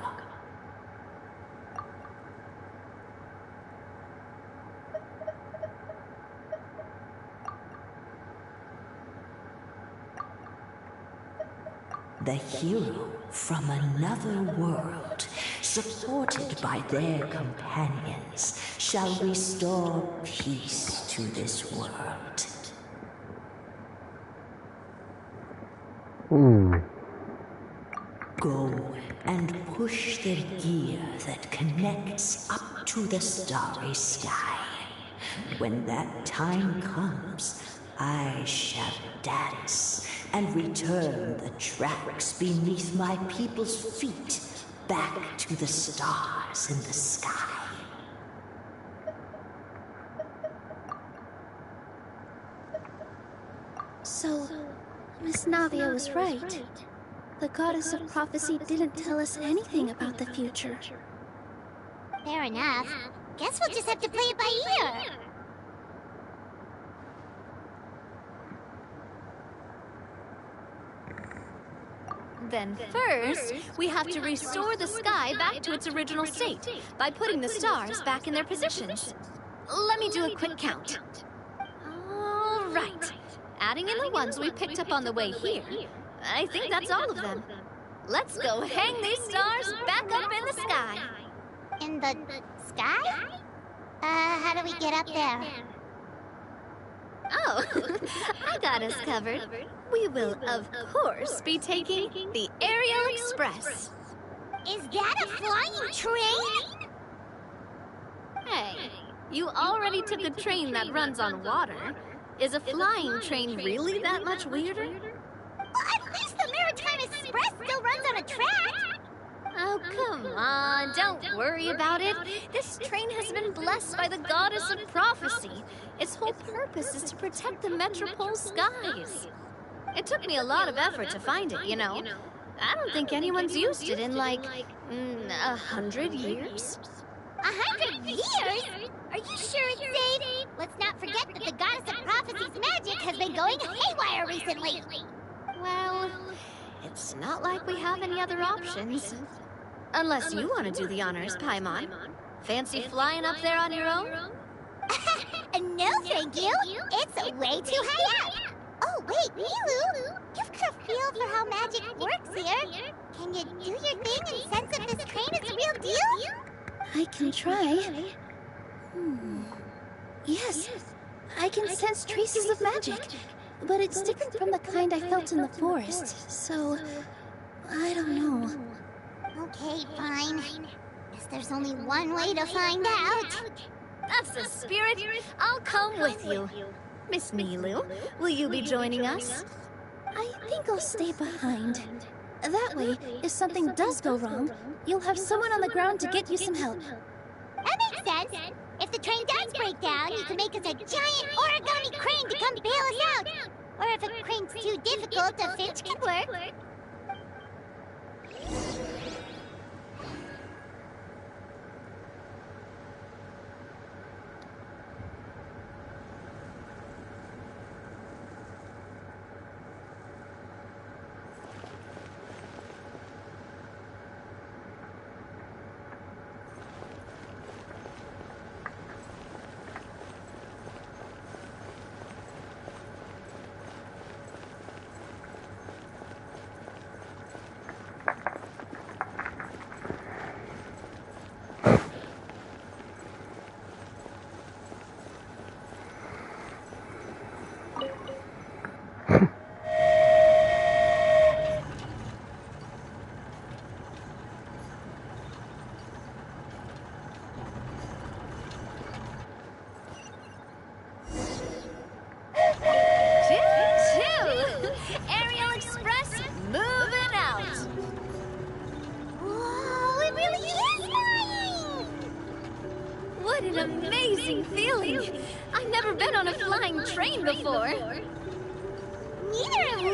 Q: The hero from another world, supported by their companions, shall restore peace to this world. Go and push the gear that connects up to the starry sky. When that time comes, I shall dance and return the tracks beneath my people's feet back to the stars in the sky.
B: So, Miss Navia was right. The goddess of prophecy didn't tell us anything about the future.
C: Fair enough. Guess we'll just have to play it by ear.
P: Then first, we have to restore the sky back to its original state by putting the stars back in their positions. Let me do a quick count. All right. Adding in the ones we picked up on the way here, I think that's all of them. Let's go hang these stars back up in the sky.
C: In the sky? How do we get up there?
P: Oh, I got us covered. We will, of course, be taking the Aerial Express.
C: Is that a flying train?
P: Hey, you already took a train that runs on water. Is a flying train really that much weirder?
C: Well, at least the Maritime Express still runs on a track.
P: Oh, come on, don't worry about it. This train has been blessed by the goddess of prophecy. Its whole purpose is to protect the Metropole skies. It took me a lot of effort to find it, you know. I don't think anyone's used it in, like, 100 years.
C: 100 years? Are you sure it's safe? Let's not forget that the goddess of prophecy's magic has been going haywire recently.
P: Well, it's not like we have any other options. Unless you want to do the honors, Paimon. Fancy flying up there on your own?
C: No, thank you. It's way too high up. Oh, wait, Milu. You've got a feel for how magic works here. Can you do your thing and sense if this train is the real deal?
B: I can try. Yes, I can sense traces of magic, but it's different from the kind I felt in the forest, so I don't know.
C: Okay, fine. Guess there's only one way to find out.
P: That's the spirit. I'll come with you. Miss Milu, will you be joining us?
B: I think I'll stay behind. That way, if something does go wrong, you'll have someone on the ground to get you some help.
C: That makes sense. If the train does break down, you can make us a giant origami crane to come bail us out. Or if a crane's too difficult, a finch can work.
P: Aerial Express moving out.
C: Whoa, it really is flying!
P: What an amazing feeling! I've never been on a flying train before.
C: Neither have we.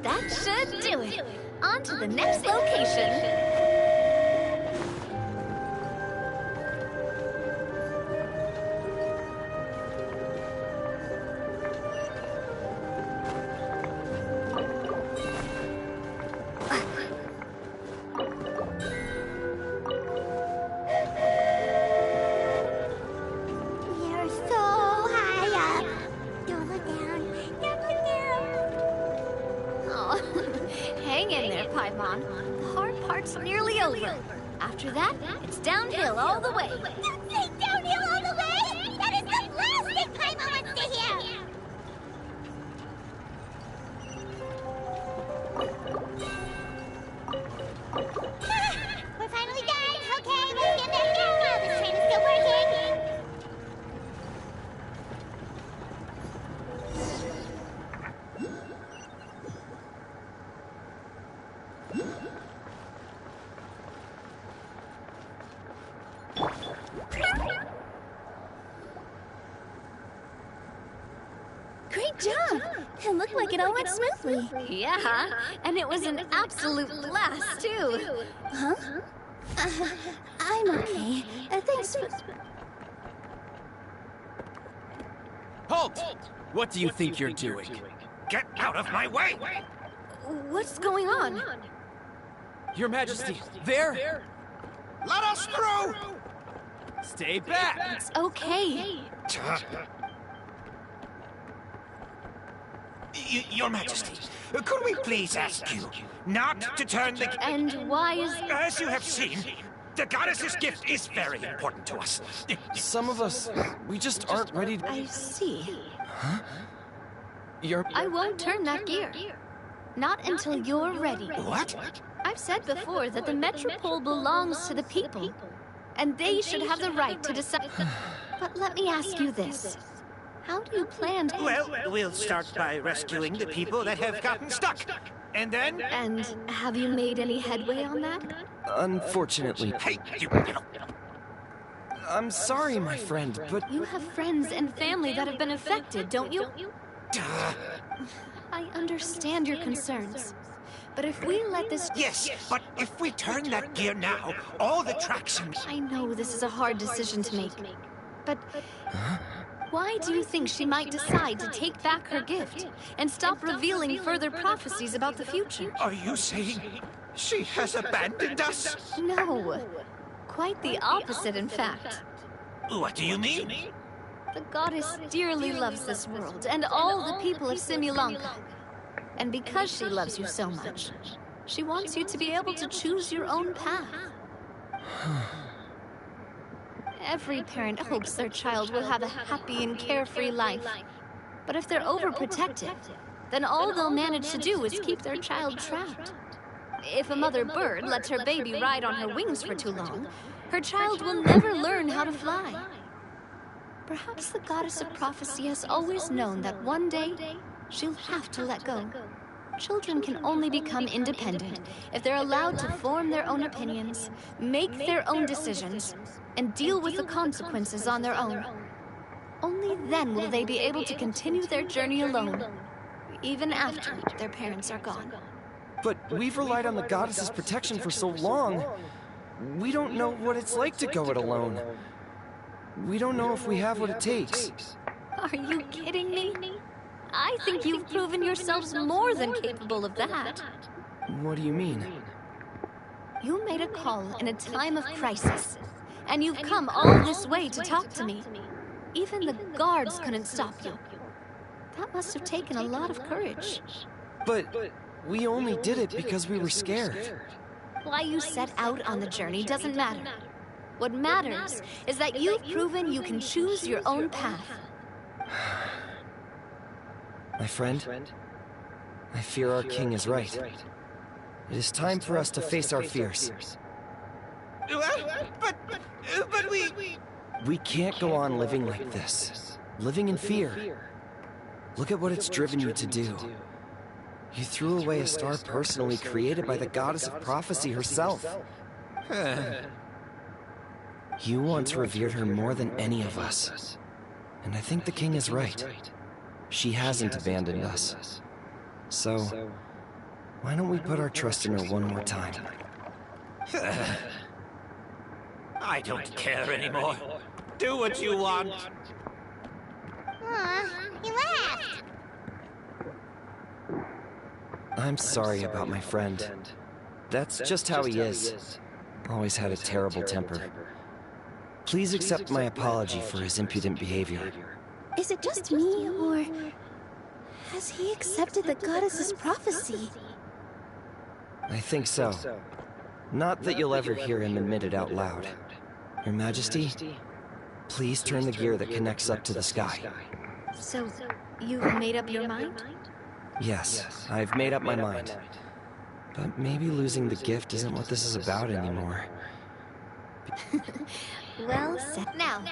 P: That should do it. On to the next location.
C: You're so high up. Don't look down. Don't look down.
P: Oh, hang in there, Paimon. The hard part's nearly over. After that, it's downhill all the way.
C: Don't say downhill all the way! That is the last thing Paimon wants to hear! We're finally done! Okay, let's get back down while this train is still working!
P: Great job! It looked like it all went smoothly. Yeah, and it was an absolute blast, too. Huh? I'm okay. Thanks for...
E: Halt! What do you think you're doing?
F: Get out of my way!
P: What's going on?
E: Your Majesty, there!
F: Let us through!
E: Stay back!
P: It's okay.
F: Your Majesty, could we please ask you not to turn the...
P: And why is...
F: As you have seen, the goddess's gift is very important to us.
E: Some of us, we just aren't ready to...
P: I see.
E: Huh? You're...
P: I won't turn that gear. Not until you're ready.
F: What?
P: I've said before that the Metropole belongs to the people, and they should have the right to decide. But let me ask you this. How do you plan to...
F: Well, we'll start by rescuing the people that have gotten stuck. And then...
P: And have you made any headway on that?
E: Unfortunately.
F: Hey, you...
E: I'm sorry, my friend, but...
P: You have friends and family that have been affected, don't you? I understand your concerns. But if we let this...
F: Yes, but if we turn that gear now, all the traction...
P: I know this is a hard decision to make. But... Why do you think she might decide to take back her gift and stop revealing further prophecies about the future?
F: Are you saying she has abandoned us?
P: No. Quite the opposite, in fact.
F: What do you mean?
P: The goddess dearly loves this world and all the people of Simulanka. And because she loves you so much, she wants you to be able to choose your own path. Every parent hopes their child will have a happy and carefree life. But if they're overprotective, then all they'll manage to do is keep their child trapped. If a mother bird lets her baby ride on her wings for too long, her child will never learn how to fly. Perhaps the goddess of prophecy has always known that one day she'll have to let go. Children can only become independent if they're allowed to form their own opinions, make their own decisions, and deal with the consequences on their own. Only then will they be able to continue their journey alone, even after their parents are gone.
E: But we've relied on the goddess's protection for so long. We don't know what it's like to go it alone. We don't know if we have what it takes.
P: Are you kidding me? I think you've proven yourselves more than capable of that.
E: What do you mean?
P: You made a call in a time of crisis, and you've come all this way to talk to me. Even the guards couldn't stop you. That must have taken a lot of courage.
E: But we only did it because we were scared.
P: Why you set out on the journey doesn't matter. What matters is that you've proven you can choose your own path.
E: My friend, I fear our king is right. It is time for us to face our fears.
R: But we...
E: We can't go on living like this. Living in fear. Look at what it's driven you to do. You threw away a star personally created by the goddess of prophecy herself. You once revered her more than any of us. And I think the king is right. She hasn't abandoned us. So, why don't we put our trust in her one more time?
F: I don't care anymore. Do what you want.
C: He left.
E: I'm sorry about my friend. That's just how he is. Always had a terrible temper. Please accept my apology for his impudent behavior.
B: Is it just me, or has he accepted the goddess's prophecy?
E: I think so. Not that you'll ever hear him admit it out loud. Your Majesty, please turn the gear that connects up to the sky.
P: So, you've made up your mind?
E: Yes, I've made up my mind. But maybe losing the gift isn't what this is about anymore.
P: Well said. Now,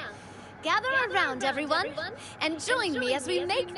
P: gather around, everyone, and join me as we make...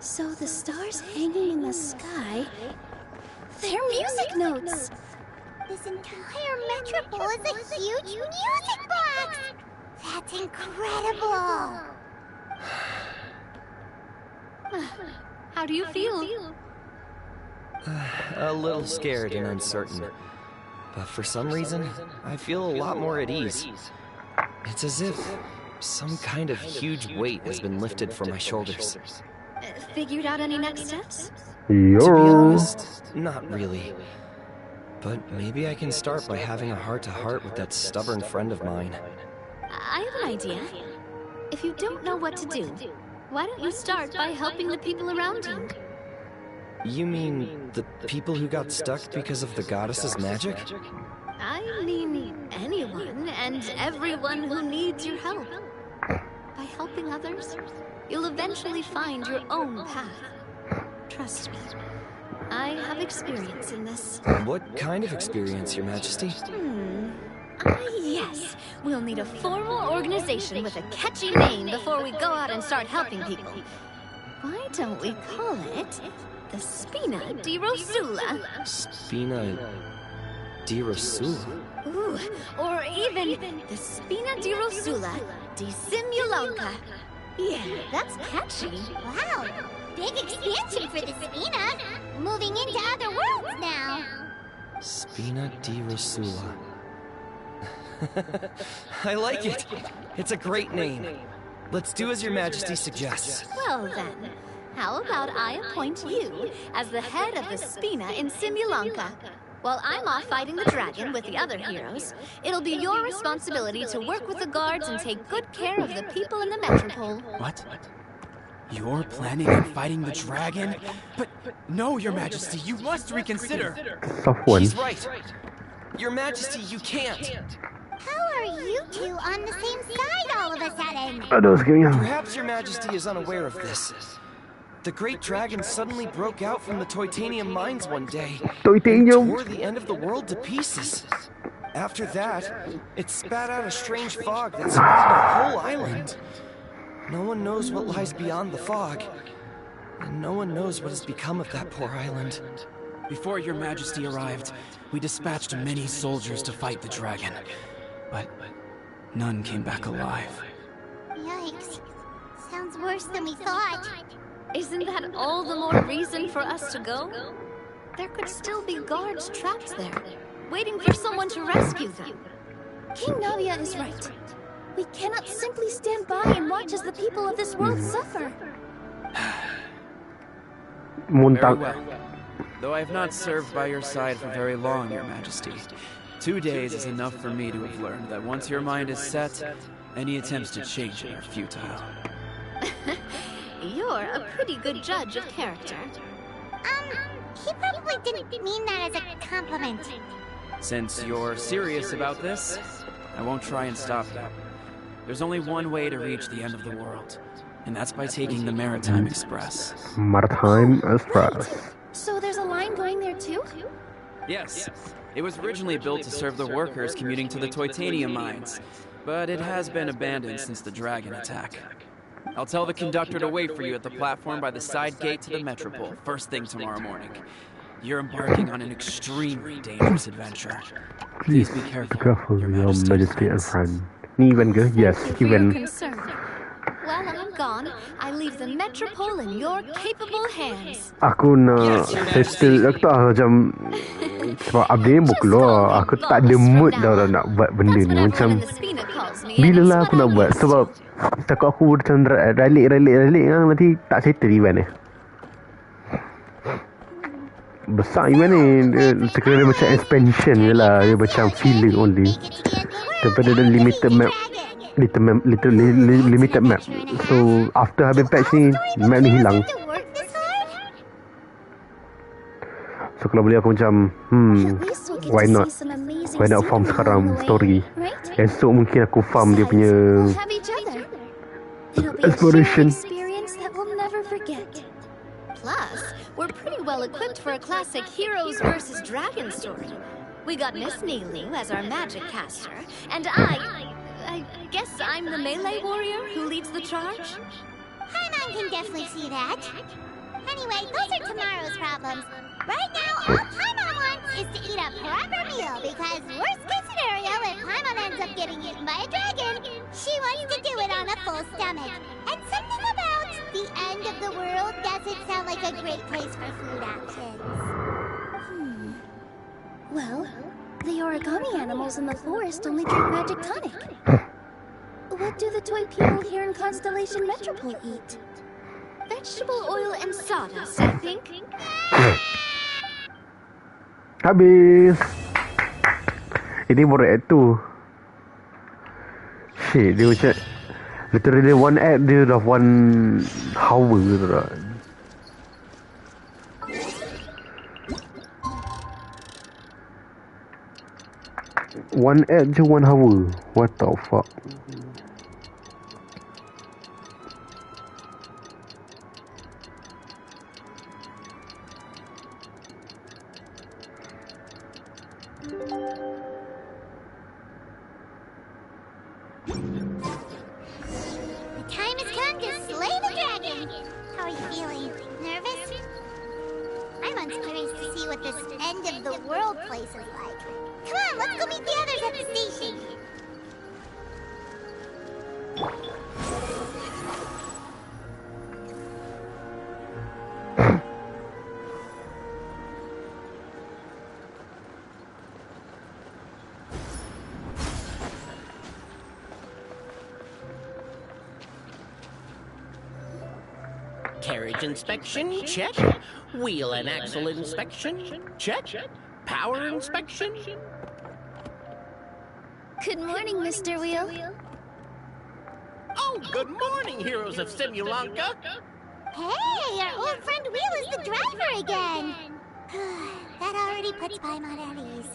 B: So the stars hanging in the sky, they're music notes.
C: This entire metropole is a huge music box. That's incredible.
P: How do you feel?
E: A little scared and uncertain. But for some reason, I feel a lot more at ease. It's as if some kind of huge weight has been lifted from my shoulders.
P: Figured out any next steps?
E: To be honest, not really. But maybe I can start by having a heart-to-heart with that stubborn friend of mine.
P: I have an idea. If you don't know what to do, why don't you start by helping the people around you?
E: You mean the people who got stuck because of the goddess's magic?
P: I mean anyone and everyone who needs your help. By helping others, you'll eventually find your own path. Trust me, I have experience in this.
E: What kind of experience, Your Majesty?
P: Yes, we'll need a formal organization with a catchy name before we go out and start helping people. Why don't we call it the Spina di Rosula?
E: Spina di Rosula?
P: Ooh, or even the Spina di Rosula di Simulonca. Yeah, that's catchy.
C: Wow, big expansion for the Spina. Moving into other worlds now.
E: Spina di Rosula. I like it. It's a great name. Let's do as Your Majesty suggests.
P: Well then, How about I appoint you as the head of the Spina in Simulanka? While I'm off fighting the dragon with the other heroes, it'll be your responsibility to work with the guards and take good care of the people in the metropole.
E: What? You're planning on fighting the dragon? But no, Your Majesty, you must reconsider. He's right. Your Majesty, you can't.
C: How are you two on the same side all of a sudden?
E: Perhaps Your Majesty is unaware of this. The great dragon suddenly broke out from the Titanium mines one day and tore the end of the world to pieces. After that, it spat out a strange fog that swallowed our whole island. No one knows what lies beyond the fog, and no one knows what has become of that poor island. Before Your Majesty arrived, we dispatched many soldiers to fight the dragon, but none came back alive.
C: Yikes. Sounds worse than we thought.
P: Isn't that all the more reason for us to go? There could still be guards trapped there, waiting for someone to rescue them.
B: King Navia is right. We cannot simply stand by and watch as the people of this world suffer.
E: Very well. Though I have not served by your side for very long, Your Majesty, 2 days is enough for me to have learned that once your mind is set, any attempts to change it are futile.
P: You're a pretty good judge of character.
C: He probably didn't mean that as a compliment.
E: Since you're serious about this, I won't try and stop you. There's only one way to reach the end of the world, and that's by taking the Maritime Express.
I: Maritime Express.
B: So there's a line going there too?
E: Yes. It was originally built to serve the workers commuting to the Titanium mines, but it has been abandoned since the dragon attack. I'll tell the conductor to wait for you at the platform by the side gate to the Metropole, first thing tomorrow morning. You're embarking on an extremely dangerous adventure. Please be careful,
I: Your Majesty and friend. Ni Wen ke? Yes, Wen.
P: While I'm gone, I leave the Metropole in your capable hands.
I: Aku nak settle, aku tak macam sebab update book keluar, aku tak ada mood dah nak buat benda ni. Macam bila lah aku nak buat, sebab takut aku macam ralik kan, nanti tak settle event ni. Besar event ni, dia sekiranya macam expansion je lah, dia macam filler only. Daripada the limited map, limited map. So after habis patch ni, map ni hilang. So kalau boleh aku macam why not farm sekarang story. Esok mungkin aku farm dia punya exploration.
P: Plus, we're pretty well equipped for a classic heroes versus dragon story. We got Miss Neelu as our magic caster, and I guess I'm the melee warrior who leads the charge?
C: Paimon can definitely see that. Anyway, those are tomorrow's problems. Right now, all Paimon wants is to eat a proper meal, because worst case scenario, if Paimon ends up getting eaten by a dragon, she wants to do it on a full stomach. And something about the end of the world doesn't sound like a great place for food options.
B: Well, the origami animals in the forest only drink magic tonic. What do the toy people here in Constellation Metropole eat?
P: Vegetable oil and sawdust, I think.
I: Habis. Ini baru act 2. Shit, dia macam literally one act dia dah 1 hour tu tak. One act je 1 hour. What the fuck?
C: The time has come to slay the dragon. How are you feeling? Nervous? I'm curious to see what this end of the world place is like. Come on, let's go meet the others at the station.
M: Carriage inspection, check. Wheel and axle inspection, check. Power inspection.
B: Good morning, Mr. Wheel.
M: Oh, good morning, heroes of Simulanka.
C: Hey, our old friend Wheel is the driver again. That already puts Paimon at ease.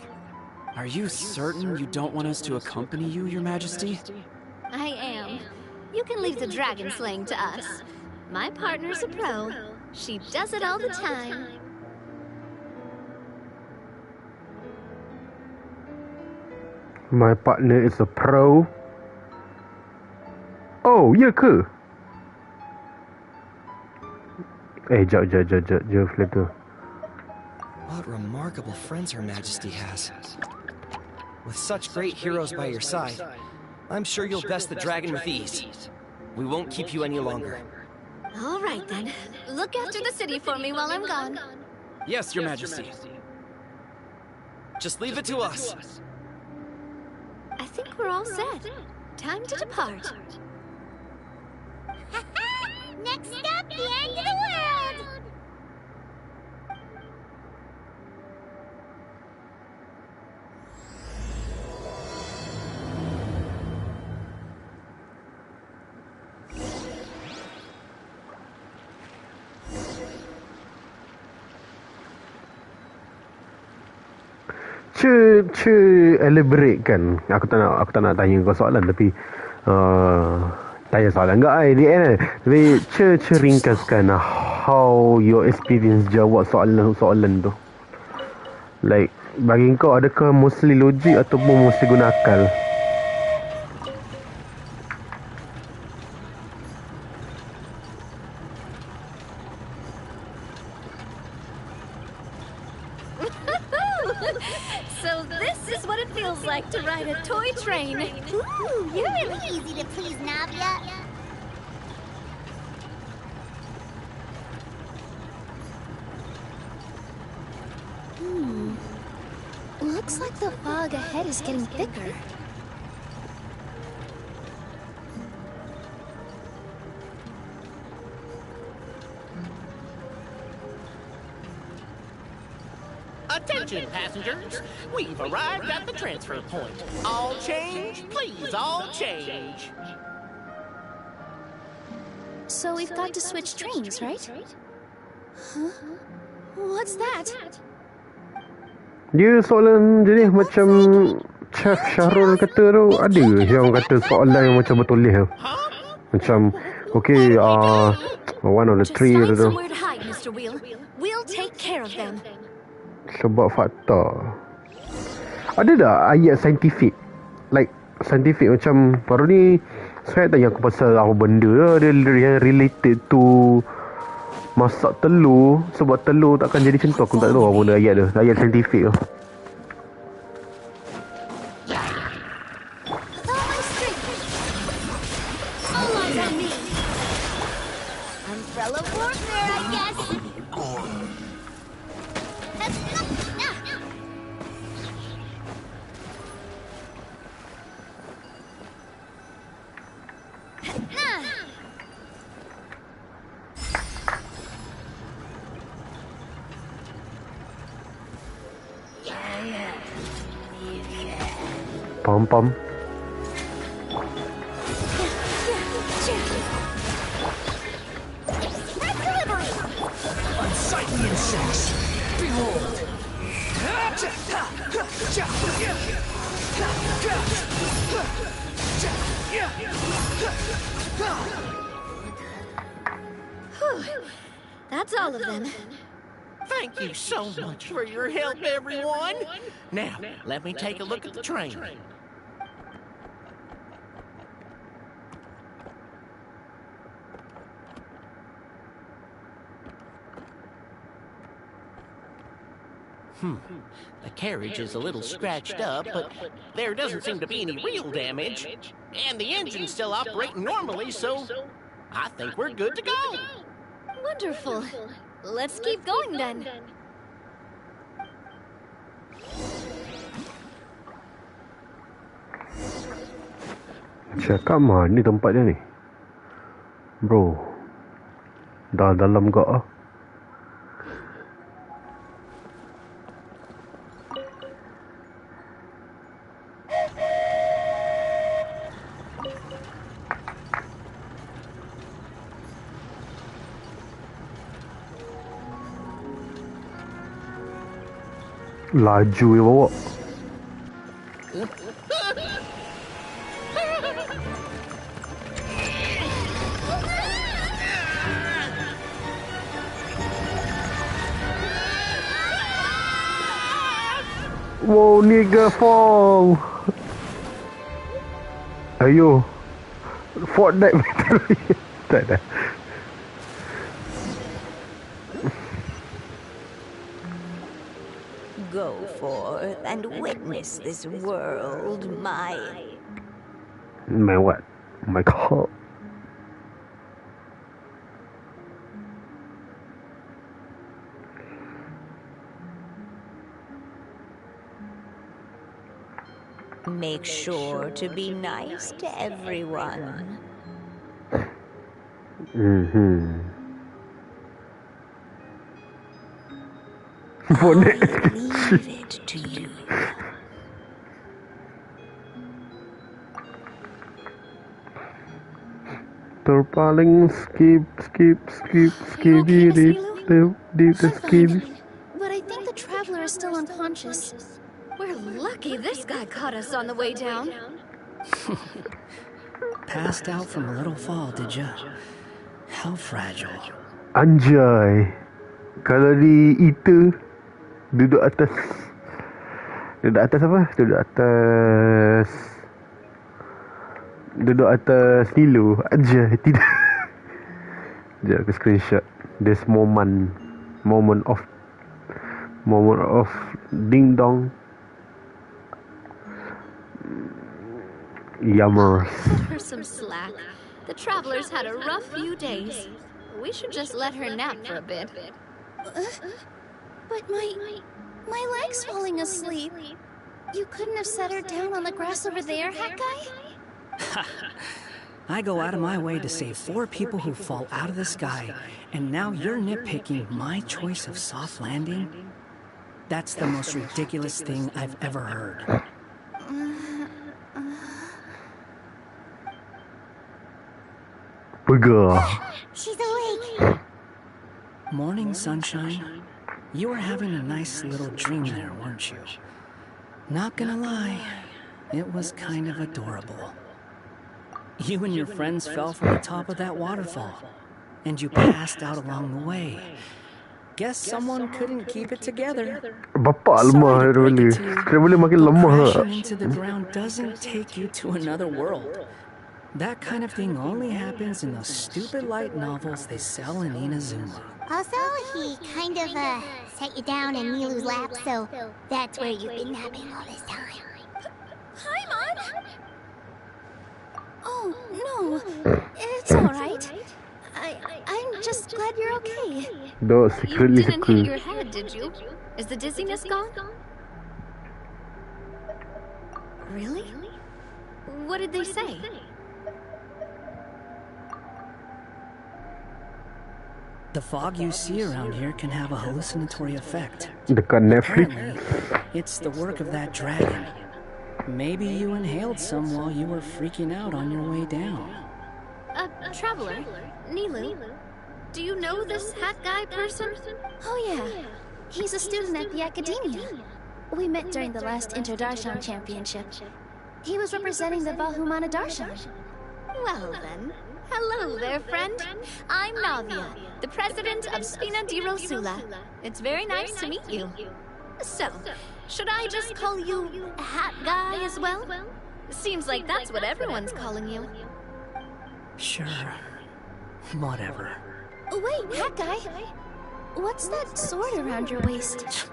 E: Are you certain you don't want us to accompany you, Your Majesty?
P: I am. You can leave the dragon slaying to us. My partner's a pro. She does it all the time.
I: My partner is a pro. Oh, ya ke? Jap, flicker.
E: What remarkable friends Her Majesty has. With such great heroes by your side, I'm sure you'll best the dragon with ease. We won't keep you any longer.
P: All right, then. Look after the city for me while I'm gone.
E: Yes, Your Majesty. Just leave it to us.
P: I think we're all set. Time to depart.
C: Next up, the end of the world!
I: Elaborate kan. Aku tak nak tanya kau soalan tapi tanya soalan enggak di end. Tapi ringkaskan how your experience jawab soalan tu. Like bagi kau adakah mostly logik ataupun mesti guna akal?
P: So this is what it feels like to ride a toy train.
C: Ooh, you're really easy to please, Navia.
B: Looks like the fog ahead is getting thicker.
M: Attention, passengers. We've arrived at the transfer point. All change, please, all change.
B: So we've got to switch trains, right? Huh? What's that?
I: Dia soalan jenis macam Chef Syahrul kata tu, ada yang kata soalan yang macam bertulis tu. Macam okay, one of the three tu.
P: Somewhere to hide, Mr. Wheel. We'll take care of them.
I: Sebab fakta. Ada tak ayat saintifik? Like saintifik macam baru ni saya tanya aku pasal apa benda lah, dia yang related to masak telur. Sebab telur takkan jadi macam tu. Aku tak tahu apa benda ayat tu. Ayat saintifik tu.
C: Umbrella warfare, I guess.
I: Pom.
R: Unsightly insects! Behold!
P: That's all of them.
M: Thank you so much for your help, everyone. Now, let me take a look at the train. The carriage is a little scratched up, but there doesn't seem to be any real damage. And the engine's still operating normally, so I think we're good to go.
P: Wonderful. Let's keep going then.
I: Cakap mana tempat dia ni? Bro. Dah dalam gak ah. Laju ya bawa. Wow, nigga fall. Ayo. Fortnite battery. Tak dah.
Q: Go forth and witness this world, my...
I: My what? My god.
Q: Make sure to be nice to everyone. I leave it to you.
I: Terpaling skip.
B: But I think the traveler is still unconscious.
P: We're lucky this guy caught us on the way down.
E: Passed out from a little fall, did ya? How fragile.
I: Anjay. Kalau di itu duduk atas apa? Duduk atas Nilo. Anjay, tidak. Sekejap aku screenshot. This moment of ding dong. Yummers.
P: Cut her some slack. The traveler's had a rough few days. We should just let her nap for a bit.
B: But my leg's falling asleep. You couldn't have set her down on the grass over there, Hat Guy?
E: I go out of my way to save 4 people who fall out of the sky, and now you're nitpicking my choice of soft landing? That's the most ridiculous thing I've ever heard.
C: She's awake.
E: Morning, sunshine. You were having a nice little dream there, weren't you? Not gonna lie, it was kind of adorable. You and your friends fell from the top of that waterfall, and you passed out along the way. Guess someone couldn't keep it together.
I: Bapak lemah boleh. Dia boleh makin lemah.
E: Crashing into the ground doesn't take you to another world. That kind of thing only happens in those stupid light novels they sell in Inazuma.
C: Also, he kind of, set you down in Nilu's lap, so that's where you've been napping all this time.
B: Hi, Mom! Oh, no. It's alright. I'm just glad you're okay.
I: No,
P: You
I: secretly
P: didn't hit your head, did you? Is the dizziness gone? Really? What did they say?
E: The fog you see around here can have a hallucinatory effect.
I: Dekat Netflix.
E: Apparently, it's the work of that dragon. Maybe you inhaled some while you were freaking out on your way down.
P: Traveler, Nilu, do you know this Hat Guy person?
B: Oh yeah, he's a student at the academia. We met during the last Interdarshan Championship. He was representing the Valhumana Darshan.
P: Well then, hello there, friend. I'm Navia, the president of Spina di Rosula. It's very nice to meet you. So, should I just call you Hat Guy as well? Seems like that's what everyone's calling you.
E: Sure. Whatever.
B: Wait, Hat Guy. What's that sword around your waist?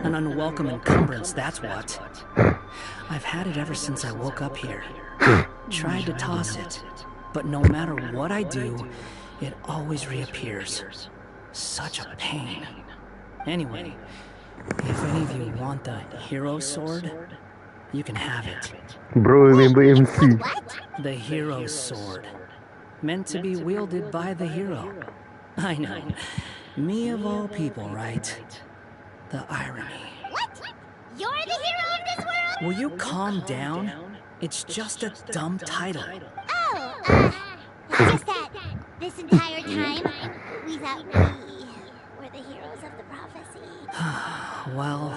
E: An unwelcome encumbrance, that's what. I've had it ever since I woke up here. Tried to toss it, but no matter what I do, it always reappears. Such a pain. Anyway, if any of you want the hero sword, you can have it.
I: Bro, remember MC.
E: The hero sword. Meant to be wielded by the hero.
S: I know. Me of all people, right? The irony.
C: What? You're the hero of this world?
S: Will you calm down? It's just a dumb title.
C: Oh, it's just that this entire time, we thought we were the heroes of the prophecy.
S: Well,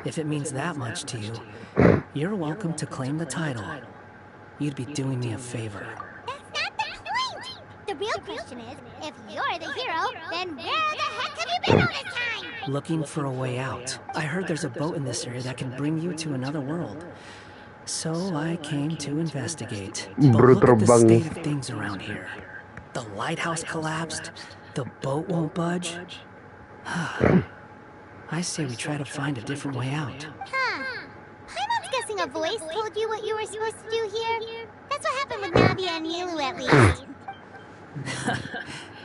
S: if it means that much to you, you're welcome to claim the title. You'd be doing me a favor.
C: That's not the point! The real question is, if you're the hero, then where the heck have you been all this time?
S: Looking for a way out. I heard there's a boat in this area that can bring you to another world. So I came to investigate. But look at the state of things around here. The lighthouse collapsed. The boat won't budge. I say we try to find a different way out.
C: Paimon's guessing a voice told you what you were supposed to do here. That's what happened with Navia and Nilu, at least.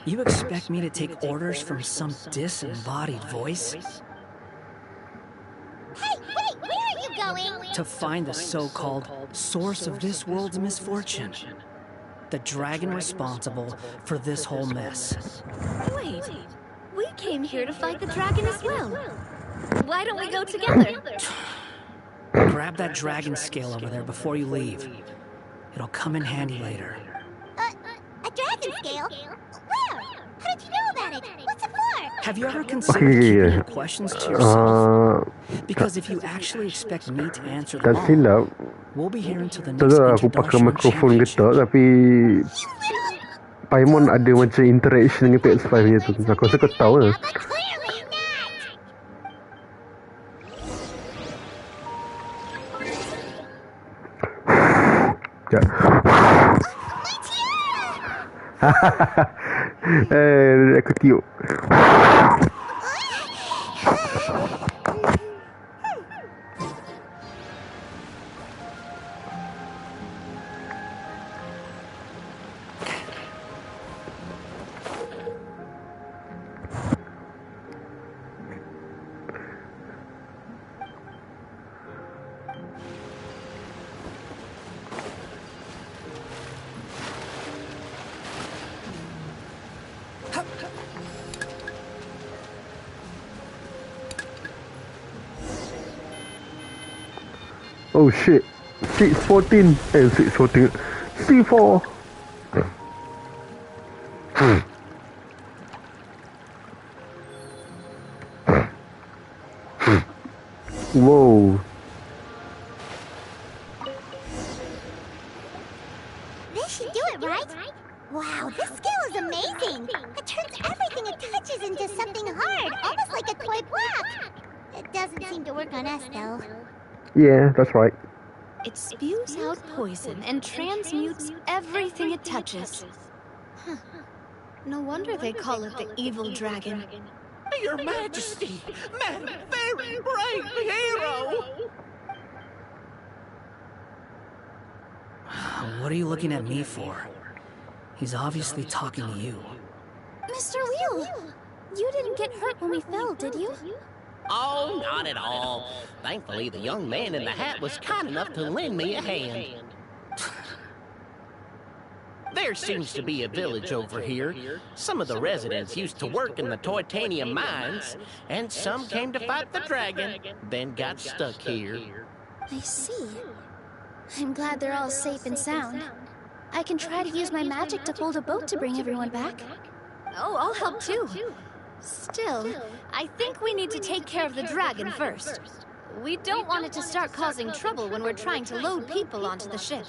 S: You expect me to take orders from some disembodied voice?
C: Hey, wait, where are you going?
S: To find the so-called source of this world's misfortune. The dragon responsible for this whole mess.
P: Wait, we came here to fight the dragon as well. Why don't we go together?
S: Grab that dragon scale over there before you leave. It'll come in handy later.
C: A dragon scale? Where? How did you know about it? What's it for?
S: Have you ever considered keeping your questions to yourself? Because if you actually expect me to answer them all, we'll be here until the next
I: aku pakai mikrofon kita tapi Paimon ada macam interaction dengan PS5 tu. Aku rasa kau tahu lah. Aku tiup. Oh shit. 614. 614. C4. Whoa.
C: This should do it, right? Wow, this skill is amazing. It turns everything it touches into something hard, almost like a toy block. It doesn't seem to work on us, though.
I: Yeah, that's right.
P: It spews out poison and transmutes everything it touches. Huh. No wonder they call it the evil dragon.
M: Your Majesty, Madam, very brave hero!
S: What are you looking at me for? He's obviously talking to you.
B: Mr. Wheel, you didn't get hurt when we fell, did you?
M: Oh, not at all. Thankfully, the young man in the hat was kind enough to lend me a hand. There seems to be a village over here. Some of the residents used to work in the titanium mines, and some came to fight the dragon, then got stuck here.
B: I see. I'm glad they're all safe and sound. I can try to use my magic to hold a boat to bring everyone back.
P: Oh, I'll help too. Still, I think we need to take care of the dragon first. We don't want it to start causing trouble when we're trying to load people onto the ship.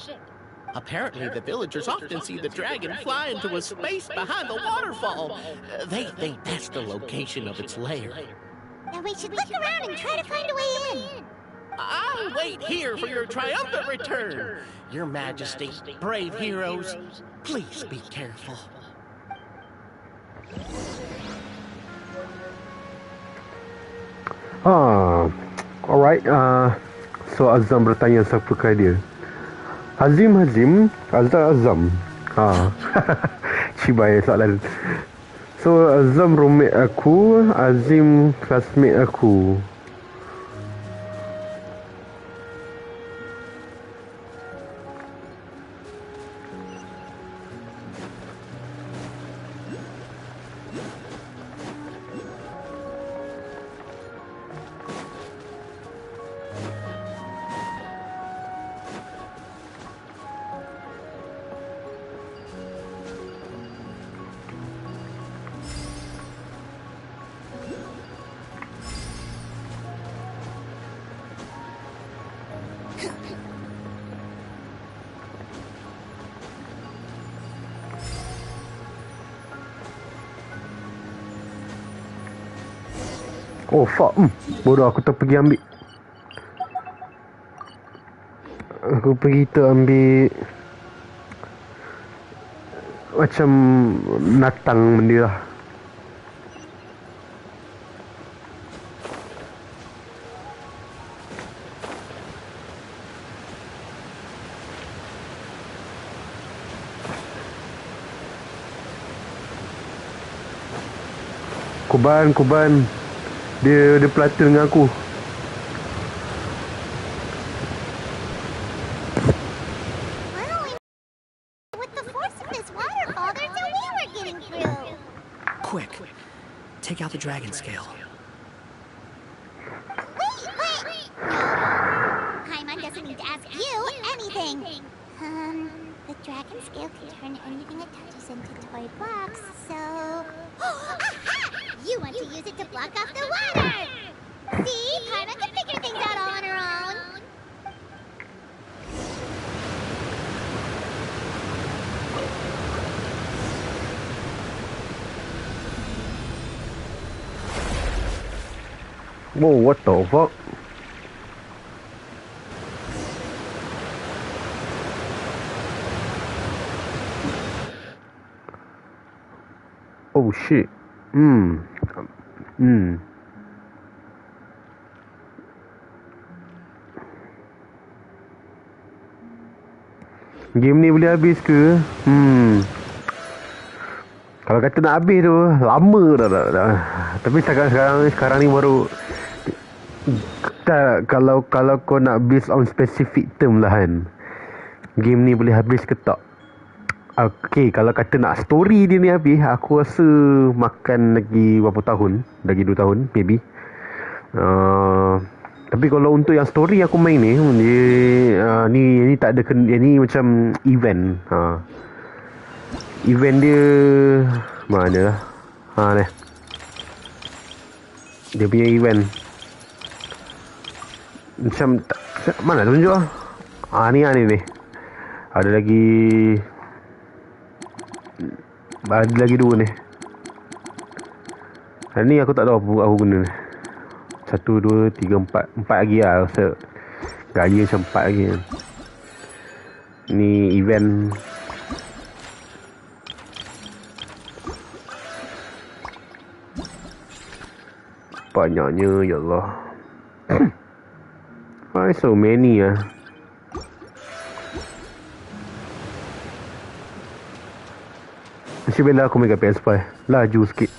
M: Apparently, the villagers often see the dragon fly into a space behind the waterfall. They think that's the location of its lair.
C: Now we should look around and try to find a way in.
M: I'll wait here for your triumphant return. Your Majesty, brave heroes, please be careful.
I: Alright. So Azam bertanya siapakah dia. Hazim, Azam. Cibai soalan. So Azam roommate aku, Azim classmate aku. Oh fuck. Bodoh, aku terpergi ambil. Aku pergi ambil macam natang benda lah. Kuban. Dia pelata dengan aku.
S: Quick, take out the dragon scale.
C: Wait! No. Paimon doesn't need to ask you anything. The dragon scale can turn anything it touches into toy blocks, so... Aha! You want to use it to block off the water! See? Paimon can figure things out all on her own.
I: Whoa, what the fuck? Oh shit. Game ni boleh habis ke? Kalau kata nak habis tu lama dah. Tapi sekarang ni baru tak, kalau kau nak based on specific term lah kan, game ni boleh habis ke tak? Okay, kalau kata nak story dia ni habis, aku rasa makan lagi berapa tahun, lagi 2 tahun maybe. Tapi kalau untuk yang story aku main ni, ni tak ada ni macam event. Event dia mana lah? Ni. Dia punya event. Macam mana tunjuk ah? Ni. Ada lagi 2 ni. Ni aku tak tahu apa aku guna ni. 1, 2, 3, 4 lagi lah. Rasa gaya macam 4 lagi. Ni event. Banyaknya, ya Allah. Why so many ah? Mesti bela aku main kat PS5. Laju sikit.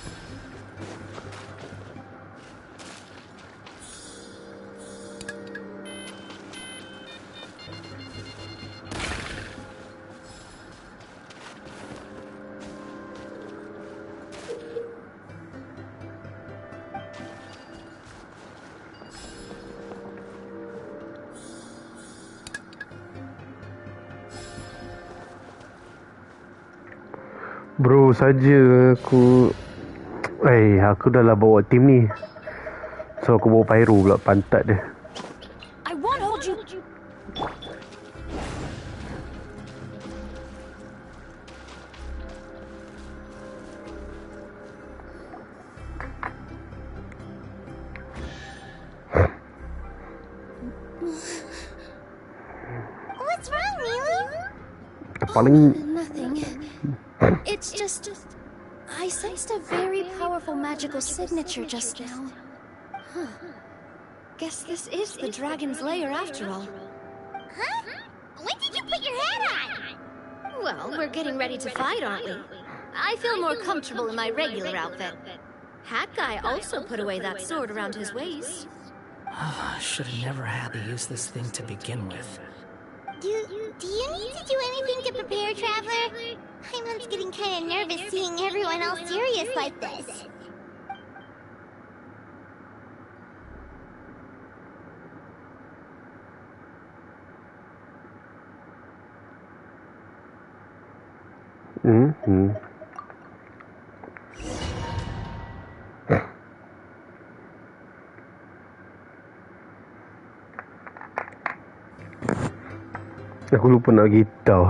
I: Bro, saja aku dah lah bawa tim ni. So aku bawa pyro pula pantat dia.
L: I won't hold you.
C: What's wrong, Milu?
I: Paling
B: Nothing. It's just... I sensed a very powerful magical signature just now. Huh. Guess this is the dragon's lair after all.
C: Huh? When did you put your hat on?
P: Well, we're getting ready to fight, aren't we? I feel more comfortable in my regular outfit. Hat Guy also put away that sword around his waist.
S: Should have never had to use this thing to begin with.
C: Do you need to do anything to prepare, Traveler? Paimon's getting kind of nervous seeing everyone all serious like this.
I: Aku lupa nak pergi tau.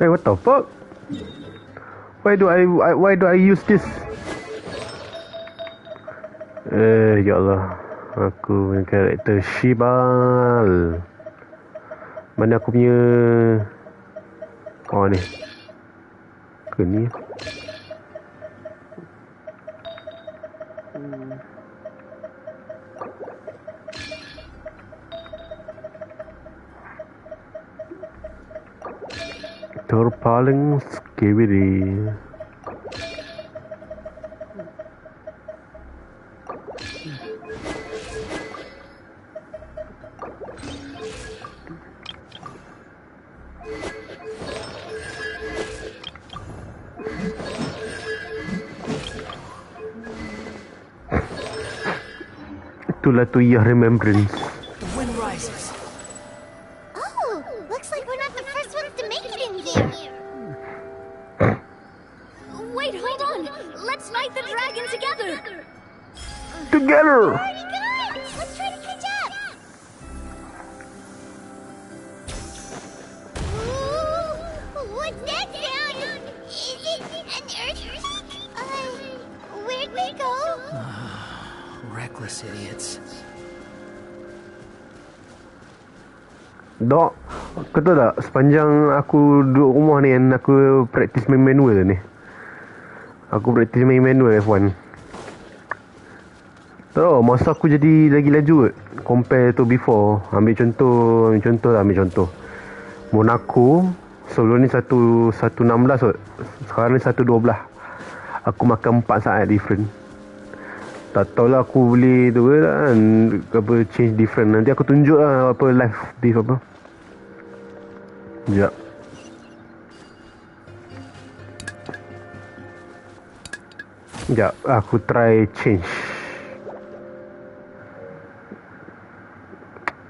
I: Hey, what the fuck? Why do I use this? Ya Allah. Aku punya karakter Shibal. Mana aku punya... Oh ni. Ke ni? Terpaling scary. Itulah tu ya remembrance.
S: The wind rises.
C: Oh, looks like we're not the first ones to make it in here.
P: Wait, hold on! Let's fight the dragon together!
I: Together!
C: Already got it. Let's try to catch up. Ooh, what's that sound? Is it an earthquake? Where'd we go?
S: Reckless idiots.
I: Dok, kau tahu tak, sepanjang aku duduk rumah ni kan, aku praktis main manual ni. Aku praktis main manual F1. Tahu, masa aku jadi lagi laju compare to before. Ambil contoh. Monaco sebelum ni 1.16 kot. Sekarang ni 1.12. Aku makan 4 saat different. Tak tahulah aku boleh tu ke kan, apa change different. Nanti aku tunjuk lah apa live diff apa. Sekejap. Sekejap, aku try change.